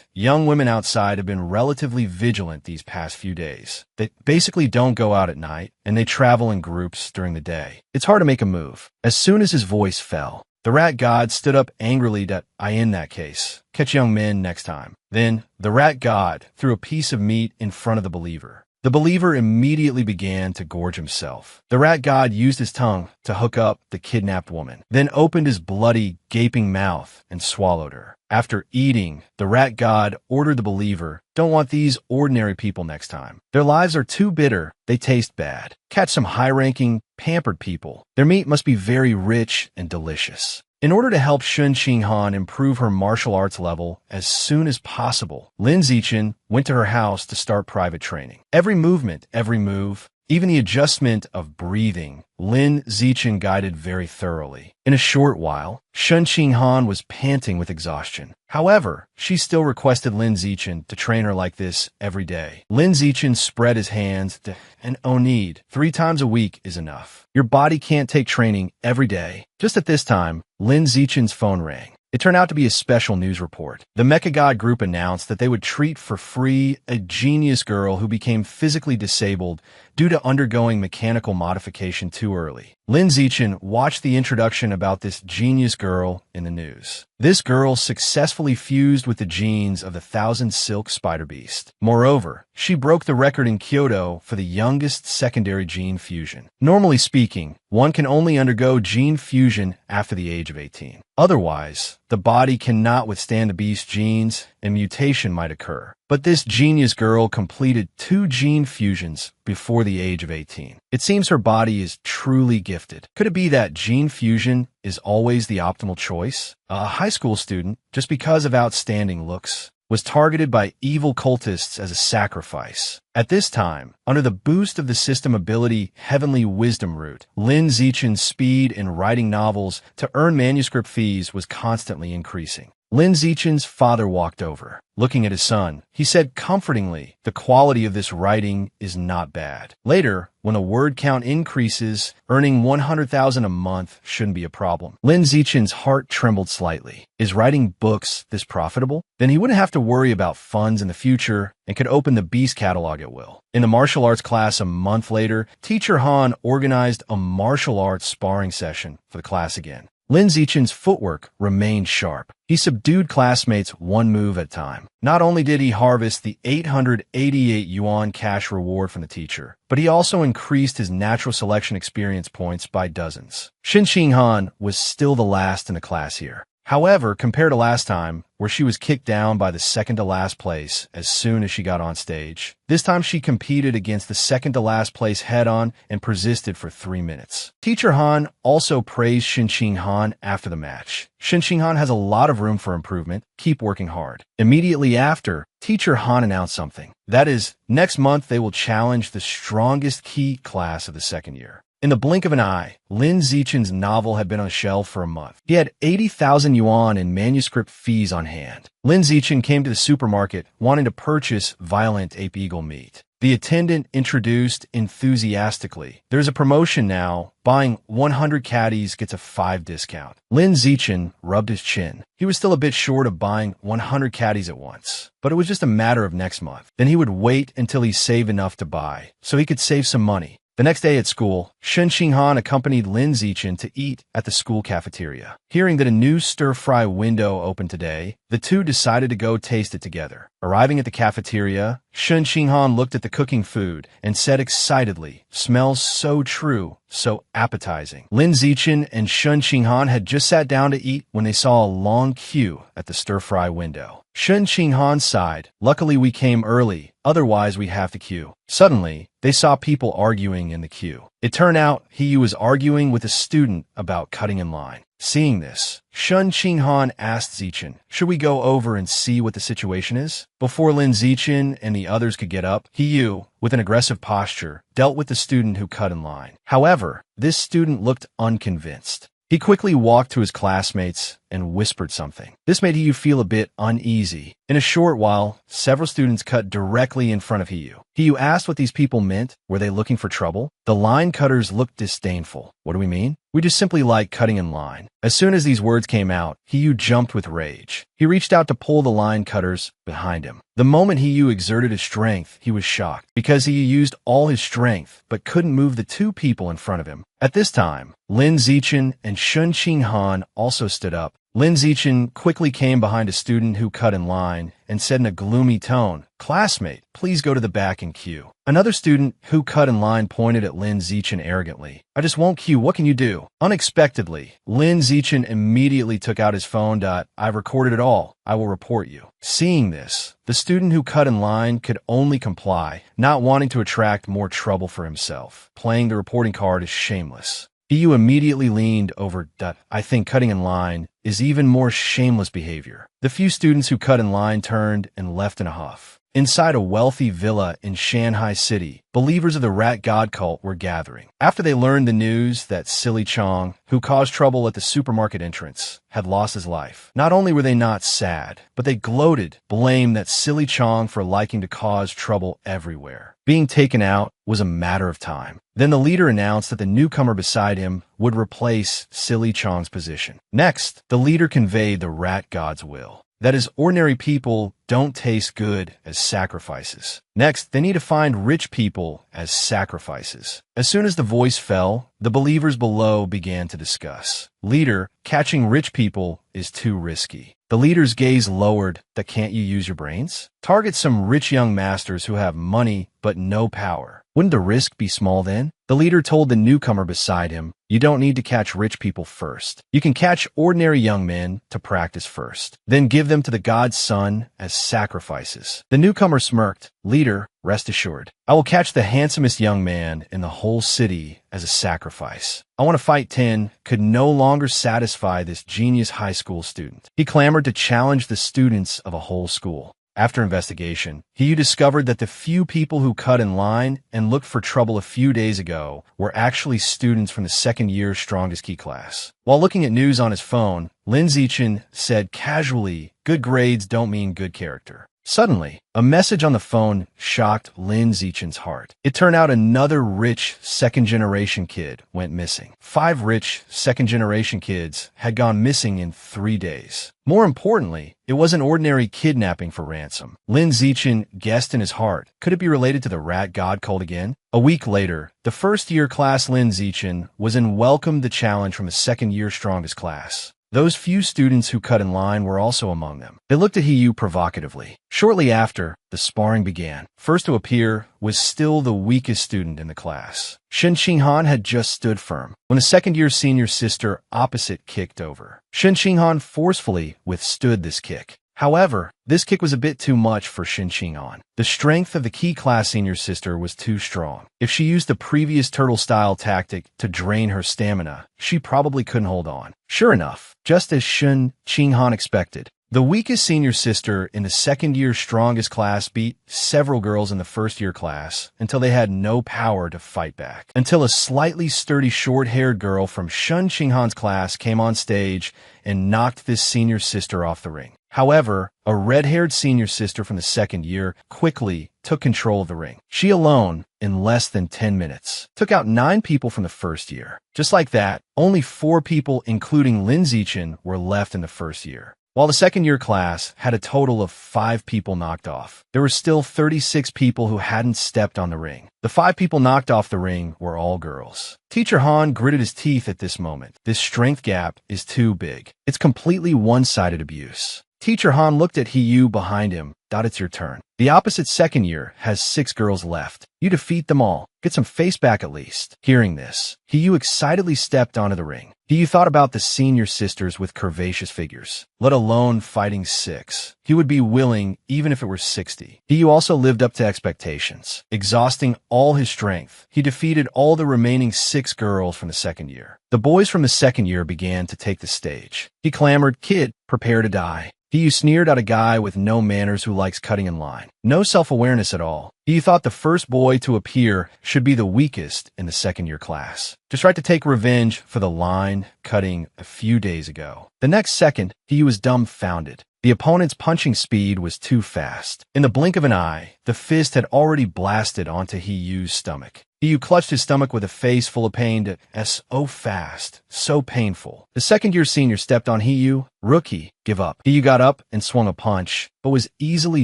young women outside have been relatively vigilant these past few days. They basically don't go out at night, and they travel in groups during the day. It's hard to make a move. As soon as his voice fell, the rat god stood up angrily that in that case, catch young men next time. Then, the rat god threw a piece of meat in front of the believer. The believer immediately began to gorge himself. The rat god used his tongue to hook up the kidnapped woman, then opened his bloody, gaping mouth and swallowed her. After eating, the rat god ordered the believer, "Don't want these ordinary people next time. Their lives are too bitter, they taste bad. Catch some high-ranking, pampered people. Their meat must be very rich and delicious." In order to help Shun Qinghan improve her martial arts level as soon as possible, Lin Zichen went to her house to start private training. Every movement, every move, even the adjustment of breathing, Lin Zichen guided very thoroughly. In a short while, Shun Qinghan was panting with exhaustion. However, she still requested Lin Zichen to train her like this every day. Lin Zichen spread his hands and need 3 times a week is enough. Your body can't take training every day. Just at this time, Lin Zichen's phone rang. It turned out to be a special news report. The Mecha God group announced that they would treat for free a genius girl who became physically disabled due to undergoing mechanical modification too early. Lin Zichen watched the introduction about this genius girl in the news. This girl successfully fused with the genes of the Thousand Silk Spider Beast. Moreover, she broke the record in Kyoto for the youngest secondary gene fusion. Normally speaking, one can only undergo gene fusion after the age of 18. Otherwise, the body cannot withstand the beast's genes and mutation might occur. But this genius girl completed 2 gene fusions before the age of 18. It seems her body is truly gifted. Could it be that gene fusion is always the optimal choice? A high school student, just because of outstanding looks, was targeted by evil cultists as a sacrifice. At this time, under the boost of the system ability Heavenly Wisdom Root, Lin Zichen's speed in writing novels to earn manuscript fees was constantly increasing. Lin Zichen's father walked over. Looking at his son, he said comfortingly, "The quality of this writing is not bad. Later, when a word count increases, earning 100,000 a month shouldn't be a problem." Lin Zichen's heart trembled slightly. Is writing books this profitable? Then he wouldn't have to worry about funds in the future and could open the Beast catalog at will. In the martial arts class a month later, Teacher Han organized a martial arts sparring session for the class again. Lin Zichen's footwork remained sharp. He subdued classmates one move at a time. Not only did he harvest the 888 yuan cash reward from the teacher, but he also increased his natural selection experience points by dozens. Shen Qinghan was still the last in the class here. However, compared to last time, where she was kicked down by the second-to-last place as soon as she got on stage, this time she competed against the second-to-last place head-on and persisted for 3 minutes. Teacher Han also praised Shen Qinghan after the match. Shen Qinghan has a lot of room for improvement. Keep working hard. Immediately after, Teacher Han announced something. That is, next month they will challenge the strongest key class of the second year. In the blink of an eye, Lin Zichen's novel had been on the shelf for a month. He had 80,000 yuan in manuscript fees on hand. Lin Zichen came to the supermarket wanting to purchase Violent Ape Eagle meat. The attendant introduced enthusiastically, "There's a promotion now. Buying 100 caddies gets a 5 discount." Lin Zichen rubbed his chin. He was still a bit short of buying 100 caddies at once, but it was just a matter of next month. Then he would wait until he saved enough to buy, so he could save some money. The next day at school, Shen Qinghan accompanied Lin Zichen to eat at the school cafeteria. Hearing that a new stir-fry window opened today, the two decided to go taste it together. Arriving at the cafeteria, Shen Qinghan looked at the cooking food and said excitedly, "Smells so true, so appetizing." Lin Zichen and Shen Qinghan had just sat down to eat when they saw a long queue at the stir-fry window. Shen Qinghan sighed, "Luckily we came early, otherwise we have to queue." Suddenly, they saw people arguing in the queue. It turned out he was arguing with a student about cutting in line. Seeing this, Shen Qinghan asked Zichen, "Should we go over and see what the situation is?" Before Lin Zichen and the others could get up, he, with an aggressive posture, dealt with the student who cut in line. However, this student looked unconvinced. He quickly walked to his classmates and whispered something. This made Hiyu feel a bit uneasy. In a short while, several students cut directly in front of Hiyu. Hiyu asked what these people meant. Were they looking for trouble? The line cutters looked disdainful. "What do we mean? We just simply like cutting in line." As soon as these words came out, Hiyu jumped with rage. He reached out to pull the line cutters behind him. The moment Hiyu exerted his strength, he was shocked, because he used all his strength but couldn't move the two people in front of him. At this time, Lin Zichen and Shen Qinghan also stood up. Lin Zichen quickly came behind a student who cut in line and said in a gloomy tone, "Classmate, please go to the back and queue." Another student who cut in line pointed at Lin Zichen arrogantly. "I just won't queue. What can you do?" Unexpectedly, Lin Zichen immediately took out his phone. "I've recorded it all. I will report you." Seeing this, the student who cut in line could only comply, not wanting to attract more trouble for himself. Playing the reporting card is shameless. Hiyu immediately leaned over. "I think cutting in line is even more shameless behavior." The few students who cut in line turned and left in a huff. Inside a wealthy villa in Shanghai City, believers of the rat god cult were gathering. After they learned the news that Silly Chong, who caused trouble at the supermarket entrance, had lost his life, not only were they not sad, but they gloated, blamed that Silly Chong for liking to cause trouble everywhere. Being taken out was a matter of time. Then the leader announced that the newcomer beside him would replace Silly Chong's position. Next, the leader conveyed the rat god's will. That is, ordinary people don't taste good as sacrifices. Next, they need to find rich people as sacrifices. As soon as the voice fell, the believers below began to discuss. Leader, catching rich people is too risky. The leader's gaze lowered. Can't you use your brains? Target some rich young masters who have money but no power. Wouldn't the risk be small then? The leader told the newcomer beside him, "You don't need to catch rich people first. You can catch ordinary young men to practice first. Then give them to the god's son as sacrifices." The newcomer smirked. "Leader, rest assured, I will catch the handsomest young man in the whole city as a sacrifice. I want to fight 10 could no longer satisfy this genius high school student." He clamored to challenge the students of a whole school. After investigation, he discovered that the few people who cut in line and looked for trouble a few days ago were actually students from the second year's strongest key class. While looking at news on his phone, Lin Zichen said casually, "Good grades don't mean good character." Suddenly, a message on the phone shocked Lin Zichen's heart. It turned out another rich second-generation kid went missing. 5 rich second-generation kids had gone missing in 3 days. More importantly, it wasn't ordinary kidnapping for ransom. Lin Zichen guessed in his heart, could it be related to the rat god called again? A week later, the first-year class Lin Zichen was in welcomed the challenge from a second-year strongest class. Those few students who cut in line were also among them. They looked at Hiyu provocatively. Shortly after, the sparring began. First to appear was still the weakest student in the class. Shen Qinghan had just stood firm when the second-year senior sister opposite kicked over. Shen Qinghan forcefully withstood this kick. However, this kick was a bit too much for Shen Qinghan. The strength of the key class senior sister was too strong. If she used the previous turtle-style tactic to drain her stamina, she probably couldn't hold on. Sure enough, just as Shen Qinghan expected, the weakest senior sister in the second-year strongest class beat several girls in the first-year class until they had no power to fight back. Until a slightly sturdy short-haired girl from Shen Qinghan's class came on stage and knocked this senior sister off the ring. However, a red-haired senior sister from the second year quickly took control of the ring. She alone, in less than 10 minutes, took out 9 people from the first year. Just like that, only 4 people, including Lin Zichen, were left in the first year. While the second-year class had a total of 5 people knocked off, there were still 36 people who hadn't stepped on the ring. The 5 people knocked off the ring were all girls. Teacher Han gritted his teeth at this moment. This strength gap is too big. It's completely one-sided abuse. Teacher Han looked at Hiyu behind him. It's your turn. The opposite second year has 6 girls left. You defeat them all. Get some face back at least. Hearing this, Hiyu excitedly stepped onto the ring. Hiyu thought about the senior sisters with curvaceous figures, let alone fighting 6. He would be willing even if it were 60. Hiyu also lived up to expectations. Exhausting all his strength, he defeated all the remaining 6 girls from the second year. The boys from the second year began to take the stage. He clamored, "Kid, prepare to die." Hiyu sneered at a guy with no manners who likes cutting in line. No self-awareness at all. Hiyu thought the first boy to appear should be the weakest in the second-year class. Just tried to take revenge for the line cutting a few days ago. The next second, Hiyu was dumbfounded. The opponent's punching speed was too fast. In the blink of an eye, the fist had already blasted onto Hiyu's stomach. Hiyu clutched his stomach with a face full of pain. So fast, so painful. The second-year senior stepped on Hiyu. "Rookie, give up." Hiyu got up and swung a punch, but was easily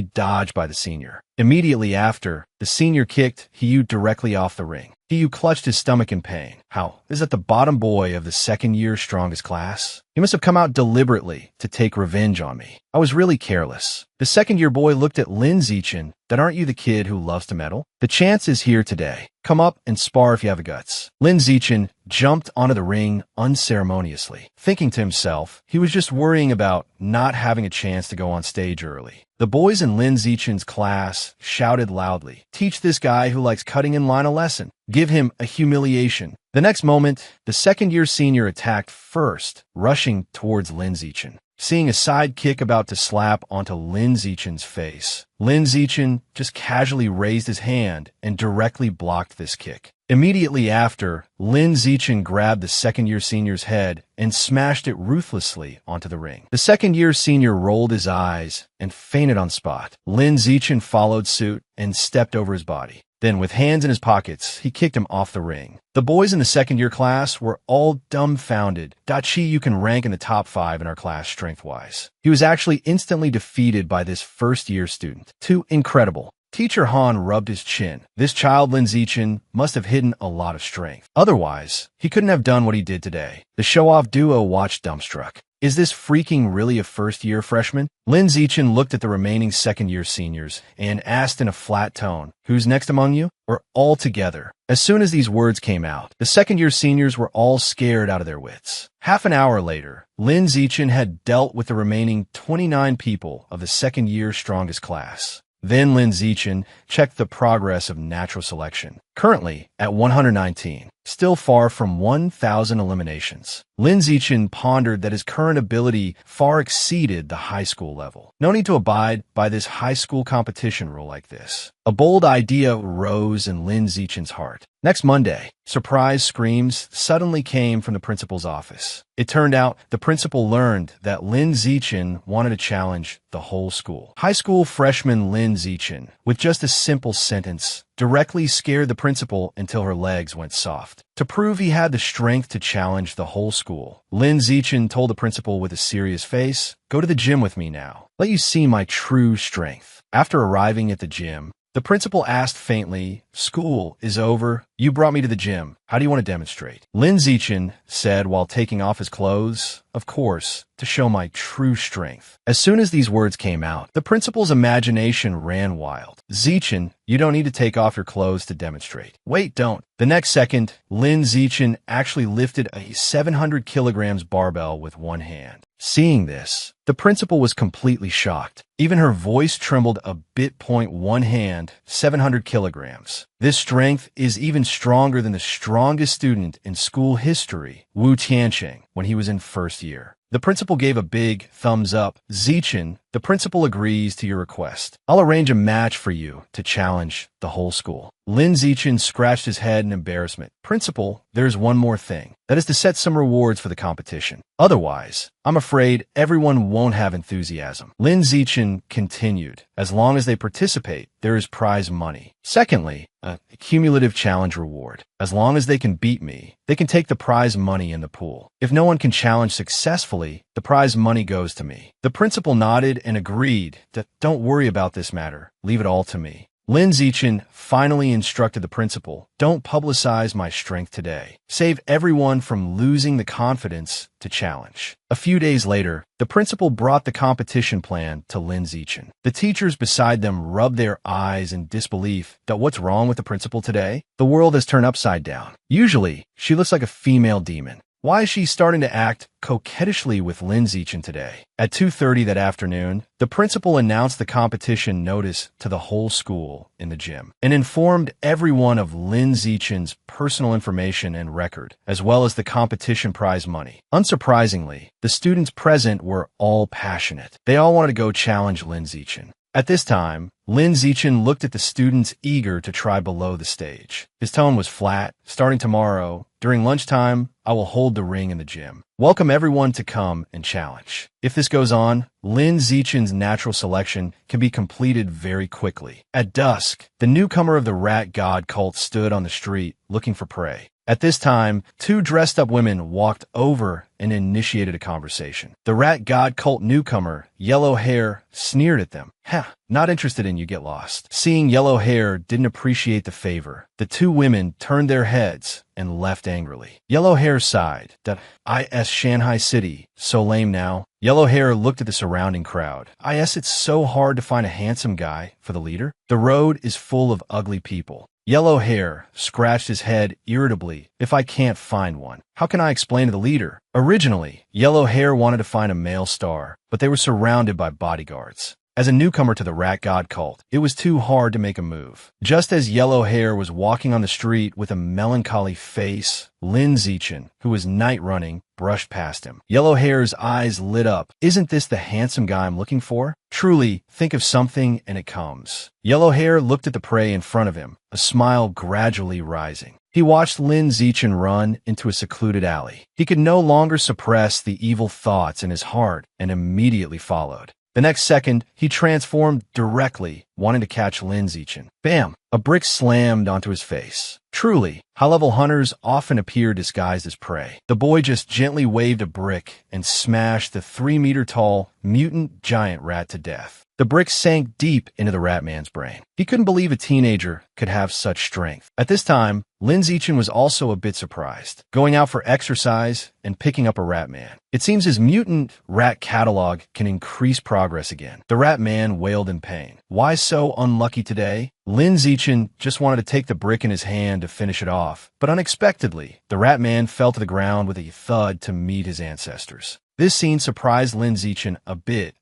dodged by the senior. Immediately after, the senior kicked Hiyu directly off the ring. Hiyu clutched his stomach in pain. How? Is that the bottom boy of the second-year strongest class? He must have come out deliberately to take revenge on me. I was really careless. The second-year boy looked at Lin Zichen. Aren't you the kid who loves to meddle? The chance is here today. Come up and spar if you have the guts. Lin Zichen jumped onto the ring unceremoniously, thinking to himself he was just worrying about not having a chance to go on stage early. The boys in Lin Zichen's class shouted loudly, "Teach this guy who likes cutting in line a lesson. Give him a humiliation." The next moment, the second-year senior attacked first, rushing towards Lin Zichen. Seeing a side kick about to slap onto Lin Zichen's face, Lin Zichen just casually raised his hand and directly blocked this kick. Immediately after, Lin Zichen grabbed the second-year senior's head and smashed it ruthlessly onto the ring. The second-year senior rolled his eyes and fainted on spot. Lin Zichen followed suit and stepped over his body. Then, with hands in his pockets, he kicked him off the ring. The boys in the second-year class were all dumbfounded. Hiyu can rank in the top 5 in our class strength-wise. He was actually instantly defeated by this first-year student. Too incredible. Teacher Han rubbed his chin. This child, Lin Zichen, must have hidden a lot of strength. Otherwise, he couldn't have done what he did today. The show-off duo watched dumbstruck. Is this freaking really a first-year freshman? Lin Zichen looked at the remaining second-year seniors and asked in a flat tone, "Who's next among you?" Or all together. As soon as these words came out, the second-year seniors were all scared out of their wits. Half an hour later, Lin Zichen had dealt with the remaining 29 people of the second-year strongest class. Then Lin Zichen checked the progress of natural selection. Currently, at 119, still far from 1,000 eliminations. Lin Zichen pondered that his current ability far exceeded the high school level. No need to abide by this high school competition rule like this. A bold idea rose in Lin Zichen's heart. Next Monday, surprise screams suddenly came from the principal's office. It turned out the principal learned that Lin Zichen wanted to challenge the whole school. High school freshman Lin Zichen, with just a simple sentence, directly scared the principal until her legs went soft. To prove he had the strength to challenge the whole school, Lin Zichen told the principal with a serious face, "Go to the gym with me now. Let you see my true strength." After arriving at the gym, the principal asked faintly, "School is over. You brought me to the gym. How do you want to demonstrate?" Lin Zichen said while taking off his clothes, "Of course, to show my true strength." As soon as these words came out, the principal's imagination ran wild. "Zichen, you don't need to take off your clothes to demonstrate." "Wait, don't." The next second, Lin Zichen actually lifted a 700 kilograms barbell with one hand. Seeing this, the principal was completely shocked. Even her voice trembled a bit. One hand, 700 kilograms. This strength is even stronger than the strongest student in school history, Wu Tianqing, when he was in first year. The principal gave a big thumbs up. "Zichen, the principal agrees to your request. I'll arrange a match for you to challenge the whole school." Lin Zichen scratched his head in embarrassment. "Principal, there's one more thing. That is to set some rewards for the competition. Otherwise, I'm afraid everyone won't have enthusiasm." Lin Zichen continued, "As long as they participate, there is prize money. Secondly, a cumulative challenge reward. As long as they can beat me, they can take the prize money in the pool. If no one can challenge successfully, the prize money goes to me." The principal nodded and agreed that, "Don't worry about this matter. Leave it all to me." Lin Zichen finally instructed the principal, "Don't publicize my strength today. Save everyone from losing the confidence to challenge." A few days later, the principal brought the competition plan to Lin Zichen. The teachers beside them rubbed their eyes in disbelief that what's wrong with the principal today? The world has turned upside down. Usually, she looks like a female demon. Why is she starting to act coquettishly with Lin Zichen today? At 2:30 that afternoon, the principal announced the competition notice to the whole school in the gym and informed everyone of Lin Zichen's personal information and record, as well as the competition prize money. Unsurprisingly, the students present were all passionate. They all wanted to go challenge Lin Zichen. At this time, Lin Zichen looked at the students eager to try below the stage. His tone was flat. "Starting tomorrow, during lunchtime, I will hold the ring in the gym. Welcome everyone to come and challenge." If this goes on, Lin Zichen's natural selection can be completed very quickly. At dusk, the newcomer of the rat god cult stood on the street looking for prey. At this time, two dressed-up women walked over and initiated a conversation. The rat god cult newcomer, Yellow Hair, sneered at them. "Ha, not interested in you, get lost." Seeing Yellow Hair didn't appreciate the favor, the two women turned their heads and left angrily. Yellow Hair sighed. "That is Shanghai City, so lame now." Yellow Hair looked at the surrounding crowd. It's so hard to find a handsome guy for the leader. The road is full of ugly people." Yellow Hair scratched his head irritably. "If I can't find one, how can I explain to the leader?" Originally, Yellow Hair wanted to find a male star, but they were surrounded by bodyguards. As a newcomer to the rat god cult, it was too hard to make a move. Just as Yellow Hair was walking on the street with a melancholy face, Lin Zichen, who was night running, brushed past him. Yellow Hair's eyes lit up. "Isn't this the handsome guy I'm looking for? Truly, think of something and it comes." Yellow Hair looked at the prey in front of him, a smile gradually rising. He watched Lin Zichen run into a secluded alley. He could no longer suppress the evil thoughts in his heart and immediately followed. The next second, he transformed directly, wanting to catch Lin Zichen. Bam! A brick slammed onto his face. Truly, high-level hunters often appear disguised as prey. The boy just gently waved a brick and smashed the 3-meter-tall mutant giant rat to death. The brick sank deep into the rat man's brain. He couldn't believe a teenager could have such strength. At this time, Lin Zichen was also a bit surprised, going out for exercise and picking up a rat man. It seems his mutant rat catalog can increase progress again. The rat man wailed in pain. "Why so unlucky today? Lin Zichen just wanted to take the brick in his hand to finish it off, but unexpectedly, the rat man fell to the ground with a thud to meet his ancestors. This scene surprised Lin Zichen a bit.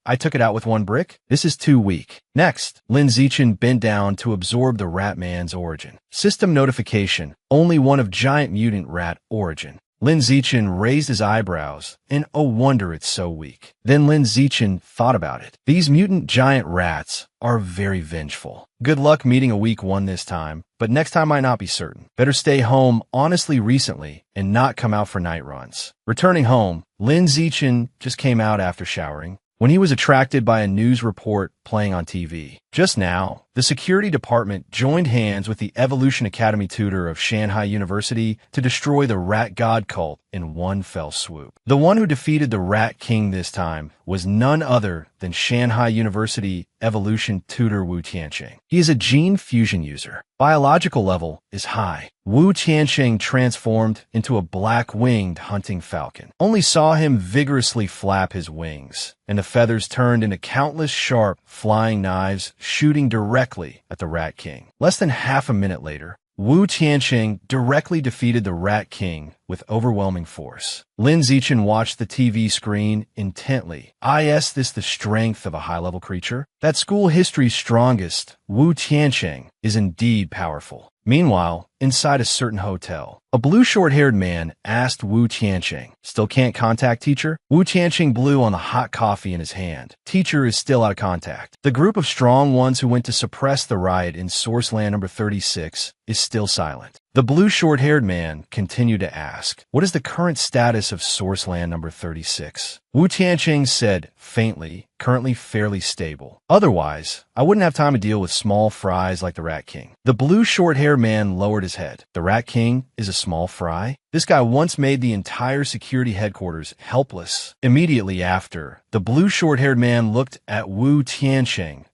I took it out with one brick? This is too weak. Next, Lin Zichen bent down to absorb the rat man's origin. System notification, only one of giant mutant rat origin. Lin Zichen raised his eyebrows, and oh wonder it's so weak. Then Lin Zichen thought about it. These mutant giant rats are very vengeful. Good luck meeting a weak one this time, but next time might not be certain. Better stay home honestly recently and not come out for night runs. Returning home, Lin Zichen just came out after showering when he was attracted by a news report playing on TV. Just now, the security department joined hands with the Evolution Academy tutor of Shanghai University to destroy the Rat God cult in one fell swoop. The one who defeated the Rat King this time was none other than Shanghai University Evolution tutor Wu Tianqing. He is a gene fusion user. Biological level is high. Wu Tianqing transformed into a black-winged hunting falcon. Only saw him vigorously flap his wings, and the feathers turned into countless sharp, flying knives shooting directly at the Rat King. Less than half a minute later, Wu Tianqing directly defeated the Rat King with overwhelming force. Lin Zichen watched the TV screen intently. Is this the strength of a high-level creature? That school history's strongest, Wu Tianqing, is indeed powerful. Meanwhile, inside a certain hotel, a blue short-haired man asked Wu Tianqing, "Still can't contact teacher?" Wu Tianqing blew on the hot coffee in his hand. Teacher is still out of contact. The group of strong ones who went to suppress the riot in Source Land number 36 is still silent. The blue short-haired man continued to ask, "What is the current status of Source Land number 36? Wu Tianqing said faintly, "Currently fairly stable. Otherwise, I wouldn't have time to deal with small fries like the Rat King." The blue short-haired man lowered his head. The Rat King is a small fry? This guy once made the entire security headquarters helpless. Immediately after, the blue short-haired man looked at Wu Tianqing.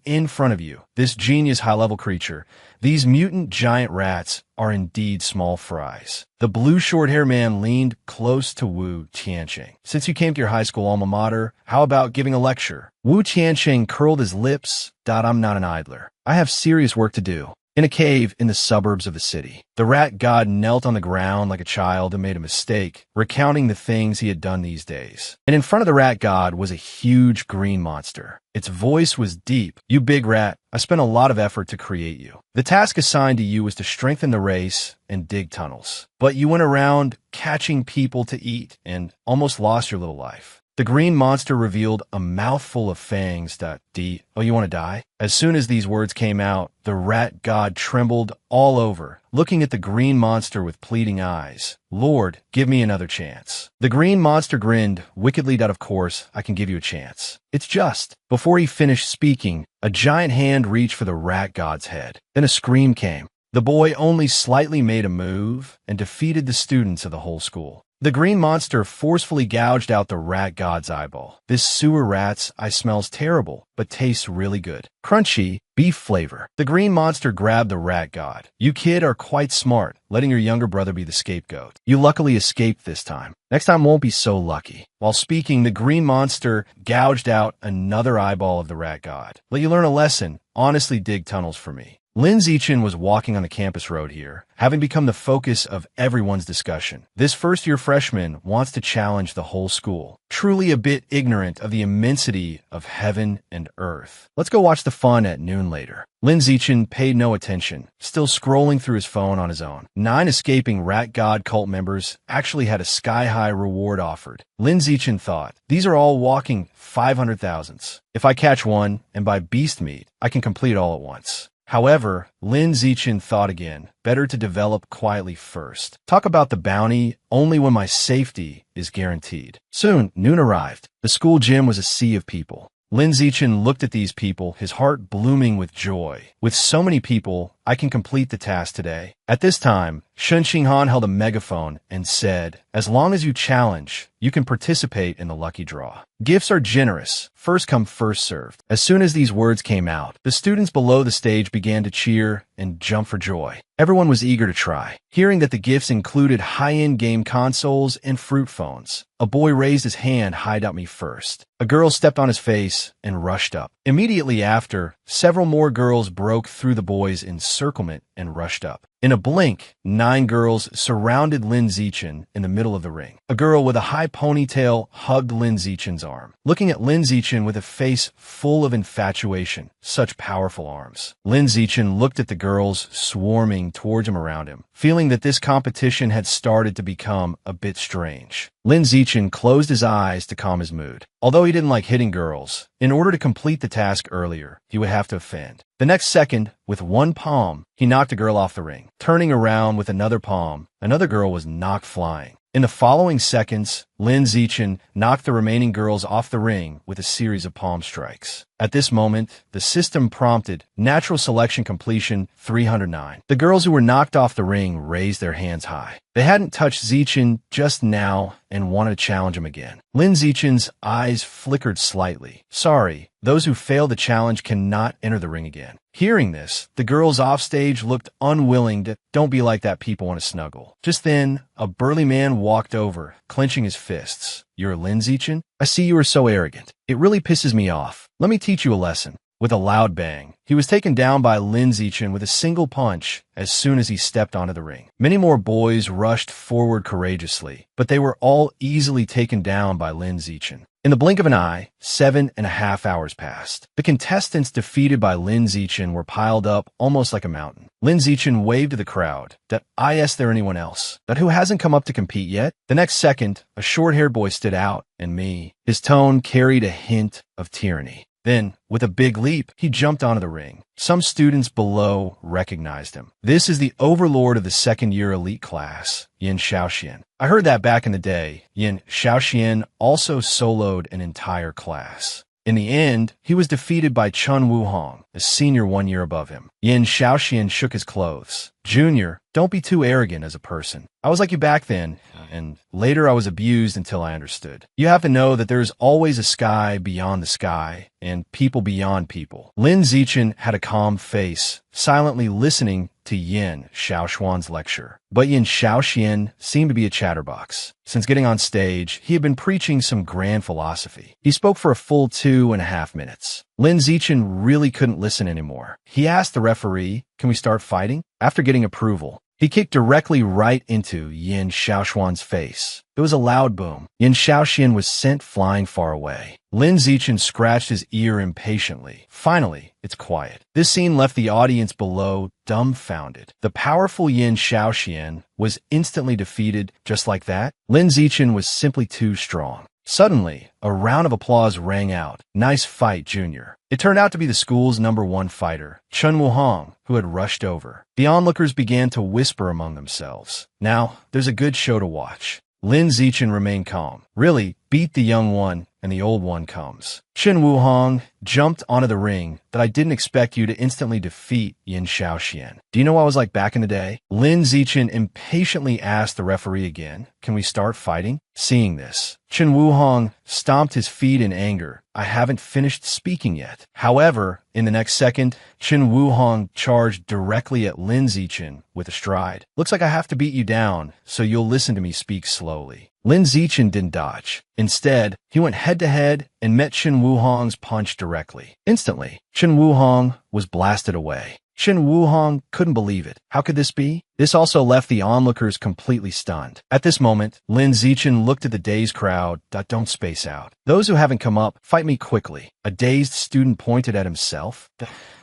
In front of you, this genius high-level creature, these mutant giant rats are indeed small fries. The blue short-haired man leaned close to Wu Tianqing. "Since you came to your high school alma mater, how about giving a lecture?" Wu Tianqing curled his lips. "I'm not an idler. I have serious work to do." In a cave in the suburbs of the city, the rat god knelt on the ground like a child and made a mistake, recounting the things he had done these days. And in front of the rat god was a huge green monster. Its voice was deep. "You big rat, I spent a lot of effort to create you. The task assigned to you was to strengthen the race and dig tunnels. But you went around catching people to eat and almost lost your little life." The green monster revealed a mouthful of fangs. "Oh, you want to die?" As soon as these words came out, the rat god trembled all over, looking at the green monster with pleading eyes. "Lord, give me another chance." The green monster grinned wickedly. "Of course, I can give you a chance. It's just." Before he finished speaking, a giant hand reached for the rat god's head. Then a scream came. The boy only slightly made a move and defeated the students of the whole school. The green monster forcefully gouged out the rat god's eyeball. "This sewer rat's eye smells terrible, but tastes really good. Crunchy, beef flavor." The green monster grabbed the rat god. "You kid are quite smart, letting your younger brother be the scapegoat. You luckily escaped this time. Next time won't be so lucky." While speaking, the green monster gouged out another eyeball of the rat god. "Let you learn a lesson. Honestly dig tunnels for me." Lin Zichen was walking on the campus road here, having become the focus of everyone's discussion. This first-year freshman wants to challenge the whole school, truly a bit ignorant of the immensity of heaven and earth. Let's go watch the fun at noon later. Lin Zichen paid no attention, still scrolling through his phone on his own. 9 escaping Rat God cult members actually had a sky-high reward offered. Lin Zichen thought, "These are all walking 500,000s. If I catch one and buy beast meat, I can complete all at once." However, Lin Zichen thought again, better to develop quietly first. Talk about the bounty only when my safety is guaranteed. Soon, noon arrived. The school gym was a sea of people. Lin Zichen looked at these people, his heart blooming with joy. "With so many people, I can complete the task today." At this time, Shun Xinghan held a megaphone and said, "As long as you challenge, you can participate in the lucky draw. Gifts are generous, first come first served." As soon as these words came out, the students below the stage began to cheer and jump for joy. Everyone was eager to try. Hearing that the gifts included high-end game consoles and fruit phones, a boy raised his hand. "Hide out me first." A girl stepped on his face and rushed up. Immediately after, several more girls broke through the boys' encirclement and rushed up. In a blink, 9 girls surrounded Lin Zichen in the middle of the ring. A girl with a high ponytail hugged Lin Zichen's arm, looking at Lin Zichen with a face full of infatuation. Such powerful arms. Lin Zichen looked at the girls swarming towards him around him, feeling that this competition had started to become a bit strange. Lin Zichen closed his eyes to calm his mood. Although he didn't like hitting girls, in order to complete the task earlier, he would have to offend. The next second, with one palm, he knocked a girl off the ring. Turning around with another palm, another girl was knocked flying. In the following seconds, Lin Zichen knocked the remaining girls off the ring with a series of palm strikes. At this moment, the system prompted natural selection completion 309. The girls who were knocked off the ring raised their hands high. They hadn't touched Zichen just now and wanted to challenge him again. Lin Zichen's eyes flickered slightly. Sorry, those who fail the challenge cannot enter the ring again. Hearing this, the girls offstage looked unwilling to don't be like that, people want to snuggle. Just then, a burly man walked over, clenching his fists. You're Lin Zichen? I see you are so arrogant. It really pisses me off. Let me teach you a lesson. With a loud bang, he was taken down by Lin Zichen with a single punch as soon as he stepped onto the ring. Many more boys rushed forward courageously, but they were all easily taken down by Lin Zichen. In the blink of an eye, 7.5 hours passed. The contestants defeated by Lin Zichen were piled up almost like a mountain. Lin Zichen waved to the crowd. That I asked there anyone else? That who hasn't come up to compete yet? The next second, a short-haired boy stood out, and me. His tone carried a hint of tyranny. Then, with a big leap, he jumped onto the ring. Some students below recognized him. This is the overlord of the second-year elite class, Yin Shaoxian. I heard that back in the day. Yin Shaoxian also soloed an entire class. In the end, he was defeated by Chun Wuhong, a senior 1 year above him. Yin Shaoxian shook his clothes. Junior, don't be too arrogant as a person. I was like you back then, and later I was abused until I understood. You have to know that there is always a sky beyond the sky, and people beyond people. Lin Zichen had a calm face, silently listening to Yin Shaoxuan's lecture. But Yin Shaoxian seemed to be a chatterbox. Since getting on stage, he had been preaching some grand philosophy. He spoke for a full 2.5 minutes. Lin Zichen really couldn't listen anymore. He asked the referee, "Can we start fighting?" After getting approval, he kicked directly right into Yin Shaoxuan's face. There was a loud boom. Yin Shaoxian was sent flying far away. Lin Zichen scratched his ear impatiently. Finally, it's quiet. This scene left the audience below dumbfounded. The powerful Yin Shaoxian was instantly defeated just like that. Lin Zichen was simply too strong. Suddenly, a round of applause rang out. Nice fight, Junior. It turned out to be the school's #1 fighter, Chun Wuhong, who had rushed over. The onlookers began to whisper among themselves. Now, there's a good show to watch. Lin Zichen remained calm. Really, beat the young one, and the old one comes. Chun Wuhong jumped onto the ring that I didn't expect you to instantly defeat Yin Shaoxian. Do you know what I was like back in the day? Lin Zichen impatiently asked the referee again, "Can we start fighting?" Seeing this, Chun Wuhong stomped his feet in anger. I haven't finished speaking yet. However, in the next second, Chun Wuhong charged directly at Lin Zichen with a stride. Looks like I have to beat you down, so you'll listen to me speak slowly. Lin Zichen didn't dodge. Instead, he went head-to-head and met Chun Wuhong's punch directly. Instantly, Chun Wuhong was blasted away. Chun Wuhong couldn't believe it. How could this be? This also left the onlookers completely stunned. At this moment, Lin Zichen looked at the dazed crowd. Don't space out. Those who haven't come up, fight me quickly. A dazed student pointed at himself.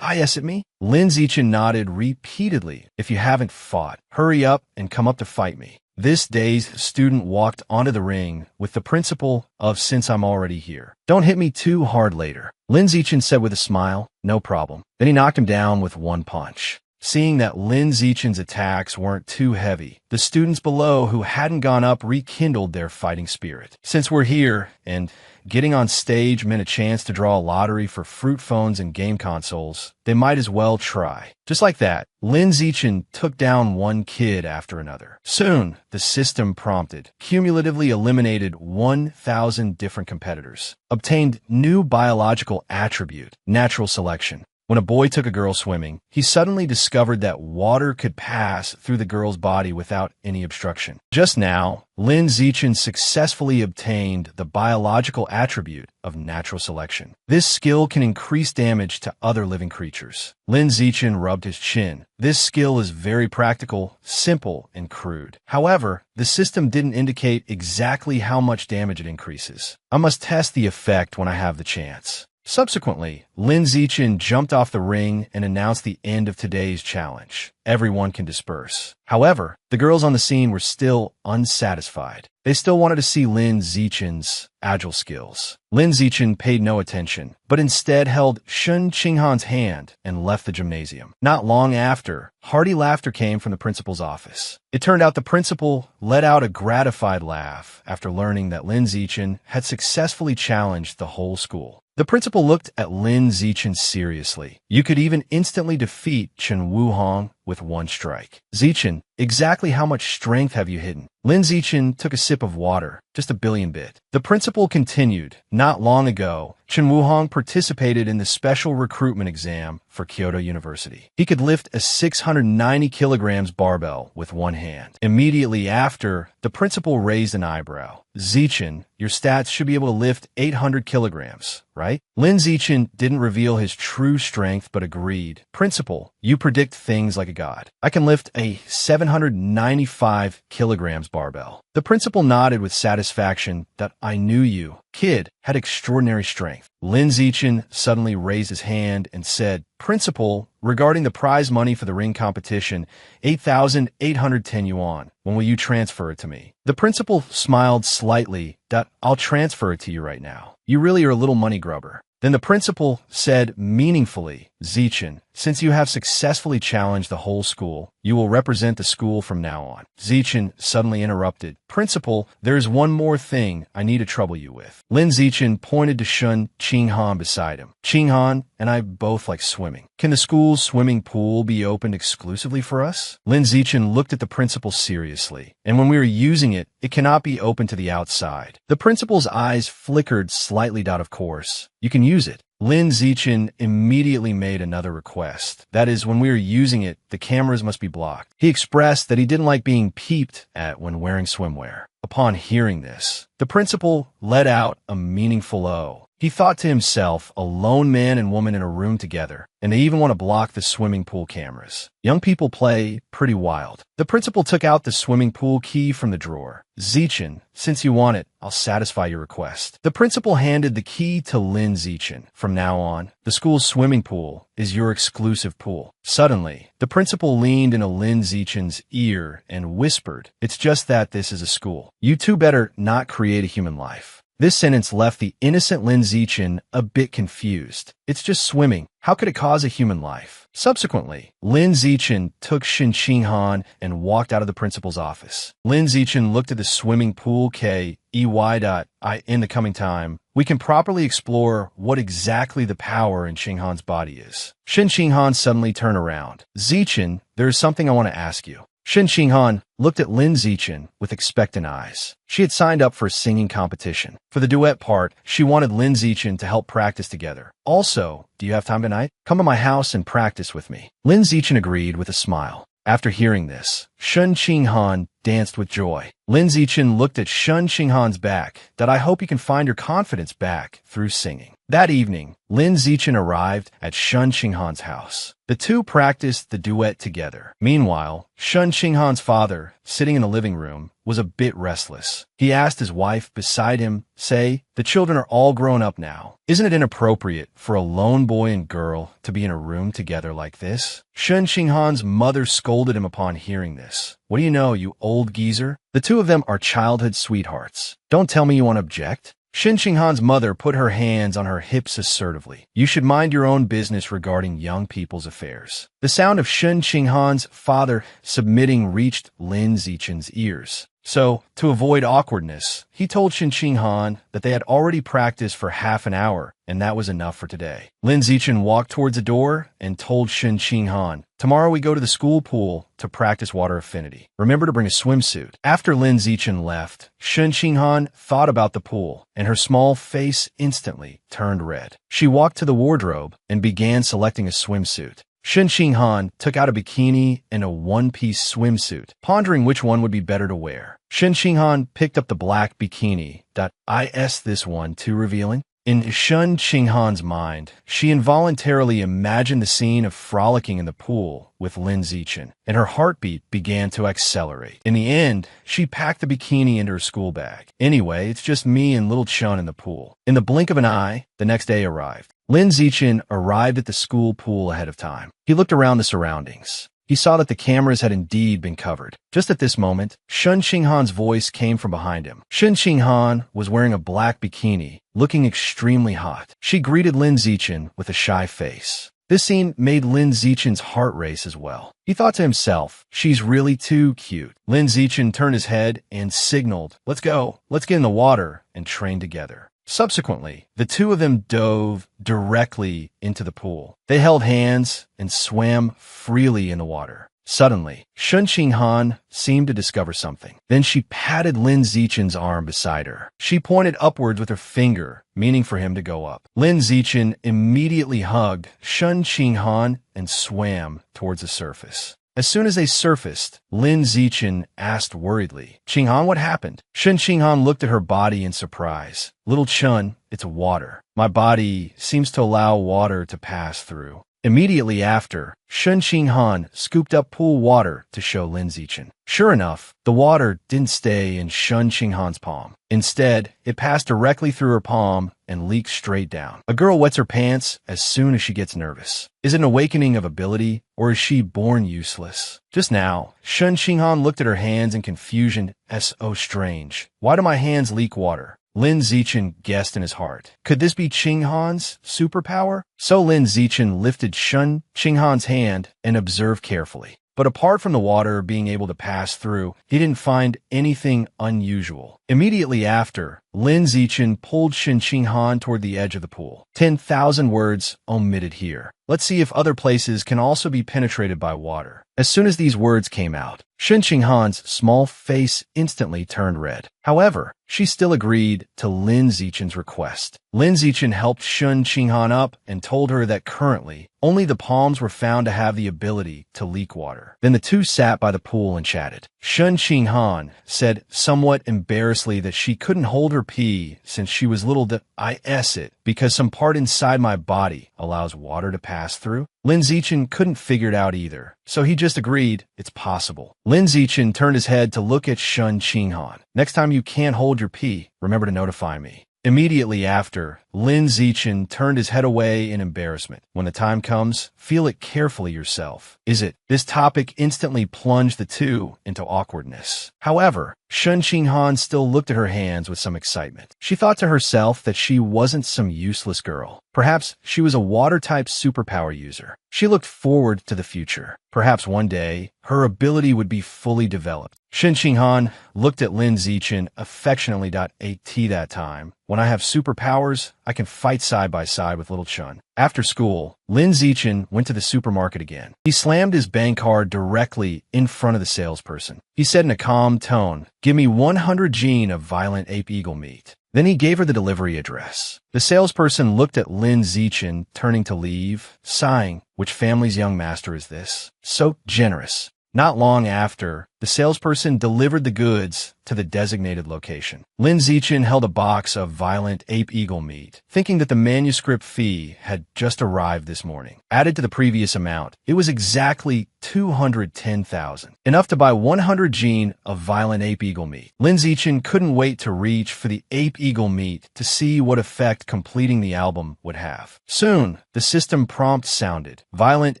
Yes, at me? Lin Zichen nodded repeatedly. If you haven't fought, hurry up and come up to fight me. This dazed student walked onto the ring with the principle of since I'm already here. Don't hit me too hard later. Lin Zichen said with a smile, no problem. Then he knocked him down with one punch. Seeing that Lin Zichen's attacks weren't too heavy, the students below who hadn't gone up rekindled their fighting spirit. Since we're here, and getting on stage meant a chance to draw a lottery for fruit phones and game consoles, they might as well try. Just like that, Lin Zichen took down one kid after another. Soon, the system prompted, cumulatively eliminated 1,000 different competitors, obtained new biological attribute, natural selection. When a boy took a girl swimming, he suddenly discovered that water could pass through the girl's body without any obstruction. Just now, Lin Zichen successfully obtained the biological attribute of natural selection. This skill can increase damage to other living creatures. Lin Zichen rubbed his chin. This skill is very practical, simple, and crude. However, the system didn't indicate exactly how much damage it increases. I must test the effect when I have the chance. Subsequently, Lin Zichen jumped off the ring and announced the end of today's challenge. Everyone can disperse. However, the girls on the scene were still unsatisfied. They still wanted to see Lin Zichen's agile skills. Lin Zichen paid no attention, but instead held Shun Qinghan's hand and left the gymnasium. Not long after, hearty laughter came from the principal's office. It turned out the principal let out a gratified laugh after learning that Lin Zichen had successfully challenged the whole school. The principal looked at Lin Zichen seriously. You could even instantly defeat Chen Wuhong with one strike. Zichen, exactly how much strength have you hidden? Lin Zichen took a sip of water, just a billion bit. The principal continued. Not long ago, Chen Wuhong participated in the special recruitment exam for Kyoto University. He could lift a 690 kilograms barbell with one hand. Immediately after, the principal raised an eyebrow. Zichen, your stats should be able to lift 800 kilograms, right? Lin Zichen didn't reveal his true strength but agreed. Principal, you predict things like a god. I can lift a 795 kilograms barbell. The principal nodded with satisfaction that I knew you, kid, had extraordinary strength. Lin Zichen suddenly raised his hand and said, Principal, regarding the prize money for the ring competition, 8,810 yuan. When will you transfer it to me? The principal smiled slightly that I'll transfer it to you right now. You really are a little money grubber. Then the principal said meaningfully, Zichen, since you have successfully challenged the whole school, you will represent the school from now on. Zichen suddenly interrupted. Principal, there is one more thing I need to trouble you with. Lin Zichen pointed to Shun Qinghan beside him. Qinghan and I both like swimming. Can the school's swimming pool be opened exclusively for us? Lin Zichen looked at the principal seriously. And when we are using it, it cannot be open to the outside. The principal's eyes flickered slightly. Of course, you can use it. Lin Zichen immediately made another request. That is, when we are using it, the cameras must be blocked. He expressed that he didn't like being peeped at when wearing swimwear. Upon hearing this, the principal let out a meaningful "oh." He thought to himself, a lone man and woman in a room together, and they even want to block the swimming pool cameras. Young people play pretty wild. The principal took out the swimming pool key from the drawer. Zichen, since you want it, I'll satisfy your request. The principal handed the key to Lin Zichen. From now on, the school's swimming pool is your exclusive pool. Suddenly, the principal leaned into Lin Zichen's ear and whispered, it's just that this is a school. You two better not create a human life. This sentence left the innocent Lin Zichen a bit confused. It's just swimming. How could it cause a human life? Subsequently, Lin Zichen took Shin Qinghan and walked out of the principal's office. Lin Zichen looked at the swimming pool K. EY.I. In the coming time, we can properly explore what exactly the power in Qinghan's body is. Shin Qinghan suddenly turned around. Zichen, there is something I want to ask you. Shin Qinghan looked at Lin Zichen with expectant eyes. She had signed up for a singing competition. For the duet part, she wanted Lin Zichen to help practice together. Also, do you have time tonight? Come to my house and practice with me. Lin Zichen agreed with a smile. After hearing this, Shun Qinghan danced with joy. Lin Zichen looked at Shun Qinghan's back, that I hope you can find your confidence back through singing. That evening, Lin Zichen arrived at Shun Qinghan's house. The two practiced the duet together. Meanwhile, Shun Qinghan's father, sitting in the living room, was a bit restless. He asked his wife beside him, say, the children are all grown up now. Isn't it inappropriate for a lone boy and girl to be in a room together like this? Shun Qinghan's mother scolded him upon hearing this. What do you know, you old geezer? The two of them are childhood sweethearts. Don't tell me you want to object. Shin Qinghan's mother put her hands on her hips assertively. You should mind your own business regarding young people's affairs. The sound of Shin Qinghan's father submitting reached Lin Zichen's ears. So, to avoid awkwardness, he told Shin Ching Han that they had already practiced for half an hour, and that was enough for today. Lin Zichen walked towards the door and told Shin Ching Han, "Tomorrow we go to the school pool to practice water affinity. Remember to bring a swimsuit." After Lin Zichen left, Shin Ching Han thought about the pool, and her small face instantly turned red. She walked to the wardrobe and began selecting a swimsuit. Shin Ching Han took out a bikini and a one-piece swimsuit, pondering which one would be better to wear. Shin Ching Han picked up the black bikini. Is this one too revealing? In Shin Ching Han's mind, she involuntarily imagined the scene of frolicking in the pool with Lin Zichen, and her heartbeat began to accelerate. In the end, she packed the bikini into her school bag. Anyway, it's just me and little Chun in the pool. In the blink of an eye, the next day arrived. Lin Zichen arrived at the school pool ahead of time. He looked around the surroundings. He saw that the cameras had indeed been covered. Just at this moment, Shin Ching Han's voice came from behind him. Shin Ching Han was wearing a black bikini, looking extremely hot. She greeted Lin Zichen with a shy face. This scene made Lin Zichen's heart race as well. He thought to himself, she's really too cute. Lin Zichen turned his head and signaled, "Let's go. Let's get in the water and train together." Subsequently, the two of them dove directly into the pool. They held hands and swam freely in the water. Suddenly, Shin Ching Han seemed to discover something. Then she patted Lin Zichen's arm beside her. She pointed upwards with her finger, meaning for him to go up. Lin Zichen immediately hugged Shin Ching Han and swam towards the surface. As soon as they surfaced, Lin Zichen asked worriedly, "Ching Han, what happened?" Shin Ching Han looked at her body in surprise. "Little Chun, it's water. My body seems to allow water to pass through." Immediately after, Shin Ching Han scooped up pool water to show Lin Zichen. Sure enough, the water didn't stay in Shin Ching Han's palm. Instead, it passed directly through her palm and leaked straight down. A girl wets her pants as soon as she gets nervous. Is it an awakening of ability, or is she born useless? Just now, Shin Ching Han looked at her hands in confusion. So strange. Why do my hands leak water? Lin Zichen guessed in his heart. Could this be Ching Han's superpower? So Lin Zichen lifted Shin Ching Han's hand and observed carefully. But apart from the water being able to pass through, he didn't find anything unusual. Immediately after, Lin Zichen pulled Shin Ching Han toward the edge of the pool. 10,000 words omitted here. Let's see if other places can also be penetrated by water. As soon as these words came out, Shin Ching Han's small face instantly turned red. However, she still agreed to Lin Zichen's request. Lin Zichen helped Shin Ching Han up and told her that currently, only the palms were found to have the ability to leak water. Then the two sat by the pool and chatted. Shin Ching Han said somewhat embarrassedly that she couldn't hold her pee since she was little. It because some part inside my body allows water to pass through. Lin Zichen couldn't figure it out either, so he just agreed it's possible. Lin Zichen turned his head to look at Shin Ching Han. "Next time you can't hold your pee, remember to notify me." Immediately after, Lin Zichen turned his head away in embarrassment. "When the time comes, feel it carefully yourself." Is it? This topic instantly plunged the two into awkwardness. However, Shin Ching Han still looked at her hands with some excitement. She thought to herself that she wasn't some useless girl. Perhaps she was a water-type superpower user. She looked forward to the future. Perhaps one day, her ability would be fully developed. Shin Ching Han looked at Lin Zichen affectionately. At that time, when I have superpowers, I can fight side by side with little Chun. After school, Lin Zichen went to the supermarket again. He slammed his bank card directly in front of the salesperson. He said in a calm tone, "Give me 100 gene of violent ape eagle meat." Then he gave her the delivery address. The salesperson looked at Lin Zichen, turning to leave, sighing, "Which family's young master is this? So generous." Not long after, the salesperson delivered the goods to the designated location. Lin Zichen held a box of violent ape eagle meat, thinking that the manuscript fee had just arrived this morning. Added to the previous amount, it was exactly 210,000, enough to buy 100 gene of violent ape eagle meat. Lin Zichen couldn't wait to reach for the ape eagle meat to see what effect completing the album would have. Soon, the system prompt sounded. Violent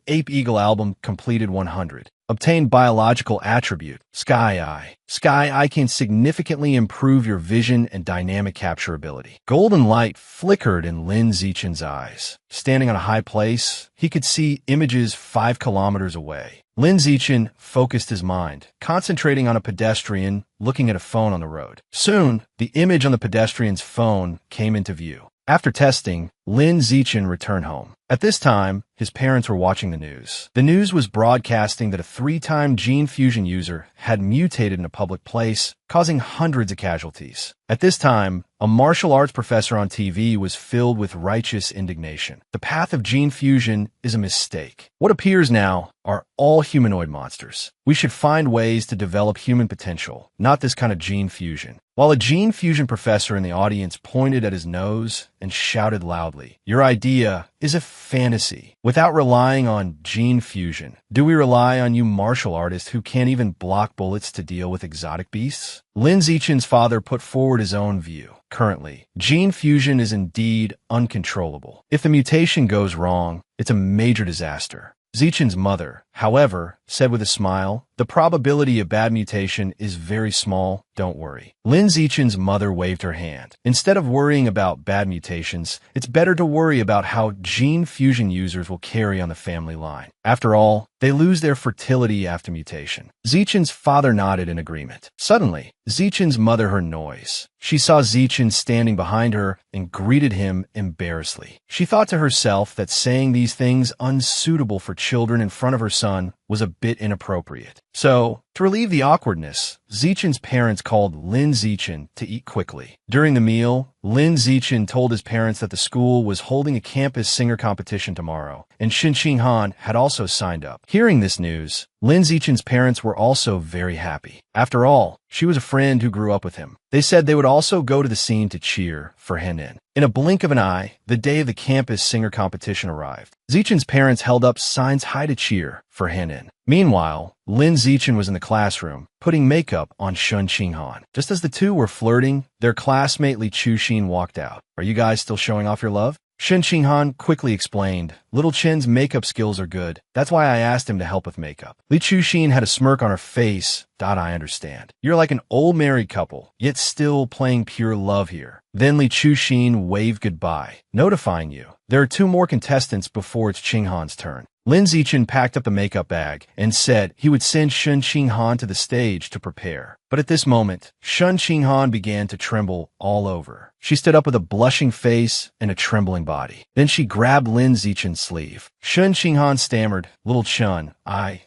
ape eagle album completed 100. Obtain biological attribute, Sky Eye. Sky Eye can significantly improve your vision and dynamic capture ability. Golden light flickered in Lin Zichen's eyes. Standing on a high place, he could see images 5 kilometers away. Lin Zichen focused his mind, concentrating on a pedestrian looking at a phone on the road. Soon, the image on the pedestrian's phone came into view. After testing, Lin Zichen returned home. At this time, his parents were watching the news. The news was broadcasting that a 3-time gene fusion user had mutated in a public place, causing hundreds of casualties. At this time, a martial arts professor on TV was filled with righteous indignation. The path of gene fusion is a mistake. What appears now are all humanoid monsters. We should find ways to develop human potential, not this kind of gene fusion. While a gene fusion professor in the audience pointed at his nose and shouted loudly, "Your idea is a fantasy." Without relying on gene fusion, do we rely on you martial artists who can't even block bullets to deal with exotic beasts? Lin Zichen's father put forward his own view. Currently, gene fusion is indeed uncontrollable. If the mutation goes wrong, it's a major disaster. Zichen's mother, however, said with a smile, "The probability of bad mutation is very small, don't worry." Lin Zichen's mother waved her hand. Instead of worrying about bad mutations, it's better to worry about how gene fusion users will carry on the family line. After all, they lose their fertility after mutation. Zichen's father nodded in agreement. Suddenly, Zichen's mother heard noise. She saw Zichen standing behind her and greeted him embarrassedly. She thought to herself that saying these things unsuitable for children in front of her son was a bit inappropriate. So, to relieve the awkwardness, Zichen's parents called Lin Zichen to eat quickly. During the meal, Lin Zichen told his parents that the school was holding a campus singer competition tomorrow, and Shin Han had also signed up. Hearing this news, Lin Zichen's parents were also very happy. After all, she was a friend who grew up with him. They said they would also go to the scene to cheer for Henin. In a blink of an eye, the day of the campus singer competition arrived. Zichen's parents held up signs high to cheer for Henin. Meanwhile, Lin Zichen was in the classroom, putting makeup on Shun Qinghan. Just as the two were flirting, their classmate Li Chuxin walked out. "Are you guys still showing off your love?" Shun Qinghan quickly explained, "Little Chen's makeup skills are good. That's why I asked him to help with makeup." Li Chuxin had a smirk on her face. "I understand. You're like an old married couple, yet still playing pure love here." Then Li Chuxin waved goodbye, notifying you, "There are 2 more contestants before it's Qinghan's turn." Lin Zichen packed up the makeup bag and said he would send Shun Qinghan to the stage to prepare. But at this moment, Shun Qinghan began to tremble all over. She stood up with a blushing face and a trembling body. Then she grabbed Lin Zichen's sleeve. Shun Qinghan stammered, "Little Chun,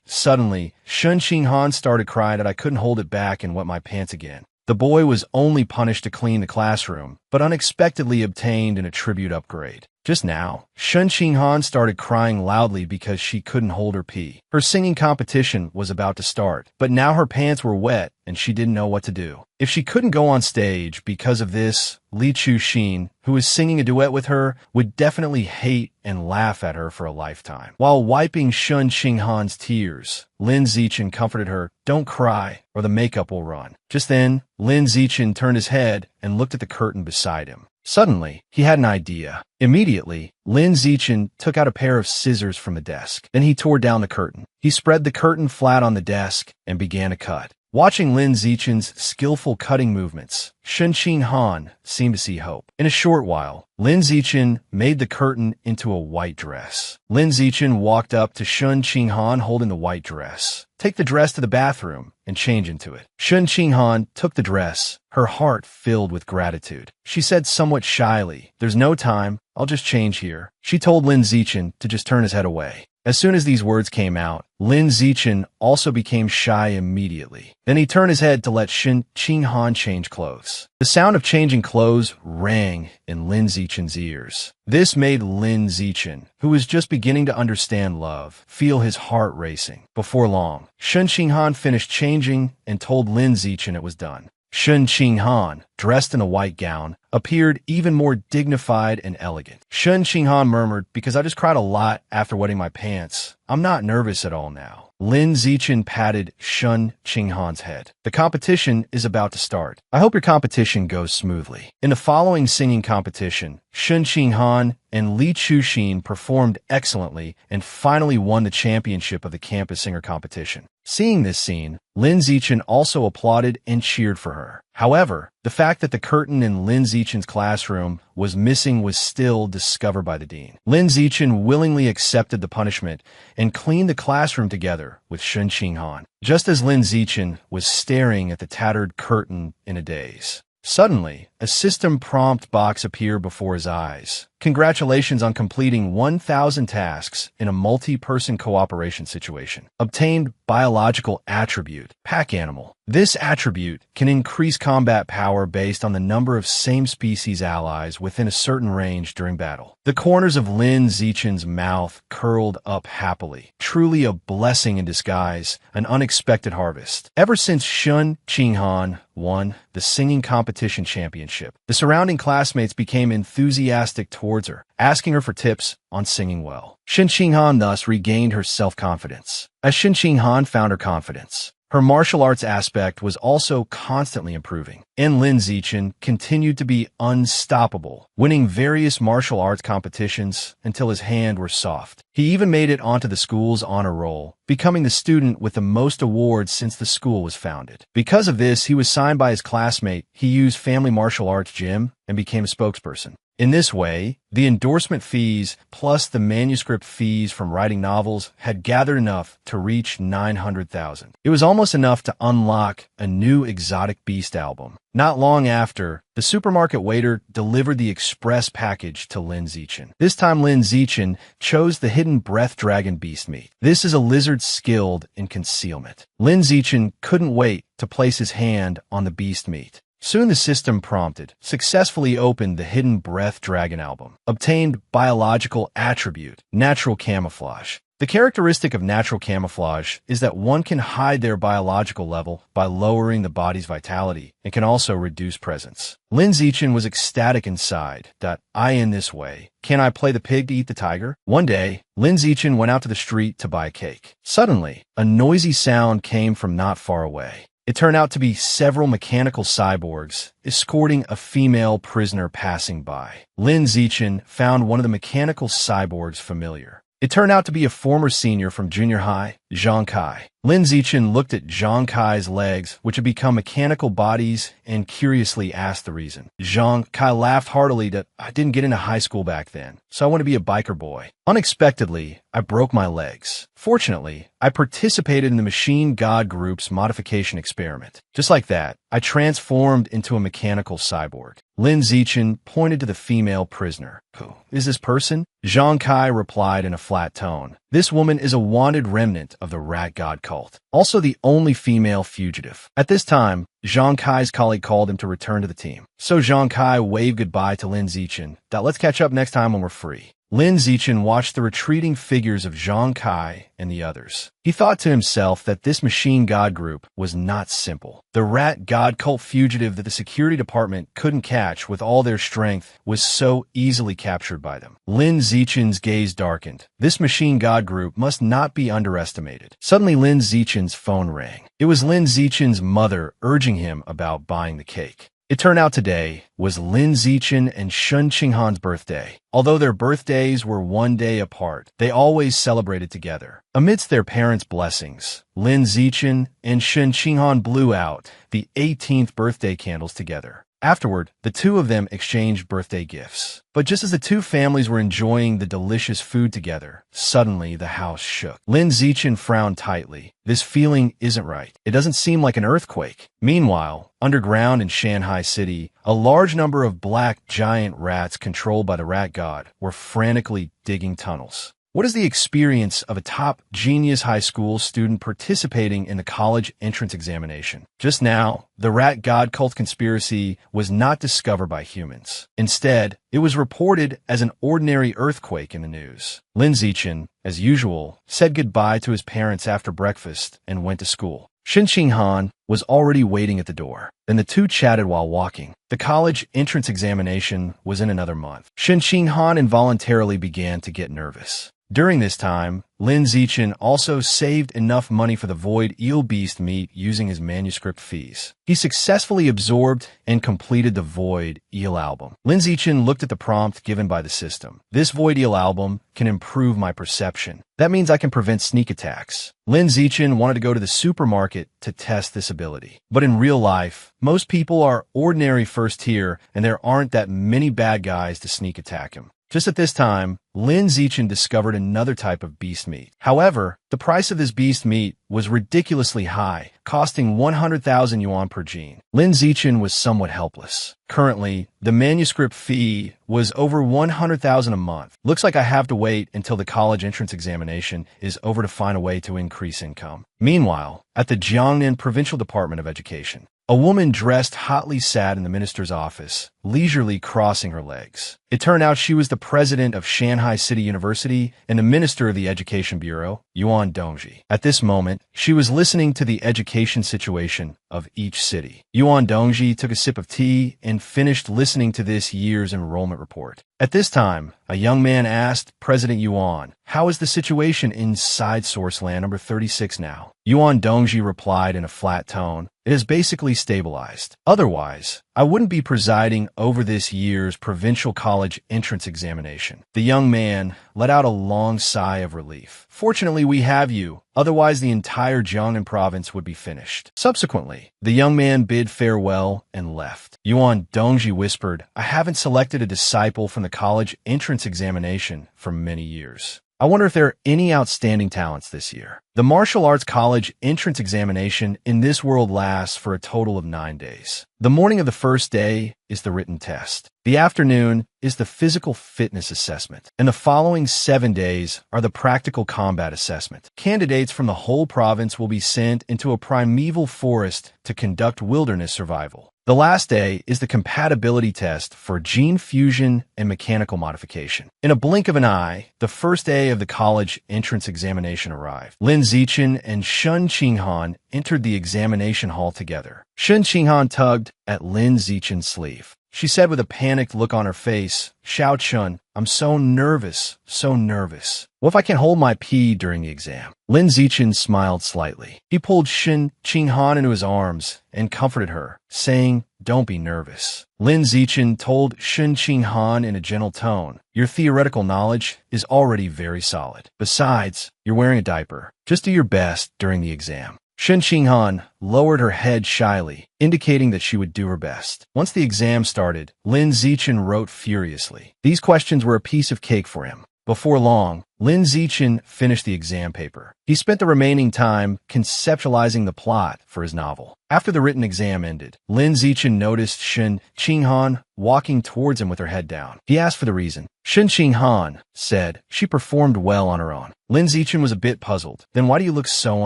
Suddenly, Shun Qinghan started crying that I couldn't hold it back and wet my pants again. The boy was only punished to clean the classroom, but unexpectedly obtained an attribute upgrade. Just now, Shun Qinghan started crying loudly because she couldn't hold her pee. Her singing competition was about to start, but now her pants were wet and she didn't know what to do. If she couldn't go on stage because of this, Li Chuxin, who was singing a duet with her, would definitely hate and laugh at her for a lifetime. While wiping Shun Qinghan's tears, Lin Zichen comforted her, "Don't cry, or the makeup will run." Just then, Lin Zichen turned his head and looked at the curtain beside him. Suddenly, he had an idea. Immediately, Lin Zichen took out a pair of scissors from the desk. Then he tore down the curtain. He spread the curtain flat on the desk and began to cut. Watching Lin Zichen's skillful cutting movements, Shun Qinghan seemed to see hope. In a short while, Lin Zichen made the curtain into a white dress. Lin Zichen walked up to Shun Qinghan holding the white dress. "Take the dress to the bathroom and change into it." Shun Qinghan took the dress, her heart filled with gratitude. She said somewhat shyly, "There's no time, I'll just change here." She told Lin Zichen to just turn his head away. As soon as these words came out, Lin Zichen also became shy immediately. Then he turned his head to let Shun Qinghan change clothes. The sound of changing clothes rang in Lin Zichen's ears. This made Lin Zichen, who was just beginning to understand love, feel his heart racing. Before long, Shun Qinghan finished changing and told Lin Zichen it was done. Shun Qinghan, dressed in a white gown, appeared even more dignified and elegant. Shun Qinghan murmured, "Because I just cried a lot after wetting my pants. I'm not nervous at all now." Lin Zichen patted Shun Qinghan's head. "The competition is about to start. I hope your competition goes smoothly." In the following singing competition, Shun Qinghan and Li Chuxin performed excellently and finally won the championship of the campus singer competition. Seeing this scene, Lin Zichen also applauded and cheered for her. However, the fact that the curtain in Lin Zichen's classroom was missing was still discovered by the dean. Lin Zichen willingly accepted the punishment and cleaned the classroom together with Shun Qinghan, just as Lin Zichen was staring at the tattered curtain in a daze. Suddenly, a system prompt box appeared before his eyes. "Congratulations on completing 1,000 tasks in a multi-person cooperation situation. Obtained biological attribute, pack animal. This attribute can increase combat power based on the number of same-species allies within a certain range during battle." The corners of Lin Zichen's mouth curled up happily. Truly a blessing in disguise, an unexpected harvest. Ever since Shun Qinghan won the singing competition championship, the surrounding classmates became enthusiastic towards her, asking her for tips on singing well. Shun Qinghan thus regained her self-confidence. As Shun Qinghan found her confidence, her martial arts aspect was also constantly improving, and Lin Zichen continued to be unstoppable, winning various martial arts competitions until his hands were soft. He even made it onto the school's honor roll, becoming the student with the most awards since the school was founded. Because of this, he was signed by his classmate. He used Family Martial Arts Gym and became a spokesperson. In this way, the endorsement fees plus the manuscript fees from writing novels had gathered enough to reach 900,000. It was almost enough to unlock a new Exotic Beast album. Not long after, the supermarket waiter delivered the express package to Lin Zichen. This time Lin Zichen chose the hidden breath dragon beast meat. This is a lizard skilled in concealment. Lin Zichen couldn't wait to place his hand on the beast meat. Soon the system prompted, successfully opened the hidden breath dragon album. Obtained biological attribute, natural camouflage. The characteristic of natural camouflage is that one can hide their biological level by lowering the body's vitality and can also reduce presence. Lin Zichen was ecstatic inside. In this way, can I play the pig to eat the tiger? One day, Lin Zichen went out to the street to buy a cake. Suddenly, a noisy sound came from not far away. It turned out to be several mechanical cyborgs escorting a female prisoner passing by. Lin Zichen found one of the mechanical cyborgs familiar. It turned out to be a former senior from junior high, Zhang Kai. Lin Zichen looked at Zhang Kai's legs, which had become mechanical bodies, and curiously asked the reason. Zhang Kai laughed heartily that "I didn't get into high school back then, so I want to be a biker boy. Unexpectedly, I broke my legs. Fortunately, I participated in the Machine God Group's modification experiment. Just like that, I transformed into a mechanical cyborg." Lin Zichen pointed to the female prisoner. "Who is this person?" Zhang Kai replied in a flat tone. "This woman is a wanted remnant of the Rat God cult, also the only female fugitive." At this time, Zhang Kai's colleague called him to return to the team. So Zhang Kai waved goodbye to Lin Zichen. "Let's catch up next time when we're free." Lin Zichen watched the retreating figures of Zhang Kai and the others. He thought to himself that this Machine God Group was not simple. The Rat God cult fugitive that the security department couldn't catch with all their strength was so easily captured by them. Lin Zichen's gaze darkened. This Machine God Group must not be underestimated. Suddenly Lin Zichen's phone rang. It was Lin Zichen's mother urging him about buying the cake. It turned out today was Lin Zichen and Shun Qinghan's birthday. Although their birthdays were one day apart, they always celebrated together. Amidst their parents' blessings, Lin Zichen and Shun Qinghan blew out the 18th birthday candles together. Afterward, the two of them exchanged birthday gifts. But just as the two families were enjoying the delicious food together, suddenly the house shook. Lin Zichen frowned tightly. This feeling isn't right. It doesn't seem like an earthquake. Meanwhile, underground in Shanghai City, a large number of black giant rats controlled by the Rat God were frantically digging tunnels. What is the experience of a top genius high school student participating in the college entrance examination? Just now, the Rat God cult conspiracy was not discovered by humans. Instead, it was reported as an ordinary earthquake in the news. Lin Zichen, as usual, said goodbye to his parents after breakfast and went to school. Shen Qinghan was already waiting at the door. Then the two chatted while walking. The college entrance examination was in another month. Shen Qinghan involuntarily began to get nervous. During this time, Lin Zichen also saved enough money for the void eel beast meat using his manuscript fees. He successfully absorbed and completed the void eel album. Lin Zichen looked at the prompt given by the system. This void eel album can improve my perception. That means I can prevent sneak attacks. Lin Zichen wanted to go to the supermarket to test this ability. But in real life, most people are ordinary first tier and there aren't that many bad guys to sneak attack him. Just at this time, Lin Zichen discovered another type of beast meat. However, the price of this beast meat was ridiculously high, costing 100,000 yuan per gene. Lin Zichen was somewhat helpless. Currently, the manuscript fee was over 100,000 a month. Looks like I have to wait until the college entrance examination is over to find a way to increase income. Meanwhile, at the Jiangnan Provincial Department of Education, a woman dressed hotly sat in the minister's office, leisurely crossing her legs. It turned out she was the president of Shanghai City University and the minister of the Education Bureau, Yuan Dongji. At this moment, she was listening to the education situation of each city. Yuan Dongji took a sip of tea and finished listening to this year's enrollment report. At this time, a young man asked President Yuan, "How is the situation inside source land number 36 now?" Yuan Dongji replied in a flat tone, "It has basically stabilized. Otherwise, I wouldn't be presiding over this year's provincial college entrance examination." The young man let out a long sigh of relief. "Fortunately, we have you. Otherwise, the entire Jiangnan province would be finished." Subsequently, the young man bid farewell and left. Yuan Dongji whispered, "I haven't selected a disciple from the college entrance examination for many years. I wonder if there are any outstanding talents this year." The martial arts college entrance examination in this world lasts for a total of 9 days. The morning of the first day is the written test. The afternoon is the physical fitness assessment. And the following 7 days are the practical combat assessment. Candidates from the whole province will be sent into a primeval forest to conduct wilderness survival. The last day is the compatibility test for gene fusion and mechanical modification. In a blink of an eye, the first day of the college entrance examination arrived. Lin Zichen and Shen Qinghan entered the examination hall together. Shen Qinghan tugged at Lin Zichen's sleeve. She said with a panicked look on her face, "Xiao Chun, I'm so nervous, so nervous. What if I can't hold my pee during the exam?" Lin Zichen smiled slightly. He pulled Shen Qinghan into his arms and comforted her, saying, "Don't be nervous." Lin Zichen told Shen Qinghan in a gentle tone, "Your theoretical knowledge is already very solid. Besides, you're wearing a diaper. Just do your best during the exam." Shen Qinghan lowered her head shyly, indicating that she would do her best. Once the exam started, Lin Zichen wrote furiously. These questions were a piece of cake for him. Before long, Lin Zichen finished the exam paper. He spent the remaining time conceptualizing the plot for his novel. After the written exam ended, Lin Zichen noticed Shen Qinghan walking towards him with her head down. He asked for the reason. Shen Qinghan said she performed well on her own. Lin Zichen was a bit puzzled. "Then why do you look so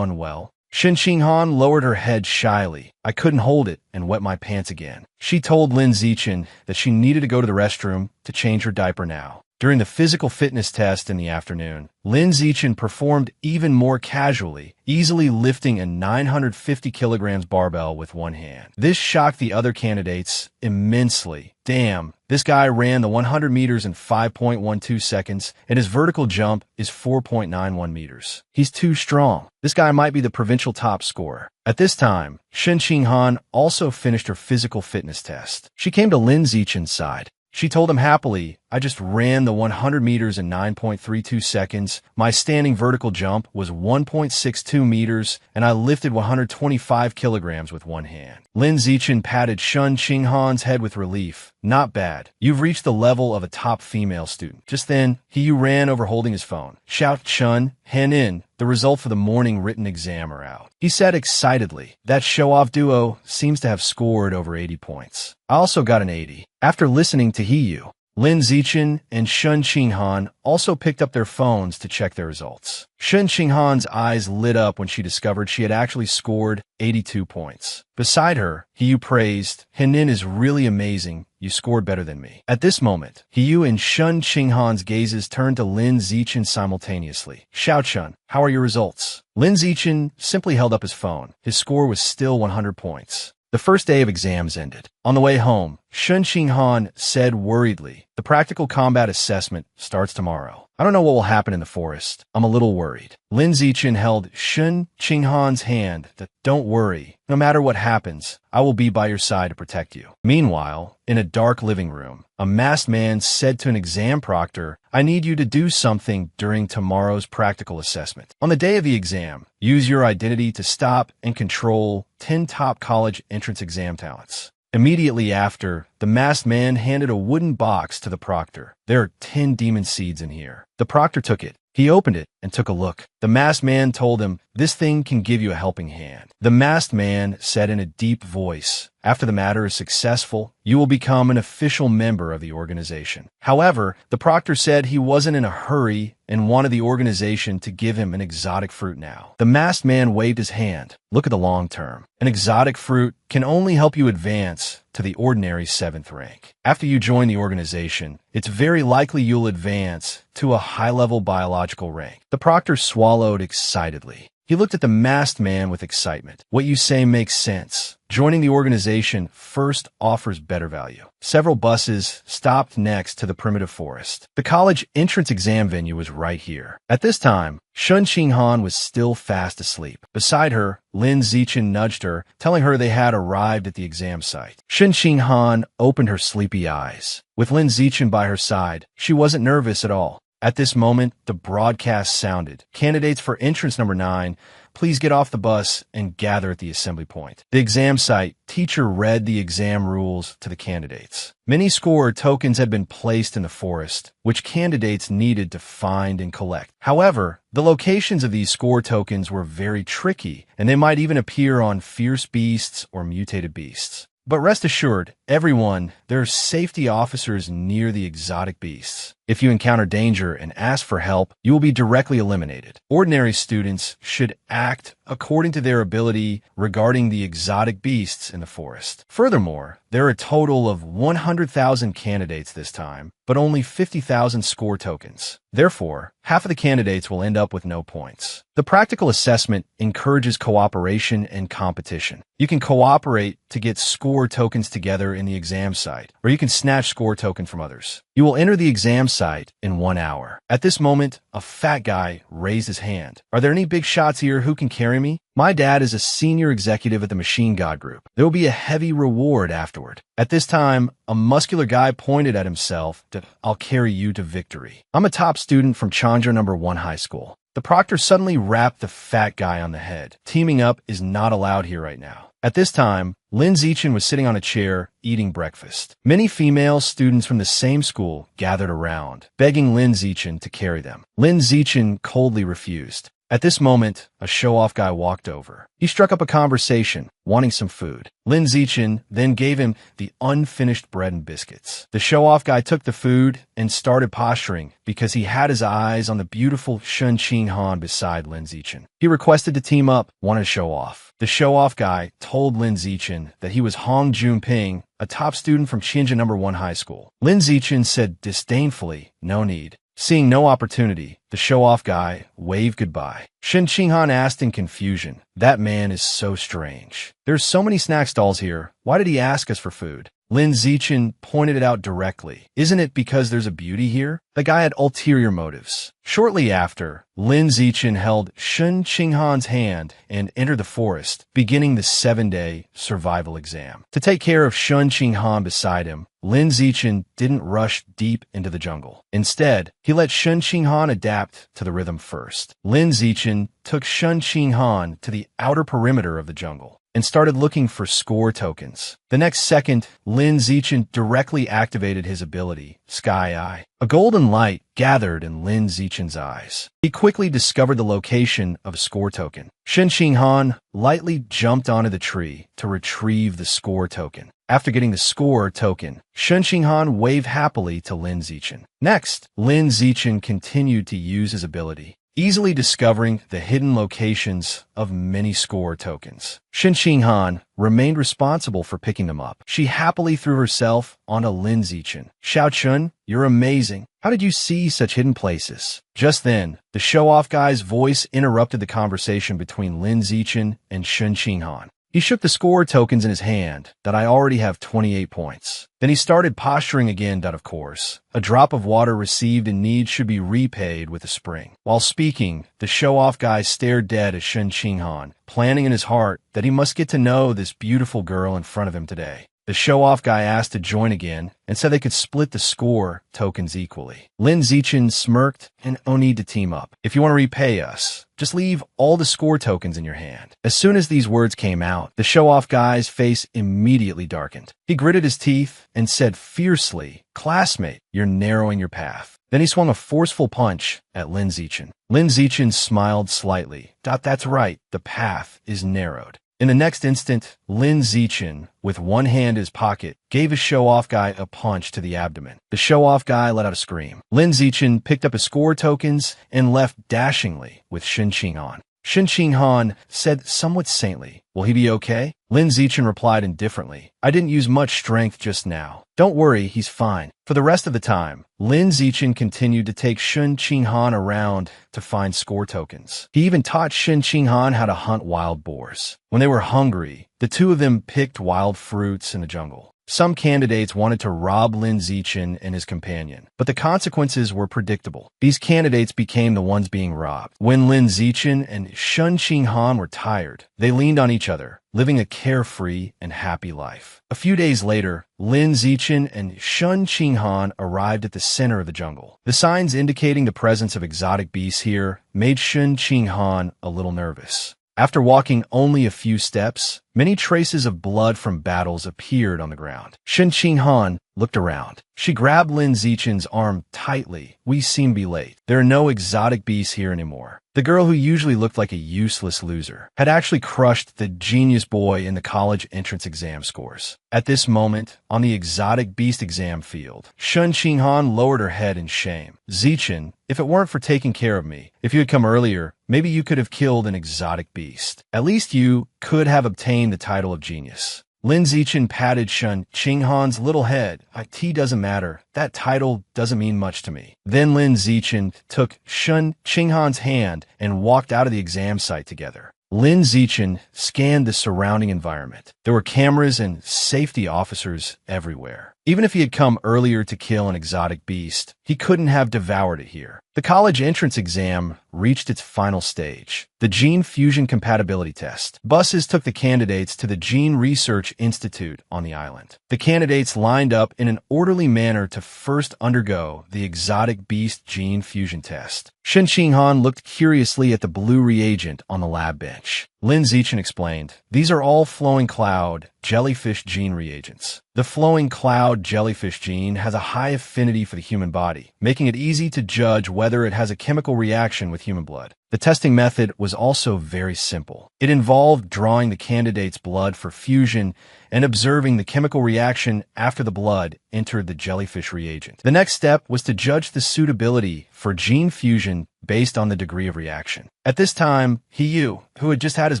unwell?" Shen Qinghan lowered her head shyly. "I couldn't hold it and wet my pants again." She told Lin Zichen that she needed to go to the restroom to change her diaper now. During the physical fitness test in the afternoon, Lin Zichen performed even more casually, easily lifting a 950 kilograms barbell with one hand. This shocked the other candidates immensely. "Damn, this guy ran the 100 meters in 5.12 seconds, and his vertical jump is 4.91 meters. He's too strong. This guy might be the provincial top scorer." At this time, Shen Qinghan also finished her physical fitness test. She came to Lin Zichen's side. She told him happily, "I just ran the 100 meters in 9.32 seconds. My standing vertical jump was 1.62 meters, and I lifted 125 kilograms with one hand." Lin Zichen patted Shen Qinghan's head with relief. "Not bad. You've reached the level of a top female student." Just then, He ran over holding his phone. "Xiao Chun, hand in. The result for the morning written exam are out," he said excitedly. That show-off duo seems to have scored over 80 points. I also got an 80. After listening to Hiyu, Lin Zichen and Shen Qinghan also picked up their phones to check their results. Shen Qinghan's eyes lit up when she discovered she had actually scored 82 points. Beside her, Hiyu praised, "Henin is really amazing. You scored better than me." At this moment, Hiyu and Shen Qinghan's gazes turned to Lin Zichen simultaneously. "Xiao Chun, how are your results?" Lin Zichen simply held up his phone. His score was still 100 points. The first day of exams ended. On the way home, Shun Qinghan said worriedly, "The practical combat assessment starts tomorrow. I don't know what will happen in the forest. I'm a little worried." Lin Zichen held Shun Qinghan's hand. "Don't worry. No matter what happens, I will be by your side to protect you." Meanwhile, in a dark living room, a masked man said to an exam proctor, "I need you to do something during tomorrow's practical assessment. On the day of the exam, use your identity to stop and control 10 top college entrance exam talents." Immediately after, the masked man handed a wooden box to the proctor. "There are 10 demon seeds in here." The proctor took it. He opened it and took a look. The masked man told him, "This thing can give you a helping hand." The masked man said in a deep voice, "After the matter is successful, you will become an official member of the organization." However, the proctor said he wasn't in a hurry and wanted the organization to give him an exotic fruit now. The masked man waved his hand. "Look at the long term. An exotic fruit can only help you advance to the ordinary 7th rank. After you join the organization, it's very likely you'll advance to a high-level biological rank." The proctor swallowed excitedly. He looked at the masked man with excitement. "What you say makes sense. Joining the organization first offers better value." Several buses stopped next to the primitive forest. The college entrance exam venue was right here. At this time, Shun Qinghan was still fast asleep. Beside her, Lin Zichen nudged her, telling her they had arrived at the exam site. Shun Qinghan opened her sleepy eyes. With Lin Zichen by her side, she wasn't nervous at all. At this moment, the broadcast sounded. "Candidates for entrance number 9, please get off the bus and gather at the assembly point." The exam site teacher read the exam rules to the candidates. Many score tokens had been placed in the forest, which candidates needed to find and collect. However, the locations of these score tokens were very tricky, and they might even appear on fierce beasts or mutated beasts. But rest assured, everyone, there are safety officers near the exotic beasts. If you encounter danger and ask for help, you will be directly eliminated. Ordinary students should act according to their ability regarding the exotic beasts in the forest. Furthermore, there are a total of 100,000 candidates this time, but only 50,000 score tokens. Therefore, half of the candidates will end up with no points. The practical assessment encourages cooperation and competition. You can cooperate to get score tokens together in the exam site, or you can snatch score token from others. You will enter the exam site in 1 hour. At this moment, a fat guy raised his hand. "Are there any big shots here who can carry me? My dad is a senior executive at the Machine God Group. There will be a heavy reward afterward." At this time, a muscular guy pointed at himself. "I'll carry you to victory. I'm a top student from Chandra number 1 high school." The proctor suddenly rapped the fat guy on the head. "Teaming up is not allowed here right now." At this time, Lin Zichen was sitting on a chair, eating breakfast. Many female students from the same school gathered around, begging Lin Zichen to carry them. Lin Zichen coldly refused. At this moment, a show-off guy walked over. He struck up a conversation, wanting some food. Lin Zichen then gave him the unfinished bread and biscuits. The show-off guy took the food and started posturing because he had his eyes on the beautiful Shun Qinghan beside Lin Zichen. He requested to team up, wanted to show off. The show-off guy told Lin Zichen that he was Hong Junping, a top student from Chandra number 1 high school. Lin Zichen said disdainfully, "No need." Seeing no opportunity, the show-off guy waved goodbye. Shun Qinghan asked in confusion, "That man is so strange. There's so many snack stalls here. Why did he ask us for food?" Lin Zichen pointed it out directly. "Isn't it because there's a beauty here?" The guy had ulterior motives. Shortly after, Lin Zichen held Shun Qinghan's hand and entered the forest, beginning the 7-day survival exam. To take care of Shun Qinghan beside him, Lin Zichen didn't rush deep into the jungle. Instead, he let Shun Qinghan adapt to the rhythm first. Lin Zichen took Shun Qinghan to the outer perimeter of the jungle and started looking for score tokens. The next second, Lin Zichen directly activated his ability, Sky Eye. A golden light gathered in Lin Zichen's eyes. He quickly discovered the location of a score token. Shun Qinghan lightly jumped onto the tree to retrieve the score token. After getting the score token, Shun Qinghan waved happily to Lin Zichen. Next, Lin Zichen continued to use his ability, easily discovering the hidden locations of many score tokens. Shen Qinghan remained responsible for picking them up. She happily threw herself onto Lin Zichen. Xiao Chun, you're amazing. How did you see such hidden places? Just then, the show-off guy's voice interrupted the conversation between Lin Zichen and Shen Qinghan. He shook the score tokens in his hand, that I already have 28 points. Then he started posturing again that, of course, a drop of water received in need should be repaid with a spring. While speaking, the show-off guy stared dead at Shen Qinghan, planning in his heart that he must get to know this beautiful girl in front of him today. The show-off guy asked to join again and said they could split the score tokens equally. Lin Zichen smirked and no need to team up. If you want to repay us, just leave all the score tokens in your hand. As soon as these words came out, the show-off guy's face immediately darkened. He gritted his teeth and said fiercely, "Classmate, you're narrowing your path." Then he swung a forceful punch at Lin Zichen. Lin Zichen smiled slightly. That's right, the path is narrowed. In the next instant, Lin Zichen, with one hand in his pocket, gave his show-off guy a punch to the abdomen. The show-off guy let out a scream. Lin Zichen picked up his score tokens and left dashingly with Shen Qinghan. Shen Qinghan said somewhat saintly, "Will he be okay?" Lin Zichen replied indifferently, "I didn't use much strength just now. Don't worry, he's fine." For the rest of the time, Lin Zichen continued to take Shen Qinghan around to find score tokens. He even taught Shen Qinghan how to hunt wild boars. When they were hungry, the two of them picked wild fruits in the jungle. Some candidates wanted to rob Lin Zichen and his companion, but the consequences were predictable. These candidates became the ones being robbed. When Lin Zichen and Shen Qinghan were tired, they leaned on each other, living a carefree and happy life. A few days later, Lin Zichen and Shen Qinghan arrived at the center of the jungle. The signs indicating the presence of exotic beasts here made Shen Qinghan a little nervous. After walking only a few steps, many traces of blood from battles appeared on the ground. Shen Qinghan looked around. She grabbed Lin Zichen's arm tightly. "We seem to be late. There are no exotic beasts here anymore." The girl who usually looked like a useless loser had actually crushed the genius boy in the college entrance exam scores. At this moment, on the exotic beast exam field, Shen Qinghan lowered her head in shame. "Zichen, if it weren't for taking care of me, if you had come earlier, maybe you could have killed an exotic beast. At least you could have obtained the title of genius." Lin Zichen patted Shen Qinghan's little head. "It doesn't matter. That title doesn't mean much to me." Then Lin Zichen took Shen Qinghan's hand and walked out of the exam site together. Lin Zichen scanned the surrounding environment. There were cameras and safety officers everywhere. Even if he had come earlier to kill an exotic beast, he couldn't have devoured it here. The college entrance exam reached its final stage, the Gene Fusion Compatibility Test. Buses took the candidates to the Gene Research Institute on the island. The candidates lined up in an orderly manner to first undergo the exotic beast gene fusion test. Shen Qinghan looked curiously at the blue reagent on the lab bench. Lin Zichen explained, "These are all flowing cloud jellyfish gene reagents. The flowing cloud jellyfish gene has a high affinity for the human body, making it easy to judge whether it has a chemical reaction with human blood." The testing method was also very simple. It involved drawing the candidate's blood for fusion and observing the chemical reaction after the blood entered the jellyfish reagent. The next step was to judge the suitability for gene fusion based on the degree of reaction. At this time, Yu, who had just had his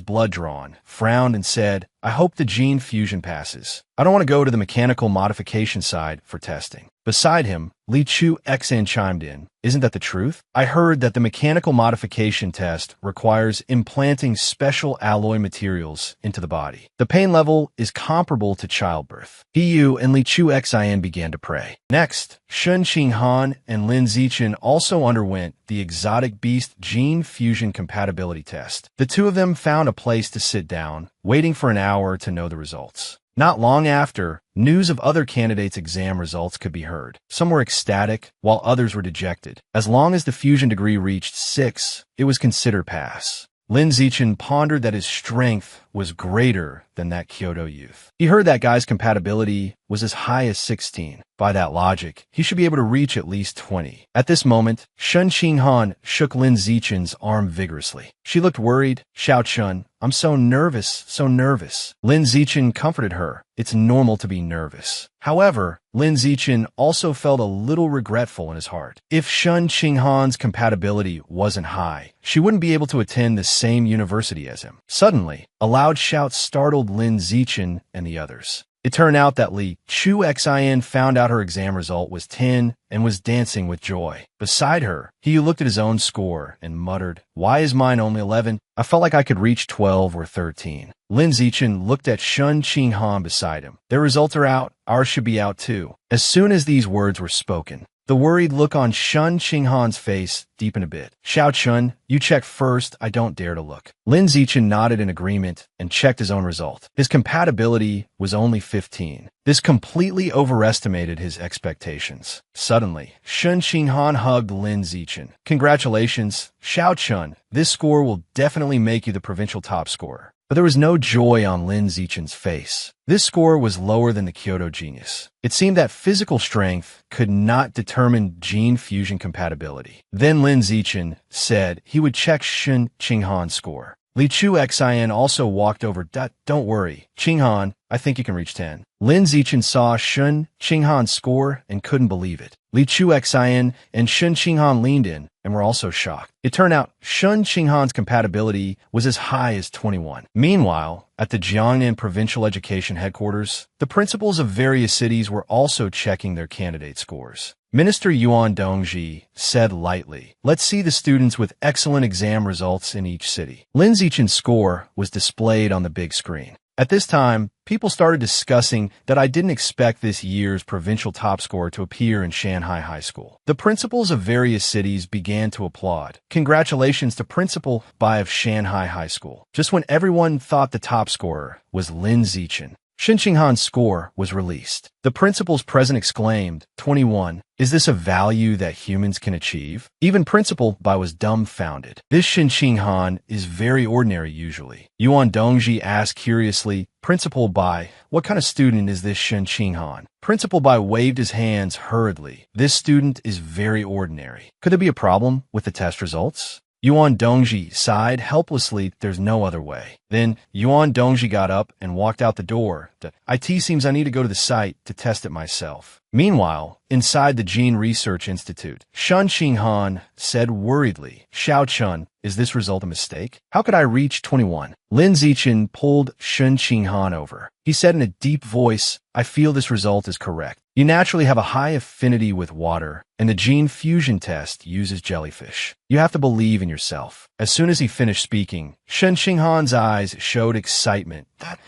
blood drawn, frowned and said, "I hope the gene fusion passes. I don't want to go to the mechanical modification side for testing." Beside him, Li Chu Xan chimed in, "Isn't that the truth? I heard that the mechanical modification test requires implanting special alloy materials into the body. The pain level is comparable to childbirth." Yu and Li Chu Xian began to pray. Next, Shen Qinghan and Lin Zichen also underwent the exotic beast gene fusion compatibility test. The two of them found a place to sit down, waiting for an hour to know the results. Not long after, news of other candidates' exam results could be heard. Some were ecstatic, while others were dejected. As long as the fusion degree reached 6, it was considered pass. Lin Zichen pondered that his strength was greater than that Kyoto youth. He heard that guy's compatibility was as high as 16. By that logic, he should be able to reach at least 20. At this moment, Shen Qinghan shook Lin Zichen's arm vigorously. She looked worried. "Xiao Chun, I'm so nervous, so nervous. Lin Zichen comforted her. It's normal to be nervous. However, Lin Zichen also felt a little regretful in his heart. If Shun Qinghan's compatibility wasn't high, she wouldn't be able to attend the same university as him. Suddenly, a loud shout startled Lin Zichen and the others. It turned out that Li Chuxin found out her exam result was 10 and was dancing with joy. Beside her, he looked at his own score and muttered, "Why is mine only 11? I felt like I could reach 12 or 13. Lin Zichen looked at Shun Qinghan beside him. Their results are out. Ours should be out too. As soon as these words were spoken, the worried look on Shun Qinghan's face deepened a bit. Xiao Chun, you check first. I don't dare to look. Lin Zichen nodded in agreement and checked his own result. His compatibility was only 15. This completely overestimated his expectations. Suddenly, Shun Qinghan hugged Lin Zichen. Congratulations, Xiao Chun. This score will definitely make you the provincial top scorer. But there was no joy on Lin Zichen's face. This score was lower than the Kyoto genius. It seemed that physical strength could not determine gene fusion compatibility. Then Lin Zichen said he would check Shun Qinghan's score. Li Chuxin also walked over. Don't worry, Qinghan, I think you can reach 10. Lin Zichen saw Shun Qinghan's score and couldn't believe it. Li Chuxin and Shun Qinghan leaned in and were also shocked. It turned out Shun Qinghan's compatibility was as high as 21. Meanwhile, at the Jiangnan Provincial Education Headquarters, the principals of various cities were also checking their candidate scores. Minister Yuan Dongji said lightly, "Let's see the students with excellent exam results in each city." Lin Zichen's score was displayed on the big screen. At this time, people started discussing that I didn't expect this year's provincial top score to appear in Shanghai High School. The principals of various cities began to applaud. Congratulations to Principal Bai of Shanghai High School. Just when everyone thought the top scorer was Lin Zichen, Shun Qinghan's score was released. The principal's president exclaimed, 21. Is this a value that humans can achieve? Even Principal Bai was dumbfounded. This Shun Qinghan is very ordinary usually. Yuan Dongji asked curiously, Principal Bai, what kind of student is this Shun Qinghan? Principal Bai waved his hands hurriedly. This student is very ordinary. Could there be a problem with the test results? Yuan Dongji sighed helplessly. There's no other way. Then Yuan Dongji got up and walked out the door. IT seems I need to go to the site to test it myself. Meanwhile, inside the Gene Research Institute, Shun Qinghan said worriedly, Xiao Chun, is this result a mistake? How could I reach 21? Lin Zichen pulled Shun Qinghan over. He said in a deep voice, I feel this result is correct. You naturally have a high affinity with water, and the gene fusion test uses jellyfish. You have to believe in yourself. As soon as he finished speaking, Shun Qinghan's eyes showed excitement. That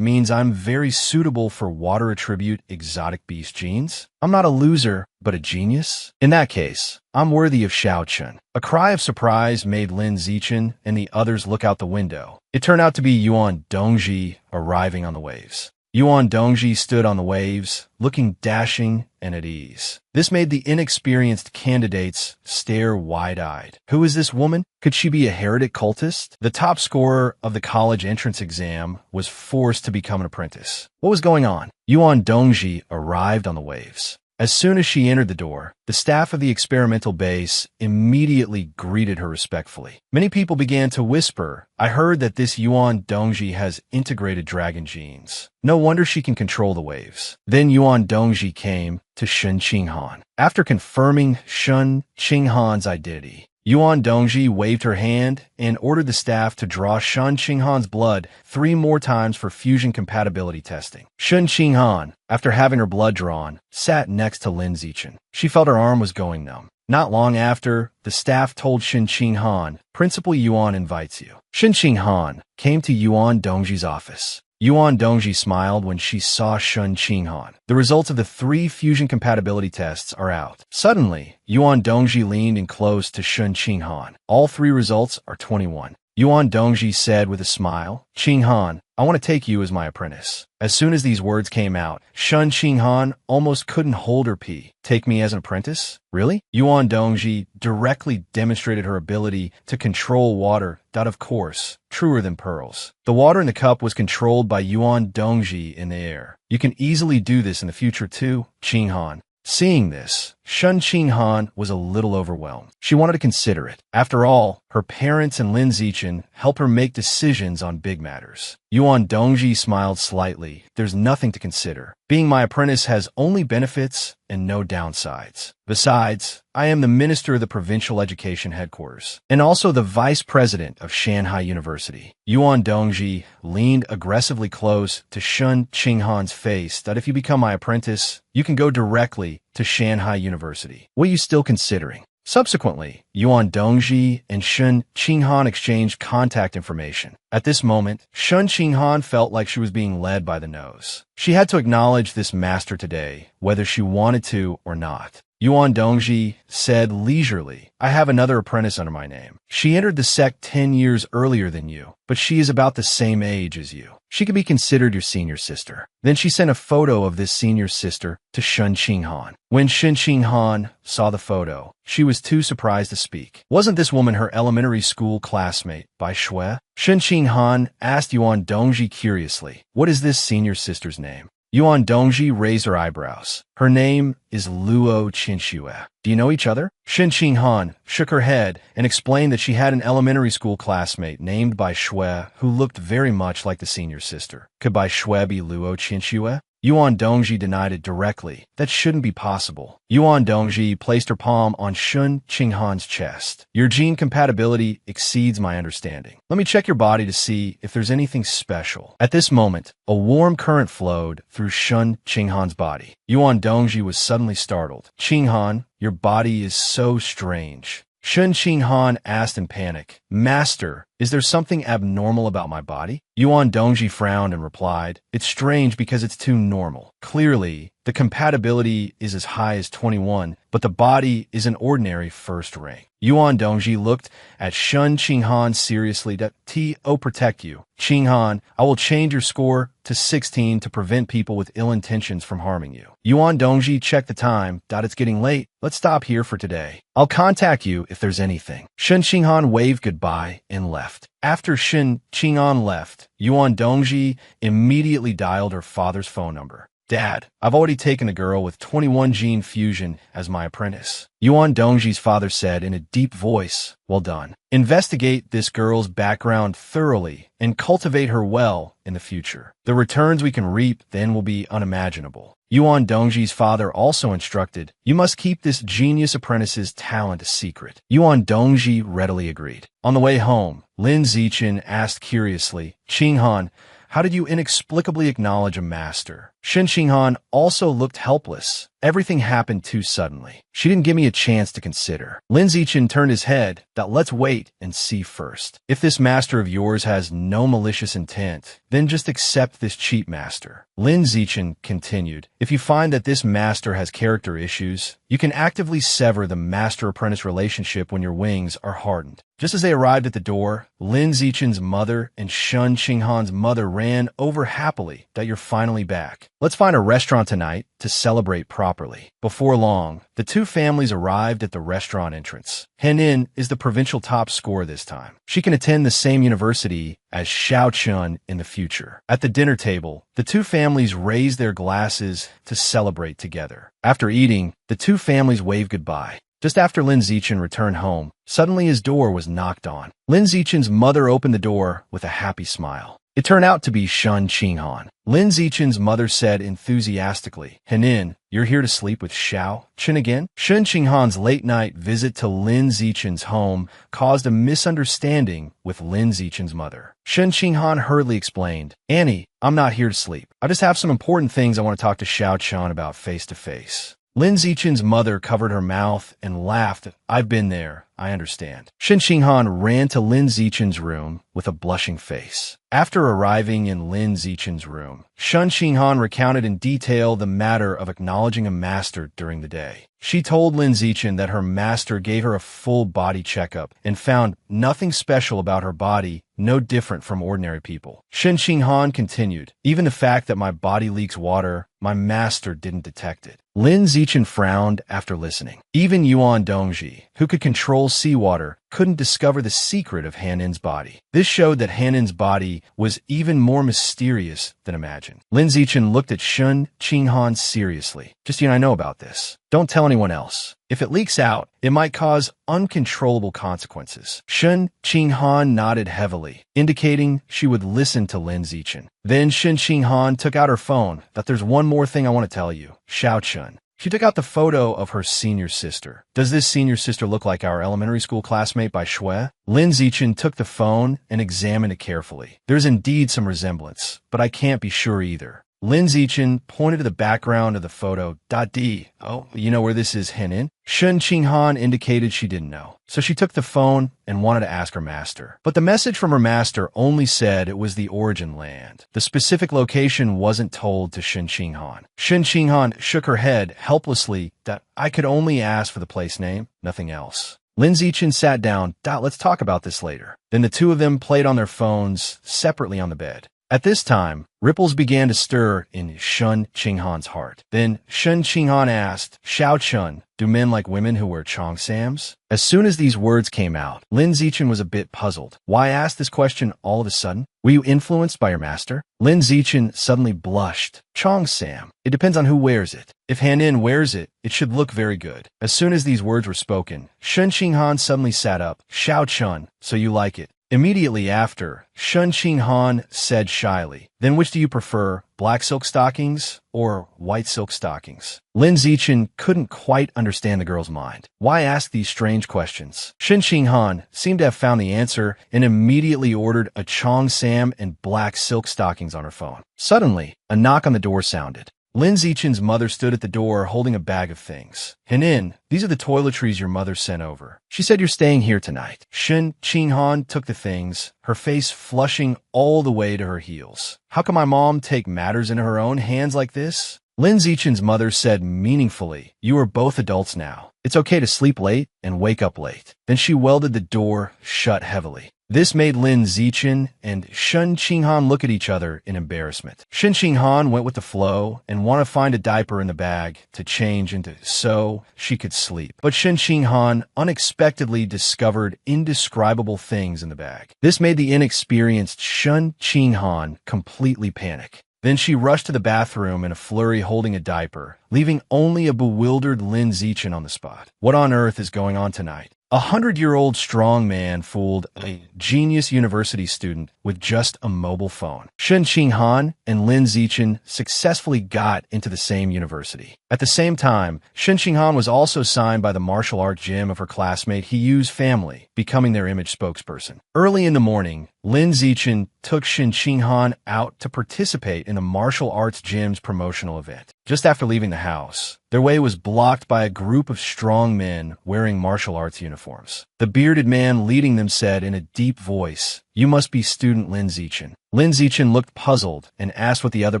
means I'm very suitable for water attribute exotic beast genes? I'm not a loser, but a genius? In that case, I'm worthy of Xiao Chun. A cry of surprise made Lin Zichen and the others look out the window. It turned out to be Yuan Dongji arriving on the waves. Yuan Dongji stood on the waves, looking dashing and at ease. This made the inexperienced candidates stare wide-eyed. Who is this woman? Could she be a heretic cultist? The top scorer of the college entrance exam was forced to become an apprentice. What was going on? Yuan Dongji arrived on the waves. As soon as she entered the door, the staff of the experimental base immediately greeted her respectfully. Many people began to whisper, I heard that this Yuan Dongji has integrated dragon genes. No wonder she can control the waves. Then Yuan Dongji came to Shun Qinghan. After confirming Shun Qinghan's identity, Yuan Dongji waved her hand and ordered the staff to draw Shun Qinghan's blood 3 more times for fusion compatibility testing. Shun Qinghan, after having her blood drawn, sat next to Lin Zichen. She felt her arm was going numb. Not long after, the staff told Shun Qinghan, Principal Yuan invites you. Shun Qinghan came to Yuan Dongji's office. Yuan Dongji smiled when she saw Shun Qinghan. The results of the 3 fusion compatibility tests are out. Suddenly, Yuan Dongji leaned in close to Shun Qinghan. All 3 results are 21. Yuan Dongji said with a smile, Qinghan, I want to take you as my apprentice. As soon as these words came out, Shun Qinghan almost couldn't hold her pee. Take me as an apprentice? Really? Yuan Dongji directly demonstrated her ability to control water. That, of course, truer than pearls. The water in the cup was controlled by Yuan Dongji in the air. You can easily do this in the future too, Qinghan. Seeing this, Shun Qinghan was a little overwhelmed. She wanted to consider it. After all, her parents and Lin Zichen help her make decisions on big matters. Yuan Dongji smiled slightly. There's nothing to consider. Being my apprentice has only benefits and no downsides. Besides, I am the minister of the provincial education headquarters and also the vice president of Shanghai University. Yuan Dongji leaned aggressively close to Shun Qinghan's face that if you become my apprentice, you can go directly to Shanghai University. What are you still considering? Subsequently, Yuan Dongji and Shun Qinghan exchanged contact information. At this moment, Shun Qinghan felt like she was being led by the nose. She had to acknowledge this master today, whether she wanted to or not. Yuan Dongji said leisurely, I have another apprentice under my name. She entered the sect 10 years earlier than you, but she is about the same age as you. She could be considered your senior sister. Then she sent a photo of this senior sister to Shun Qinghan. When Shun Qinghan saw the photo, she was too surprised to speak. Wasn't this woman her elementary school classmate by Shui? Shun Qinghan asked Yuan Dongji curiously, what is this senior sister's name? Yuan Dongji raised her eyebrows. Her name is Luo Qinxue. Do you know each other? Shun Qinghan shook her head and explained that she had an elementary school classmate named Bai Shui who looked very much like the senior sister. Could Bai Shui be Luo Qinxue? Yuan Dongji denied it directly. That shouldn't be possible. Yuan Dongji placed her palm on Shun Qinghan's chest. Your gene compatibility exceeds my understanding. Let me check your body to see if there's anything special. At this moment, a warm current flowed through Shun Qinghan's body. Yuan Dongji was suddenly startled. Qinghan, your body is so strange. Shun Qinghan asked in panic, Master, is there something abnormal about my body? Yuan Dongji frowned and replied, it's strange because it's too normal. Clearly, the compatibility is as high as 21, but the body is an ordinary first rank. Yuan Dongji looked at Shun Qinghan seriously. T.O. protect you. Qinghan, I will change your score to 16 to prevent people with ill intentions from harming you. Yuan Dongji checked the time. It's getting late. Let's stop here for today. I'll contact you if there's anything. Shun Qinghan waved goodbye and left. After Shun Qinghan left, Yuan Dongji immediately dialed her father's phone number. Dad, I've already taken a girl with 21 gene fusion as my apprentice. Yuan Dongji's father said in a deep voice, well done. Investigate this girl's background thoroughly and cultivate her well in the future. The returns we can reap then will be unimaginable. Yuan Dongji's father also instructed, you must keep this genius apprentice's talent a secret. Yuan Dongji readily agreed. On the way home, Lin Zichen asked curiously, Qinghan, how did you inexplicably acknowledge a master? Shun Qinghan also looked helpless. Everything happened too suddenly. She didn't give me a chance to consider. Lin Zichen turned his head. Let's wait and see first. If this master of yours has no malicious intent, then just accept this cheap master. Lin Zichen continued, if you find that this master has character issues, you can actively sever the master-apprentice relationship when your wings are hardened. Just as they arrived at the door, Lin Zichen's mother and Shun Qinghan's mother ran over happily that you're finally back. Let's find a restaurant tonight to celebrate properly. Before long, the two families arrived at the restaurant entrance. Henin is the provincial top scorer this time. She can attend the same university as Xiao Chun in the future. At the dinner table, the two families raised their glasses to celebrate together. After eating, the two families waved goodbye. Just after Lin Zichen returned home, suddenly his door was knocked on. Lin Zichen's mother opened the door with a happy smile. It turned out to be Shun Qinghan. Lin Zichen's mother said enthusiastically, Henin, you're here to sleep with Xiao Chun again? Shun Qinghan's late-night visit to Lin Zichen's home caused a misunderstanding with Lin Zichen's mother. Shun Qinghan hurriedly explained, Annie, I'm not here to sleep. I just have some important things I want to talk to Xiao Chun about face-to-face. Lin Zichen's mother covered her mouth and laughed. I've been there. I understand. Shun Qinghan ran to Lin Zichen's room with a blushing face. After arriving in Lin Zichen's room, Shun Qinghan recounted in detail the matter of acknowledging a master during the day. She told Lin Zichen that her master gave her a full body checkup and found nothing special about her body, no different from ordinary people. Shun Qinghan continued, even the fact that my body leaks water, my master didn't detect it. Lin Zichen frowned after listening. Even Yuan Dongji, who could control bottle seawater couldn't discover the secret of Han-in's body. This showed that Han-in's body was even more mysterious than imagined. Lin Zichen looked at Shun Qinghan seriously. Just you and I know about this. Don't tell anyone else. If it leaks out, it might cause uncontrollable consequences. Shun Qinghan nodded heavily, indicating she would listen to Lin Zichen. Then Shun Qinghan took out her phone. That there's one more thing I want to tell you. Xiao Chun. She took out the photo of her senior sister. Does this senior sister look like our elementary school classmate by Shui? Lin Zichen took the phone and examined it carefully. There's indeed some resemblance, but I can't be sure either. Lin Zichen pointed to the background of the photo. D. Oh, you know where this is hinted? Shun Qinghan indicated she didn't know. So she took the phone and wanted to ask her master. But the message from her master only said it was the origin land. The specific location wasn't told to Shun Qinghan. Shun Qinghan shook her head helplessly that I could only ask for the place name, nothing else. Lin Zichen sat down. Let's talk about this later. Then the two of them played on their phones separately on the bed. At this time, ripples began to stir in Shun Qinghan's heart. Then Shun Qinghan asked, Xiao Chun, do men like women who wear cheongsams? As soon as these words came out, Lin Zichen was a bit puzzled. Why ask this question all of a sudden? Were you influenced by your master? Lin Zichen suddenly blushed. Cheongsam. It depends on who wears it. If Han-in wears it, it should look very good. As soon as these words were spoken, Shun Qinghan suddenly sat up. Xiao Chun, so you like it. Immediately after, Shun Qinghan said shyly, then which do you prefer, black silk stockings or white silk stockings? Lin Zichen couldn't quite understand the girl's mind. Why ask these strange questions? Shun Qinghan seemed to have found the answer and immediately ordered a cheongsam and black silk stockings on her phone. Suddenly, a knock on the door sounded. Lin Zichen's mother stood at the door holding a bag of things. Han-in, these are the toiletries your mother sent over. She said you're staying here tonight. Shun Qinghan took the things, her face flushing all the way to her heels. How can my mom take matters into her own hands like this? Lin Zichen's mother said meaningfully, you are both adults now. It's okay to sleep late and wake up late. Then she welded the door shut heavily. This made Lin Zichen and Shun Qinghan look at each other in embarrassment. Shun Qinghan went with the flow and wanted to find a diaper in the bag to change into so she could sleep. But Shun Qinghan unexpectedly discovered indescribable things in the bag. This made the inexperienced Shun Qinghan completely panic. Then she rushed to the bathroom in a flurry holding a diaper, leaving only a bewildered Lin Zichen on the spot. What on earth is going on tonight? A 100-year-old strong man fooled a genius university student with just a mobile phone. Shun Qinghan and Lin Zichen successfully got into the same university. At the same time, Shun Qinghan was also signed by the martial art gym of her classmate Hiyu's family, becoming their image spokesperson. Early in the morning, Lin Zichen took Shun Qinghan out to participate in the martial arts gym's promotional event. Just after leaving the house, their way was blocked by a group of strong men wearing martial arts uniforms. The bearded man leading them said in a deep voice, you must be student Lin Zichen. Lin Zichen looked puzzled and asked what the other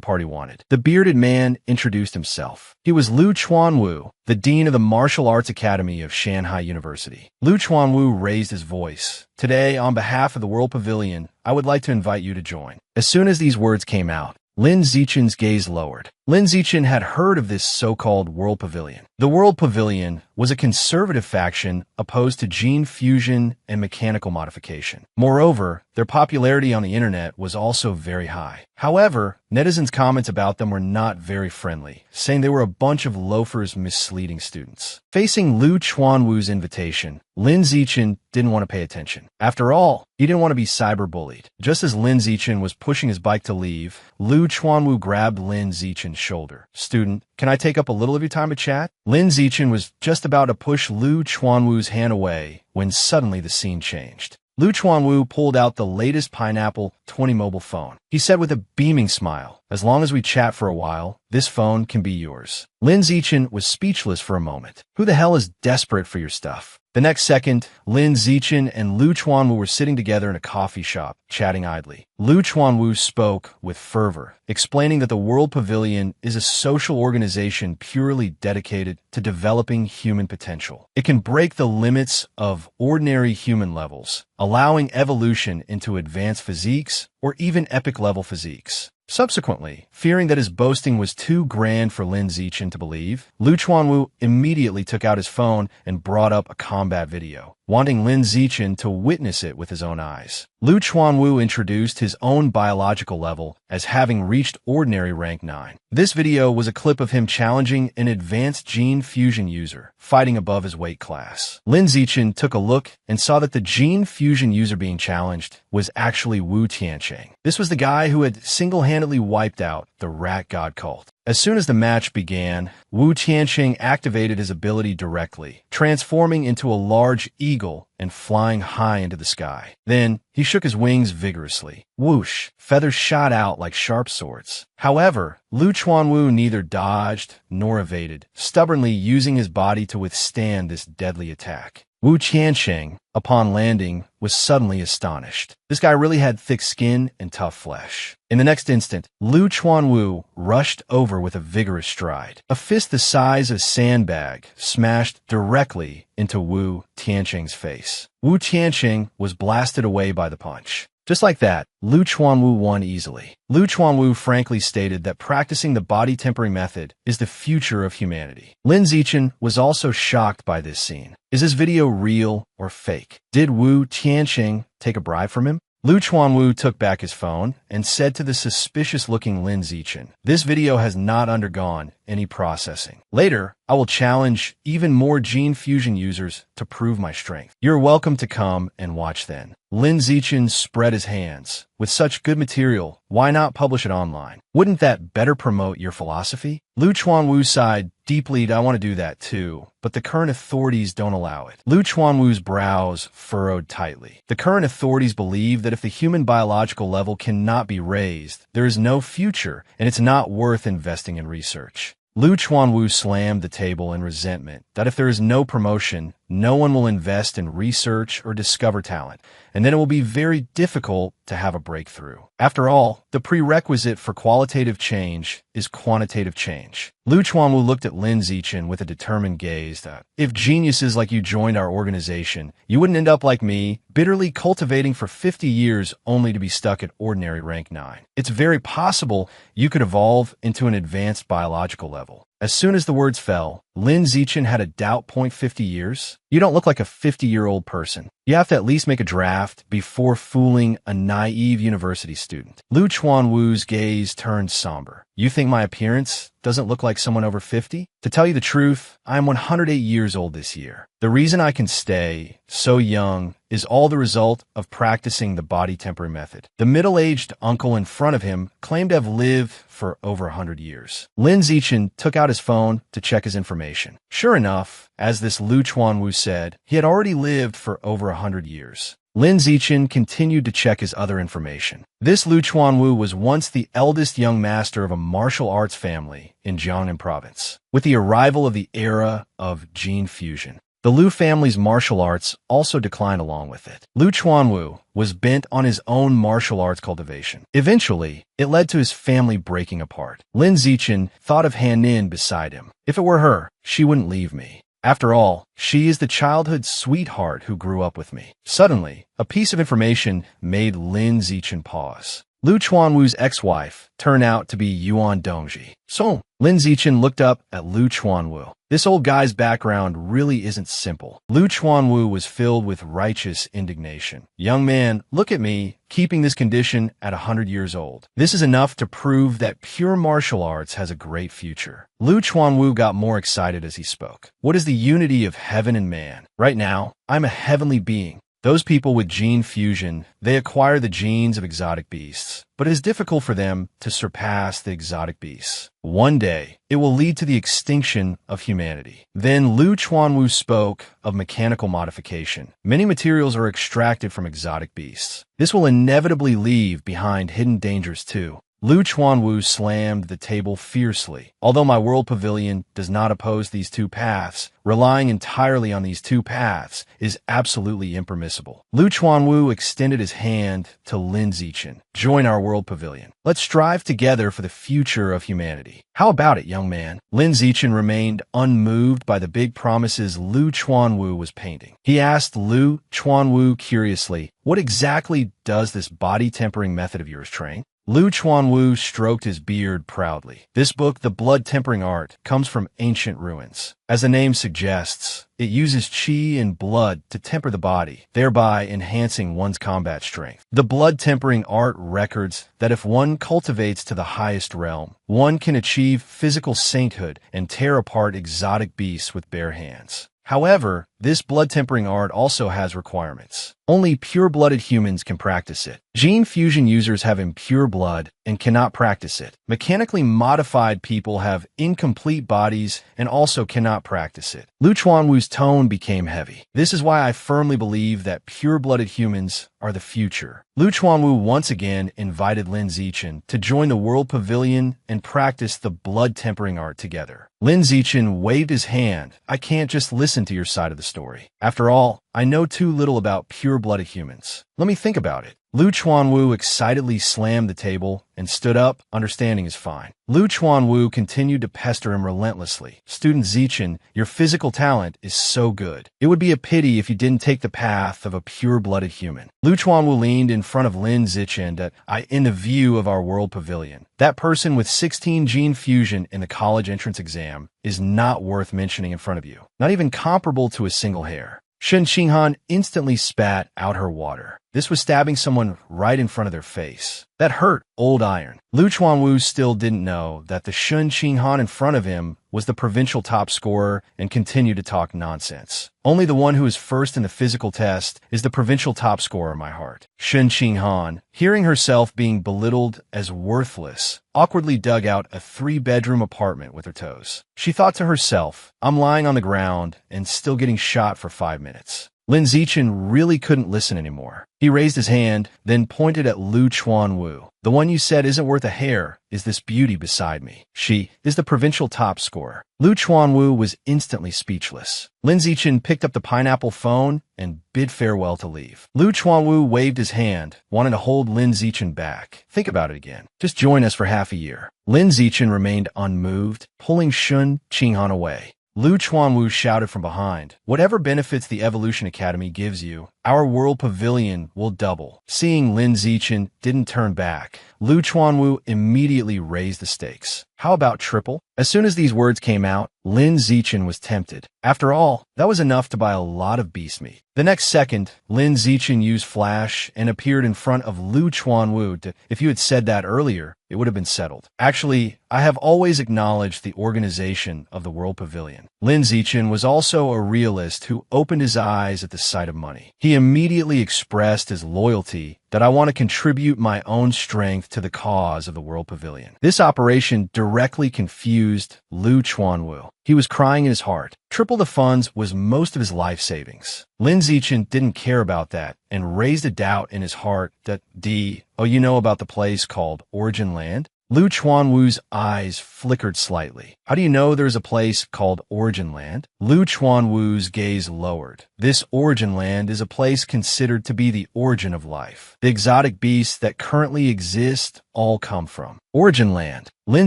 party wanted. The bearded man introduced himself. He was Lu Chuanwu, the dean of the Martial Arts Academy of Shanghai University. Lu Chuanwu raised his voice. Today, on behalf of the World Pavilion, I would like to invite you to join. As soon as these words came out, Lin Zichen's gaze lowered. Lin Zichen had heard of this so-called World Pavilion. The World Pavilion was a conservative faction opposed to gene fusion and mechanical modification. Moreover, their popularity on the internet was also very high. However, netizens' comments about them were not very friendly, saying they were a bunch of loafers misleading students. Facing Lu Chuanwu's invitation, Lin Zichen didn't want to pay attention. After all, he didn't want to be cyberbullied. Just as Lin Zichen was pushing his bike to leave, Lu Chuanwu grabbed Lin Zichen's shoulder. Student, can I take up a little of your time to chat? Lin Zichen was just about to push Lu Chuanwu's hand away when suddenly the scene changed. Lu Chuanwu pulled out the latest Pineapple 20 mobile phone. He said with a beaming smile, as long as we chat for a while, this phone can be yours. Lin Zichen was speechless for a moment. Who the hell is desperate for your stuff? The next second, Lin Zichen and Lu Chuanwu were sitting together in a coffee shop, chatting idly. Lu Chuanwu spoke with fervor, explaining that the World Pavilion is a social organization purely dedicated to developing human potential. It can break the limits of ordinary human levels, allowing evolution into advanced physiques or even epic-level physiques. Subsequently, fearing that his boasting was too grand for Lin Zichen to believe, Lu Chuanwu immediately took out his phone and brought up a combat video. wanting Lin Zichen to witness it with his own eyes. Lu Chuanwu introduced his own biological level as having reached ordinary rank 9. This video was a clip of him challenging an advanced gene fusion user, fighting above his weight class. Lin Zichen took a look and saw that the gene fusion user being challenged was actually Wu Tiancheng. This was the guy who had single-handedly wiped out the rat god cult. As soon as the match began, Wu Tiancheng activated his ability directly, transforming into a large eagle and flying high into the sky. Then, he shook his wings vigorously. Whoosh! Feathers shot out like sharp swords. However, Lu Chuanwu neither dodged nor evaded, stubbornly using his body to withstand this deadly attack. Wu Tiancheng, upon landing, was suddenly astonished. This guy really had thick skin and tough flesh. In the next instant, Lu Chuanwu rushed over with a vigorous stride. A fist the size of a sandbag smashed directly into Wu Tiancheng's face. Wu Tiancheng was blasted away by the punch. Just like that, Lu Chuanwu won easily. Lu Chuanwu frankly stated that practicing the body tempering method is the future of humanity. Lin Zichen was also shocked by this scene. Is this video real or fake? Did Wu Tiancheng take a bribe from him? Lu Chuanwu took back his phone and said to the suspicious-looking Lin Zichen, "This video has not undergone any processing. Later, I will challenge even more gene fusion users to prove my strength. You're welcome to come and watch then." Lin Zichen spread his hands. With such good material, why not publish it online? Wouldn't that better promote your philosophy? Lu Chuanwu sighed deeply. I want to do that too, but the current authorities don't allow it. Lu Chuanwu's brows furrowed tightly. The current authorities believe that if the human biological level cannot be raised, there is no future, and it's not worth investing in research. Lu Chuanwu slammed the table in resentment that if there is no promotion, no one will invest in research or discover talent, and then it will be very difficult to have a breakthrough. After all, the prerequisite for qualitative change is quantitative change. Lu Chuanwu looked at Lin Zichen with a determined gaze that, if geniuses like you joined our organization, you wouldn't end up like me, bitterly cultivating for 50 years only to be stuck at ordinary rank 9. It's very possible you could evolve into an advanced biological level. As soon as the words fell, Lin Zichen had a doubt. 50 years? You don't look like a 50-year-old person. You have to at least make a draft before fooling a naive university student. Lu Chuanwu's gaze turned somber. You think my appearance doesn't look like someone over 50? To tell you the truth, I am 108 years old this year. The reason I can stay so young is all the result of practicing the body tempering method. The middle-aged uncle in front of him claimed to have lived for over 100 years. Lin Zichen took out his phone to check his information. Sure enough, as this Lu Chuanwu said, he had already lived for over 100 years. Lin Zichen continued to check his other information. This Lu Chuanwu was once the eldest young master of a martial arts family in Jiangnan province. With the arrival of the era of gene fusion, the Lu family's martial arts also declined along with it. Lu Chuanwu was bent on his own martial arts cultivation. Eventually, it led to his family breaking apart. Lin Zichen thought of Han Nin beside him. If it were her, she wouldn't leave me. After all, she is the childhood sweetheart who grew up with me. Suddenly, a piece of information made Lin Zichen pause. Lu Chuanwu's ex-wife turned out to be Yuan Dongji. So, Lin Zichen looked up at Lu Chuanwu. This old guy's background really isn't simple. Lu Chuanwu was filled with righteous indignation. Young man, look at me, keeping this condition at 100 years old. This is enough to prove that pure martial arts has a great future. Lu Chuanwu got more excited as he spoke. What is the unity of heaven and man? Right now, I'm a heavenly being. Those people with gene fusion, they acquire the genes of exotic beasts, but it is difficult for them to surpass the exotic beasts. One day, it will lead to the extinction of humanity. Then Lu Chuanwu spoke of mechanical modification. Many materials are extracted from exotic beasts. This will inevitably leave behind hidden dangers too. Lu Chuanwu slammed the table fiercely. Although my world pavilion does not oppose these two paths, relying entirely on these two paths is absolutely impermissible. Lu Chuanwu extended his hand to Lin Zichen. Join our world pavilion. Let's strive together for the future of humanity. How about it, young man? Lin Zichen remained unmoved by the big promises Lu Chuanwu was painting. He asked Lu Chuanwu curiously, what exactly does this body tempering method of yours train? Lu Chuanwu stroked his beard proudly. This book, The Blood Tempering Art, comes from ancient ruins. As the name suggests, it uses qi and blood to temper the body, thereby enhancing one's combat strength. The blood tempering art records that if one cultivates to the highest realm, one can achieve physical sainthood and tear apart exotic beasts with bare hands. However, this blood-tempering art also has requirements. Only pure-blooded humans can practice it. Gene fusion users have impure blood and cannot practice it. Mechanically modified people have incomplete bodies and also cannot practice it. Lu Chuanwu's tone became heavy. This is why I firmly believe that pure-blooded humans are the future. Lu Chuanwu once again invited Lin Zichen to join the World Pavilion and practice the blood-tempering art together. Lin Zichen waved his hand. I can't just listen to your side of the story. After all, I know too little about pure-blooded humans. Let me think about it. Lu Chuanwu excitedly slammed the table and stood up. Understanding is fine. Lu Chuanwu continued to pester him relentlessly. Student Zichen, your physical talent is so good. It would be a pity if you didn't take the path of a pure-blooded human. Lu Chuanwu leaned in front of Lin Zichen in the view of our world pavilion. That person with 16 gene fusion in the college entrance exam is not worth mentioning in front of you. Not even comparable to a single hair. Shen Qinghan instantly spat out her water. This was stabbing someone right in front of their face. That hurt, old iron. Lu Chuanwu still didn't know that the Shen Qinghan in front of him was the provincial top scorer and continued to talk nonsense. Only the one who is first in the physical test is the provincial top scorer in my heart. Shen Qinghan, hearing herself being belittled as worthless, awkwardly dug out a 3-bedroom apartment with her toes. She thought to herself, I'm lying on the ground and still getting shot for 5 minutes. Lin Zichen really couldn't listen anymore. He raised his hand, then pointed at Lu Chuanwu. The one you said isn't worth a hair is this beauty beside me. She is the provincial top scorer. Lu Chuanwu was instantly speechless. Lin Zichen picked up the pineapple phone and bid farewell to leave. Lu Chuanwu waved his hand, wanting to hold Lin Zichen back. Think about it again. Just join us for half a year. Lin Zichen remained unmoved, pulling Shen Qinghan away. Lu Chuanwu shouted from behind, whatever benefits the Evolution Academy gives you, our world pavilion will double. Seeing Lin Zichen didn't turn back, Lu Chuanwu immediately raised the stakes. How about triple? As soon as these words came out, Lin Zichen was tempted. After all, that was enough to buy a lot of beast meat. The next second, Lin Zichen used flash and appeared in front of Lu Chuanwu. If you had said that earlier, it would have been settled. Actually, I have always acknowledged the organization of the World Pavilion. Lin Zichen was also a realist who opened his eyes at the sight of money. He immediately expressed his loyalty that I want to contribute my own strength to the cause of the World Pavilion. This operation directly confused Lu Chuanwu. He was crying in his heart. Triple the funds was most of his life savings. Lin Zichen didn't care about that and raised a doubt in his heart that you know about the place called Origin Land? Lu Chuanwu's eyes flickered slightly. How do you know there's a place called Origin Land? Lu Chuanwu's gaze lowered. This Origin Land is a place considered to be the origin of life. The exotic beasts that currently exist all come from Origin Land. Lin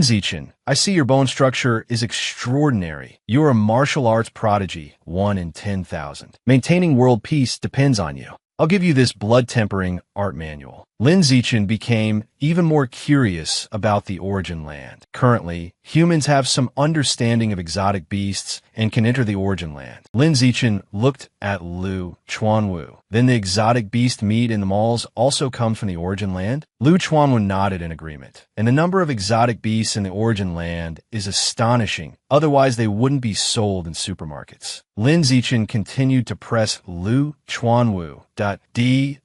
Zichen, I see your bone structure is extraordinary. You are a martial arts prodigy, 1 in 10,000. Maintaining world peace depends on you. I'll give you this blood-tempering art manual. Lin Zichen became even more curious about the Origin Land. Currently, humans have some understanding of exotic beasts and can enter the Origin Land. Lin Zichen looked at Lu Chuanwu. Then the exotic beast meat in the malls also comes from the Origin Land? Lu Chuanwu nodded in agreement. And the number of exotic beasts in the Origin Land is astonishing. Otherwise, they wouldn't be sold in supermarkets. Lin Zichen continued to press Lu Chuanwu.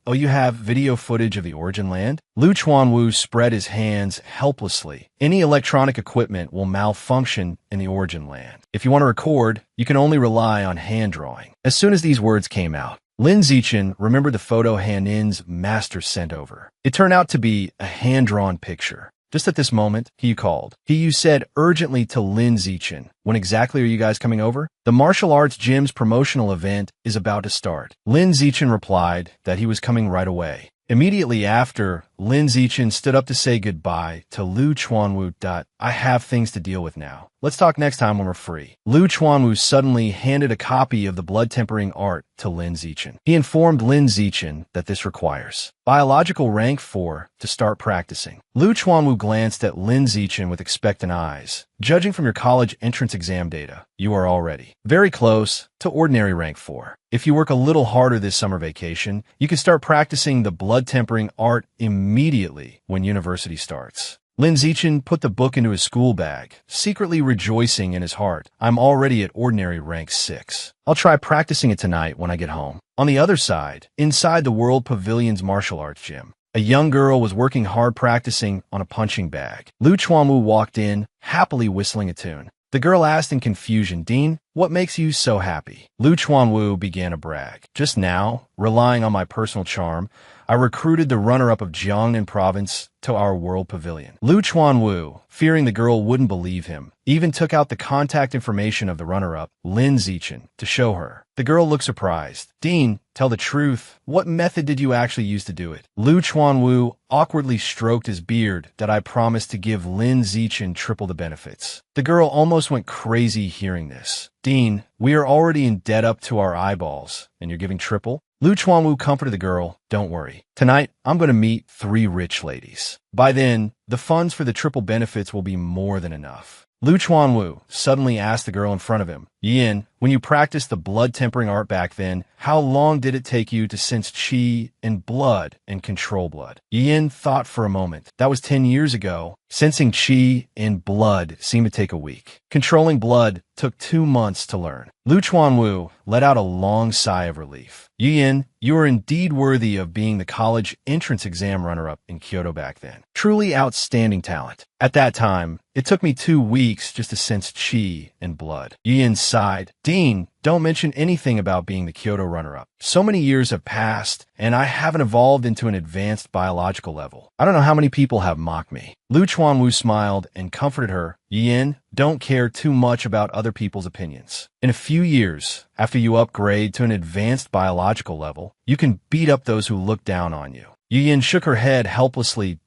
You have video footage of the Origin Land? Lu Chuanwu spread his hands helplessly. Any electronic equipment will malfunction in the Origin Land. If you want to record, you can only rely on hand drawing. As soon as these words came out, Lin Zichen remembered the photo Han In's master sent over. It turned out to be a hand-drawn picture. Just at this moment, he called. You said urgently to Lin Zichen, when exactly are you guys coming over? The martial arts gym's promotional event is about to start. Lin Zichen replied that he was coming right away. Immediately after, Lin Zichen stood up to say goodbye to Lu Chuanwu. I have things to deal with now. Let's talk next time when we're free. Lu Chuanwu suddenly handed a copy of the blood-tempering art to Lin Zichen. He informed Lin Zichen that this requires biological rank 4 to start practicing. Lu Chuanwu glanced at Lin Zichen with expectant eyes. Judging from your college entrance exam data, you are already very close to ordinary rank 4. If you work a little harder this summer vacation, you can start practicing the blood-tempering art immediately when university starts. Lin Zichen put the book into his school bag, secretly rejoicing in his heart. I'm already at ordinary rank 6. I'll try practicing it tonight when I get home. On the other side, inside the World Pavilion's martial arts gym, a young girl was working hard practicing on a punching bag. Lu Chuanwu walked in, happily whistling a tune. The girl asked in confusion, Dean, what makes you so happy? Lu Chuanwu began to brag. Just now, relying on my personal charm, I recruited the runner-up of Jiangnan province to our World Pavilion. Lu Chuanwu, fearing the girl wouldn't believe him, even took out the contact information of the runner-up, Lin Zichen, to show her. The girl looked surprised. Dean, tell the truth. What method did you actually use to do it? Lu Chuanwu awkwardly stroked his beard that I promised to give Lin Zichen triple the benefits. The girl almost went crazy hearing this. Dean, we are already in debt up to our eyeballs, and you're giving triple? Lu Chuanwu comforted the girl. Don't worry. Tonight, I'm going to meet 3 rich ladies. By then, the funds for the triple benefits will be more than enough. Lu Chuanwu suddenly asked the girl in front of him, Yin, when you practiced the blood-tempering art back then, how long did it take you to sense qi and blood and control blood? Yin thought for a moment. That was 10 years ago. Sensing qi and blood seemed to take a week. Controlling blood took 2 months to learn. Lu Chuanwu let out a long sigh of relief. Yin, you are indeed worthy of being the college entrance exam runner-up in Kyoto back then. Truly outstanding talent. At that time, it took me 2 weeks just to sense qi and blood. Yin sighed. Dean, don't mention anything about being the Kyoto runner-up. So many years have passed, and I haven't evolved into an advanced biological level. I don't know how many people have mocked me. Lu Chuanwu smiled and comforted her. Yin, don't care too much about other people's opinions. In a few years, after you upgrade to an advanced biological level, you can beat up those who look down on you. Yin shook her head helplessly.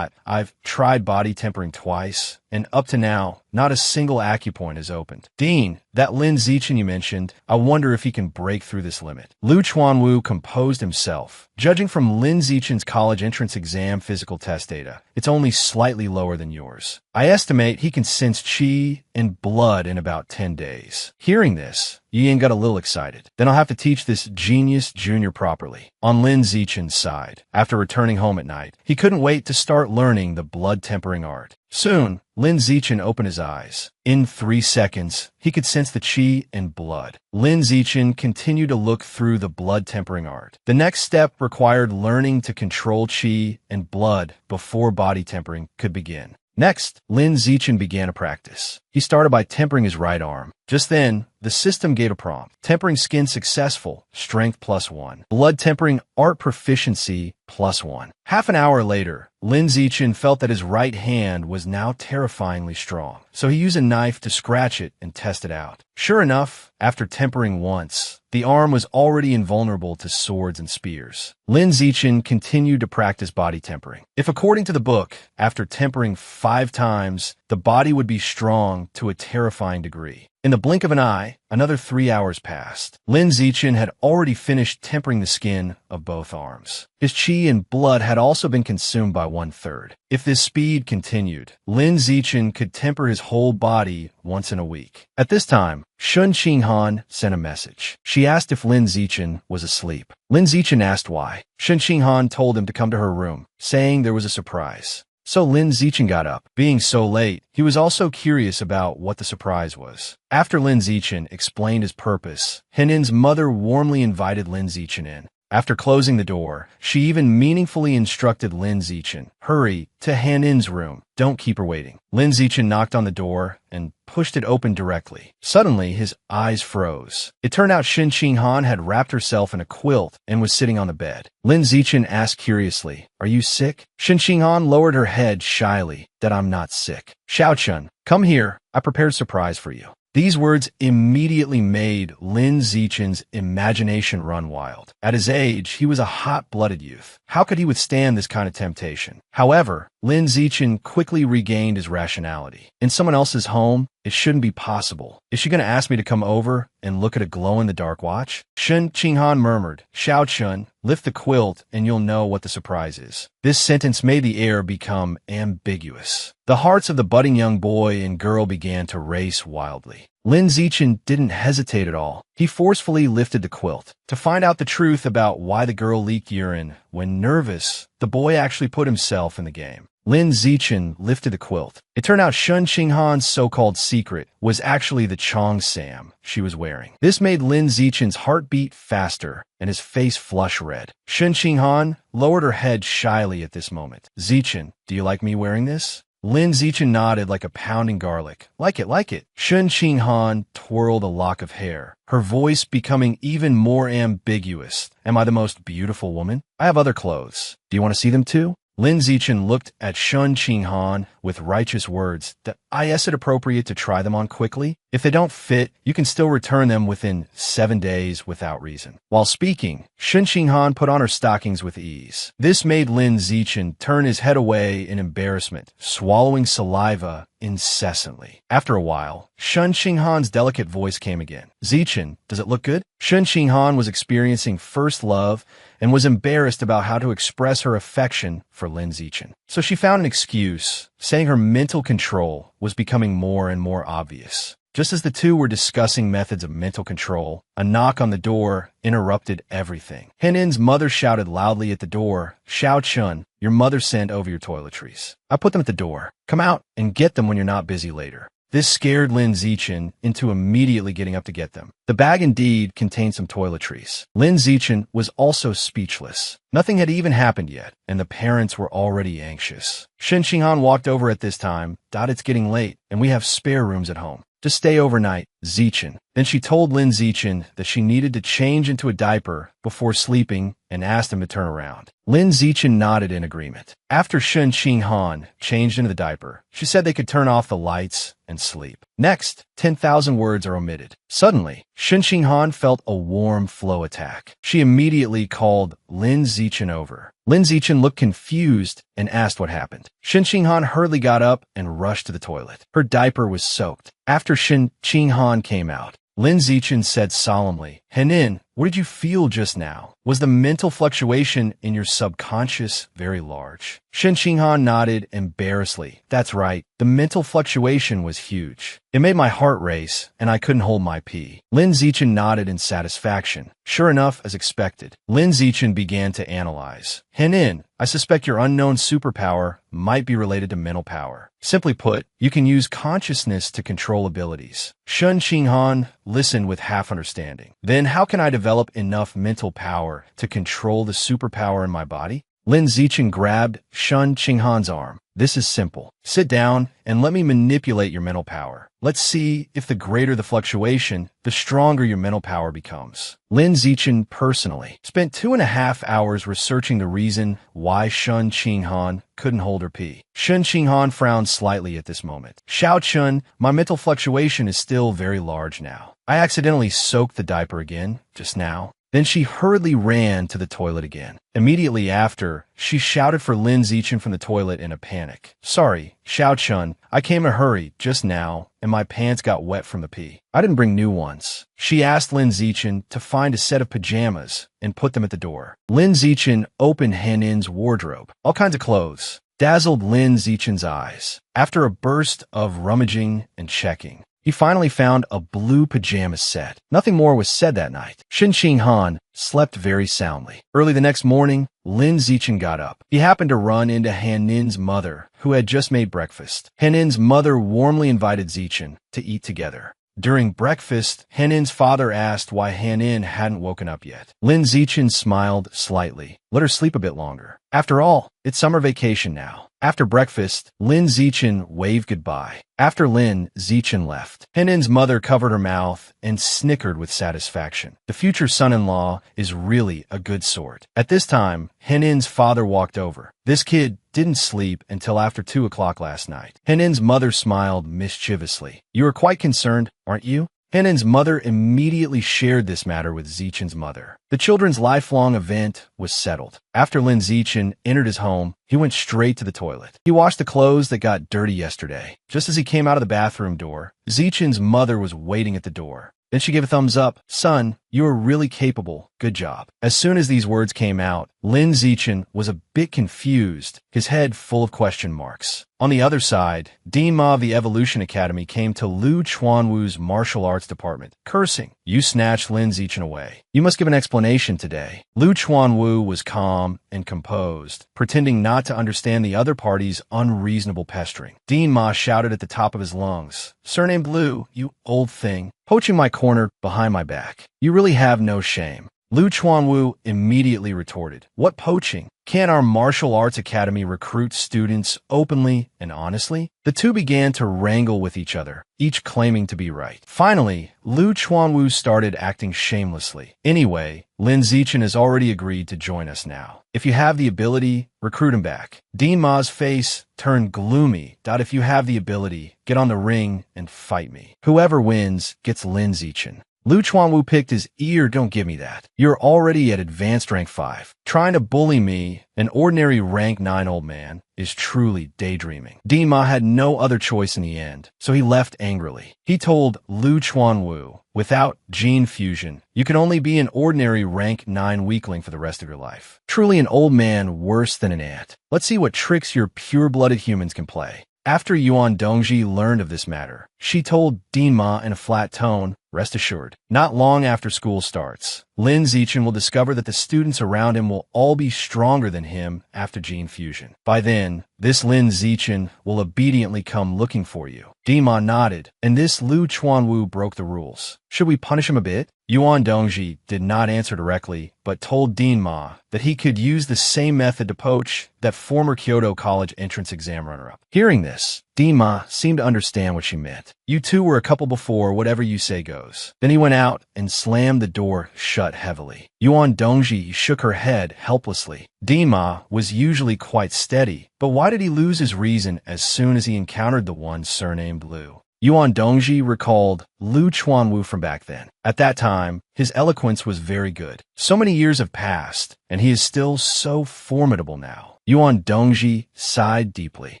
I've tried body tempering twice, and up to now, not a single acupoint has opened. Dean, that Lin Zichen you mentioned, I wonder if he can break through this limit. Lu Chuanwu composed himself. Judging from Lin Zichen's college entrance exam physical test data, it's only slightly lower than yours. I estimate he can sense qi and blood in about 10 days. Hearing this, Yin got a little excited. Then I'll have to teach this genius junior properly. On Lin Zichen's side, after returning home at night, he couldn't wait to start learning the blood-tempering art. Soon, Lin Zichen opened his eyes. In 3 seconds, he could sense the qi and blood. Lin Zichen continued to look through the blood-tempering art. The next step required learning to control qi and blood before body tempering could begin. Next, Lin Zichen began to practice. He started by tempering his right arm. Just then, the system gave a prompt. Tempering skin successful, strength +1. Blood tempering art proficiency +1. Half an hour later, Lin Zichen felt that his right hand was now terrifyingly strong, so he used a knife to scratch it and test it out. Sure enough, after tempering once, the arm was already invulnerable to swords and spears. Lin Zichen continued to practice body tempering. If according to the book, after tempering 5 times, the body would be strong to a terrifying degree. In the blink of an eye, another 3 hours passed. Lin Zichen had already finished tempering the skin of both arms. His qi and blood had also been consumed by 1/3. If this speed continued, Lin Zichen could temper his whole body once in a week. At this time, Shun Qinghan sent a message. She asked if Lin Zichen was asleep. Lin Zichen asked why. Shun Qinghan told him to come to her room, saying there was a surprise. So Lin Zichen got up. Being so late, he was also curious about what the surprise was. After Lin Zichen explained his purpose, Henin's mother warmly invited Lin Zichen in. After closing the door, she even meaningfully instructed Lin Zichen, hurry to Henin's room. Don't keep her waiting. Lin Zichen knocked on the door and pushed it open directly. Suddenly, his eyes froze. It turned out Shin Qinghan had wrapped herself in a quilt and was sitting on the bed. Lin Zichen asked curiously, are you sick? Shin Qinghan lowered her head shyly, that I'm not sick. Xiaochun, come here. I prepared a surprise for you. These words immediately made Lin Zichen's imagination run wild. At his age, he was a hot-blooded youth. How could he withstand this kind of temptation? However, Lin Zichen quickly regained his rationality. In someone else's home, it shouldn't be possible. Is she going to ask me to come over and look at a glow-in-the-dark watch? Shun Qinghan murmured, Xiao Chun, lift the quilt and you'll know what the surprise is. This sentence made the air become ambiguous. The hearts of the budding young boy and girl began to race wildly. Lin Zichen didn't hesitate at all. He forcefully lifted the quilt. To find out the truth about why the girl leaked urine, when nervous, the boy actually put himself in the game. Lin Zichen lifted the quilt. It turned out Shun Qinghan's so-called secret was actually the Chong Sam she was wearing. This made Lin Zichen's heart beat faster and his face flush red. Shun Qinghan lowered her head shyly at this moment. Zichen, do you like me wearing this? Lin Zichen nodded like a pounding garlic. Like it. Shun Qinghan twirled a lock of hair, her voice becoming even more ambiguous. Am I the most beautiful woman? I have other clothes. Do you want to see them too? Lin Zichen looked at Shun Qinghan with righteous words. Is it appropriate to try them on quickly? If they don't fit, you can still return them within 7 days without reason. While speaking, Shun Qinghan put on her stockings with ease. This made Lin Zichen turn his head away in embarrassment, swallowing saliva incessantly. After a while, Shun Qinghan's delicate voice came again. Zichen, does it look good? Shun Qinghan was experiencing first love and was embarrassed about how to express her affection for Lin Zichen. So she found an excuse, saying her mental control was becoming more and more obvious. Just as the two were discussing methods of mental control, a knock on the door interrupted everything. Henin's mother shouted loudly at the door, Xiao Chun, your mother sent over your toiletries. I put them at the door. Come out and get them when you're not busy later. This scared Lin Zichen into immediately getting up to get them. The bag indeed contained some toiletries. Lin Zichen was also speechless. Nothing had even happened yet, and the parents were already anxious. Shun Qinghan walked over at this time. It's getting late, and we have spare rooms at home. Just stay overnight, Zichen. Then she told Lin Zichen that she needed to change into a diaper before sleeping and asked him to turn around. Lin Zichen nodded in agreement. After Shun Qinghan changed into the diaper, she said they could turn off the lights and sleep. Next, 10,000 words are omitted. Suddenly, Shun Qinghan felt a warm flow attack. She immediately called Lin Zichen over. Lin Zichen looked confused and asked what happened. Shun Qinghan hurriedly got up and rushed to the toilet. Her diaper was soaked. After Shun Qinghan came out, Lin Zichen said solemnly, Henin, what did you feel just now? Was the mental fluctuation in your subconscious very large? Shun Qinghan nodded embarrassedly. That's right. The mental fluctuation was huge. It made my heart race, and I couldn't hold my pee. Lin Zichen nodded in satisfaction. Sure enough, as expected, Lin Zichen began to analyze. Henin, I suspect your unknown superpower might be related to mental power. Simply put, you can use consciousness to control abilities. Shun Qinghan listened with half understanding. Then how can I develop enough mental power to control the superpower in my body? Lin Zichen grabbed Shun Qinghan's arm. This is simple. Sit down and let me manipulate your mental power. Let's see if the greater the fluctuation, the stronger your mental power becomes. Lin Zichen personally spent 2.5 hours researching the reason why Shun Qinghan couldn't hold her pee. Shun Qinghan frowned slightly at this moment. Xiao Chun, my mental fluctuation is still very large now. I accidentally soaked the diaper again, just now. Then she hurriedly ran to the toilet again. Immediately after, she shouted for Lin Zichen from the toilet in a panic. Sorry, Xiao Chun, I came in a hurry just now, and my pants got wet from the pee. I didn't bring new ones. She asked Lin Zichen to find a set of pajamas and put them at the door. Lin Zichen opened Henin's wardrobe. All kinds of clothes dazzled Lin Zichen's eyes. After a burst of rummaging and checking, he finally found a blue pajama set. Nothing more was said that night. Shun Qinghan slept very soundly. Early the next morning, Lin Zichen got up. He happened to run into Henin's mother, who had just made breakfast. Henin's mother warmly invited Zichen to eat together. During breakfast, Henin's father asked why Henin hadn't woken up yet. Lin Zichen smiled slightly. Let her sleep a bit longer. After all, it's summer vacation now. After breakfast, Lin Zichen waved goodbye. After Lin Zichen left, Henin's mother covered her mouth and snickered with satisfaction. The future son-in-law is really a good sort. At this time, Henin's father walked over. This kid didn't sleep until after 2 o'clock last night. Henin's mother smiled mischievously. You are quite concerned, aren't you? Henin's mother immediately shared this matter with Zichen's mother. The children's lifelong event was settled. After Lin Zichen entered his home, he went straight to the toilet. He washed the clothes that got dirty yesterday. Just as he came out of the bathroom door, Zichen's mother was waiting at the door. Then she gave a thumbs up. Son, you are really capable. Good job. As soon as these words came out, Lin Zichen was a bit confused, his head full of question marks. On the other side, Dean Ma of the Evolution Academy came to Lu Chuanwu's martial arts department, cursing. You snatched Lin Zichen away. You must give an explanation today. Lu Chuanwu was calm and composed, pretending not to understand the other party's unreasonable pestering. Dean Ma shouted at the top of his lungs, Surnamed Lu, you old thing, poaching my corner behind my back. You really have no shame. Lu Chuanwu immediately retorted, What poaching? Can't our martial arts academy recruit students openly and honestly? The two began to wrangle with each other, each claiming to be right. Finally, Lu Chuanwu started acting shamelessly. Anyway, Lin Zichen has already agreed to join us now. If you have the ability, recruit him back. Dean Ma's face turned gloomy. If you have the ability, get on the ring and fight me. Whoever wins gets Lin Zichen. Lu Chuanwu picked his ear. Don't give me that. You're already at advanced rank 5. Trying to bully me, an ordinary rank 9 old man, is truly daydreaming. Dean Ma had no other choice in the end, so he left angrily. He told Lu Chuanwu, without gene fusion, you can only be an ordinary rank 9 weakling for the rest of your life. Truly an old man worse than an ant. Let's see what tricks your pure-blooded humans can play. After Yuan Dongji learned of this matter, she told Dean Ma in a flat tone, Rest assured, not long after school starts, Lin Zichen will discover that the students around him will all be stronger than him after gene fusion. By then, this Lin Zichen will obediently come looking for you. Dean Ma nodded, and this Lu Chuanwu broke the rules. Should we punish him a bit? Yuan Dongji did not answer directly, but told Dean Ma that he could use the same method to poach that former Kyoto College entrance exam runner-up. Hearing this, Dean Ma seemed to understand what she meant. You two were a couple before, whatever you say goes. Then he went out and slammed the door shut heavily. Yuan Dongji shook her head helplessly. Dean Ma was usually quite steady, but why did he lose his reason as soon as he encountered the one surnamed Lu? Yuan Dongji recalled Lu Chuanwu from back then. At that time, his eloquence was very good. So many years have passed, and he is still so formidable now. Yuan Dongji sighed deeply.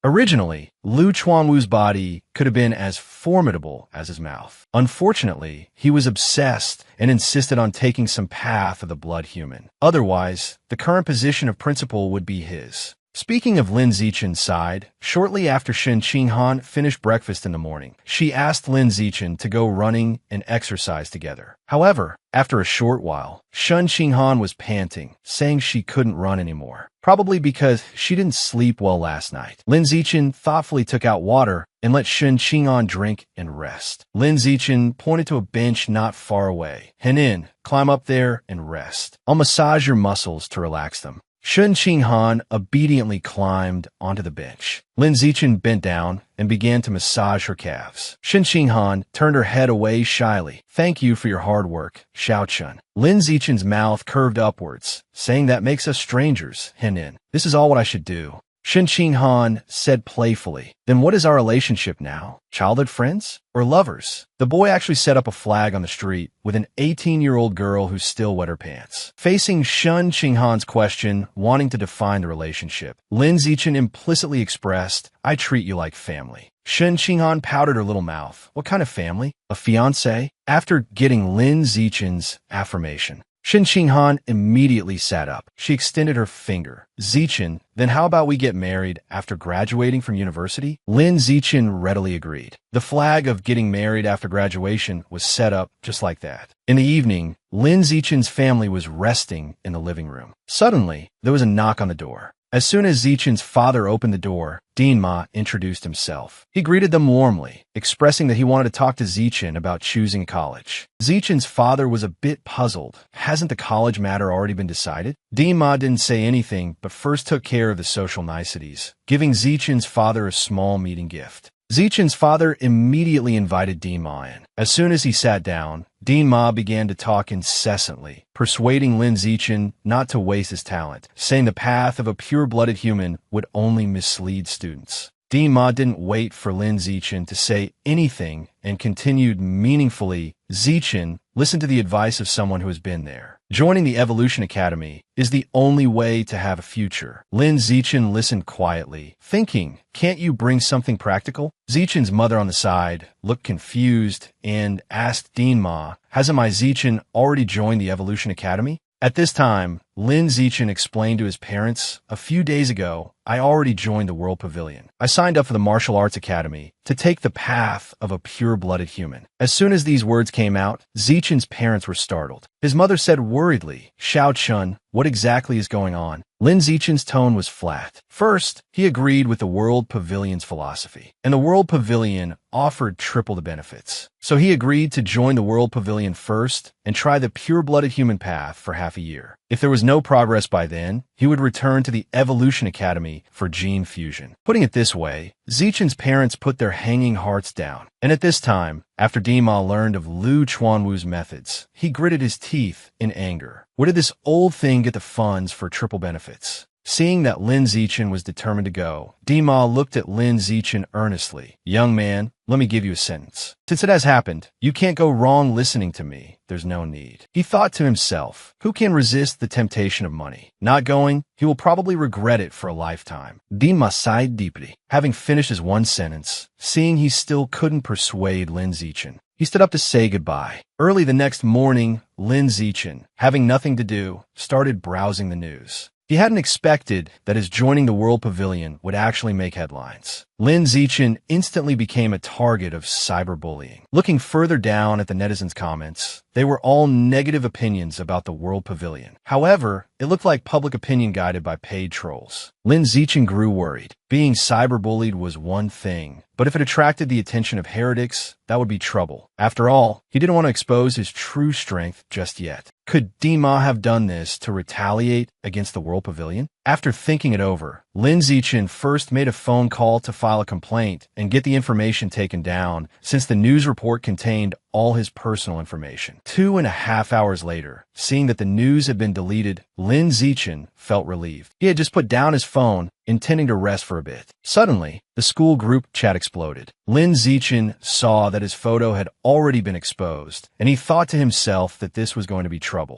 Originally, Lu Chuanwu's body could have been as formidable as his mouth. Unfortunately, he was obsessed and insisted on taking some path of the blood human. Otherwise, the current position of principal would be his. Speaking of Lin Zichen's side, shortly after Shen Qinghan finished breakfast in the morning, she asked Lin Zichen to go running and exercise together. However, after a short while, Shen Qinghan was panting, saying she couldn't run anymore, probably because she didn't sleep well last night. Lin Zichen thoughtfully took out water and let Shen Qinghan drink and rest. Lin Zichen pointed to a bench not far away. Henin, climb up there and rest. I'll massage your muscles to relax them. Shen Qinghan obediently climbed onto the bench. Lin Zichen bent down and began to massage her calves. Shen Qinghan turned her head away shyly. Thank you for your hard work, Xiao Chun. Lin Zichen's mouth curved upwards, saying that makes us strangers, Henin. This is all what I should do. Shen Qinghan said playfully, Then what is our relationship now? Childhood friends or lovers? The boy actually set up a flag on the street with an 18-year-old girl who still wet her pants. Facing Shen Qinghan's question, wanting to define the relationship, Lin Zichen implicitly expressed, I treat you like family. Shen Qinghan pouted her little mouth. What kind of family? A fiancé? After getting Lin Zichen's affirmation, Shen Qinghan immediately sat up. She extended her finger. Zichen, then how about we get married after graduating from university? Lin Zichen readily agreed. The flag of getting married after graduation was set up just like that. In the evening, Lin Zichen's family was resting in the living room. Suddenly, there was a knock on the door. As soon as Zichen's father opened the door, Dean Ma introduced himself. He greeted them warmly, expressing that he wanted to talk to Zichen about choosing college. Zichen's father was a bit puzzled. Hasn't the college matter already been decided? Dean Ma didn't say anything, but first took care of the social niceties, giving Zichen's father a small meeting gift. Zichen's father immediately invited Dean Ma in. As soon as he sat down, Dean Ma began to talk incessantly, persuading Lin Zichen not to waste his talent, saying the path of a pure-blooded human would only mislead students. Dean Ma didn't wait for Lin Zichen to say anything and continued meaningfully, Zichen, listen to the advice of someone who has been there. Joining the Evolution Academy is the only way to have a future. Lin Zichen listened quietly, thinking, can't you bring something practical? Zichen's mother on the side looked confused and asked Dean Ma, hasn't my Zichen already joined the Evolution Academy? At this time, Lin Zichen explained to his parents, a few days ago, I already joined the World Pavilion. I signed up for the Martial Arts Academy to take the path of a pure-blooded human. As soon as these words came out, Zichen's parents were startled. His mother said worriedly, Xiao Chun, what exactly is going on? Lin Zichen's tone was flat. First, he agreed with the World Pavilion's philosophy, and the World Pavilion offered triple the benefits. So he agreed to join the World Pavilion first and try the pure-blooded human path for half a year. If there was no progress by then, he would return to the Evolution Academy for gene fusion. Putting it this way, Zichen's parents put their hanging hearts down. And at this time, after Dean Ma learned of Lu Chuanwu's methods, he gritted his teeth in anger. Where did this old thing get the funds for triple benefits? Seeing that Lin Zichen was determined to go, Dean Ma looked at Lin Zichen earnestly. Young man, let me give you a sentence. Since it has happened, you can't go wrong listening to me. There's no need. He thought to himself, who can resist the temptation of money? Not going, he will probably regret it for a lifetime. Dean Ma sighed deeply. Having finished his one sentence, seeing he still couldn't persuade Lin Zichen, he stood up to say goodbye. Early the next morning, Lin Zichen, having nothing to do, started browsing the news. He hadn't expected that his joining the World Pavilion would actually make headlines. Lin Zichen instantly became a target of cyberbullying. Looking further down at the netizens' comments, they were all negative opinions about the World Pavilion. However, it looked like public opinion guided by paid trolls. Lin Zichen grew worried. Being cyberbullied was one thing, but if it attracted the attention of heretics, that would be trouble. After all, he didn't want to expose his true strength just yet. Could Dean Ma have done this to retaliate against the World Pavilion? After thinking it over, Lin Zichen first made a phone call to file a complaint and get the information taken down, since the news report contained all his personal information. 2.5 hours later, seeing that the news had been deleted, Lin Zichen felt relieved. He had just put down his phone, intending to rest for a bit. Suddenly, the school group chat exploded. Lin Zichen saw that his photo had already been exposed, and he thought to himself that this was going to be trouble.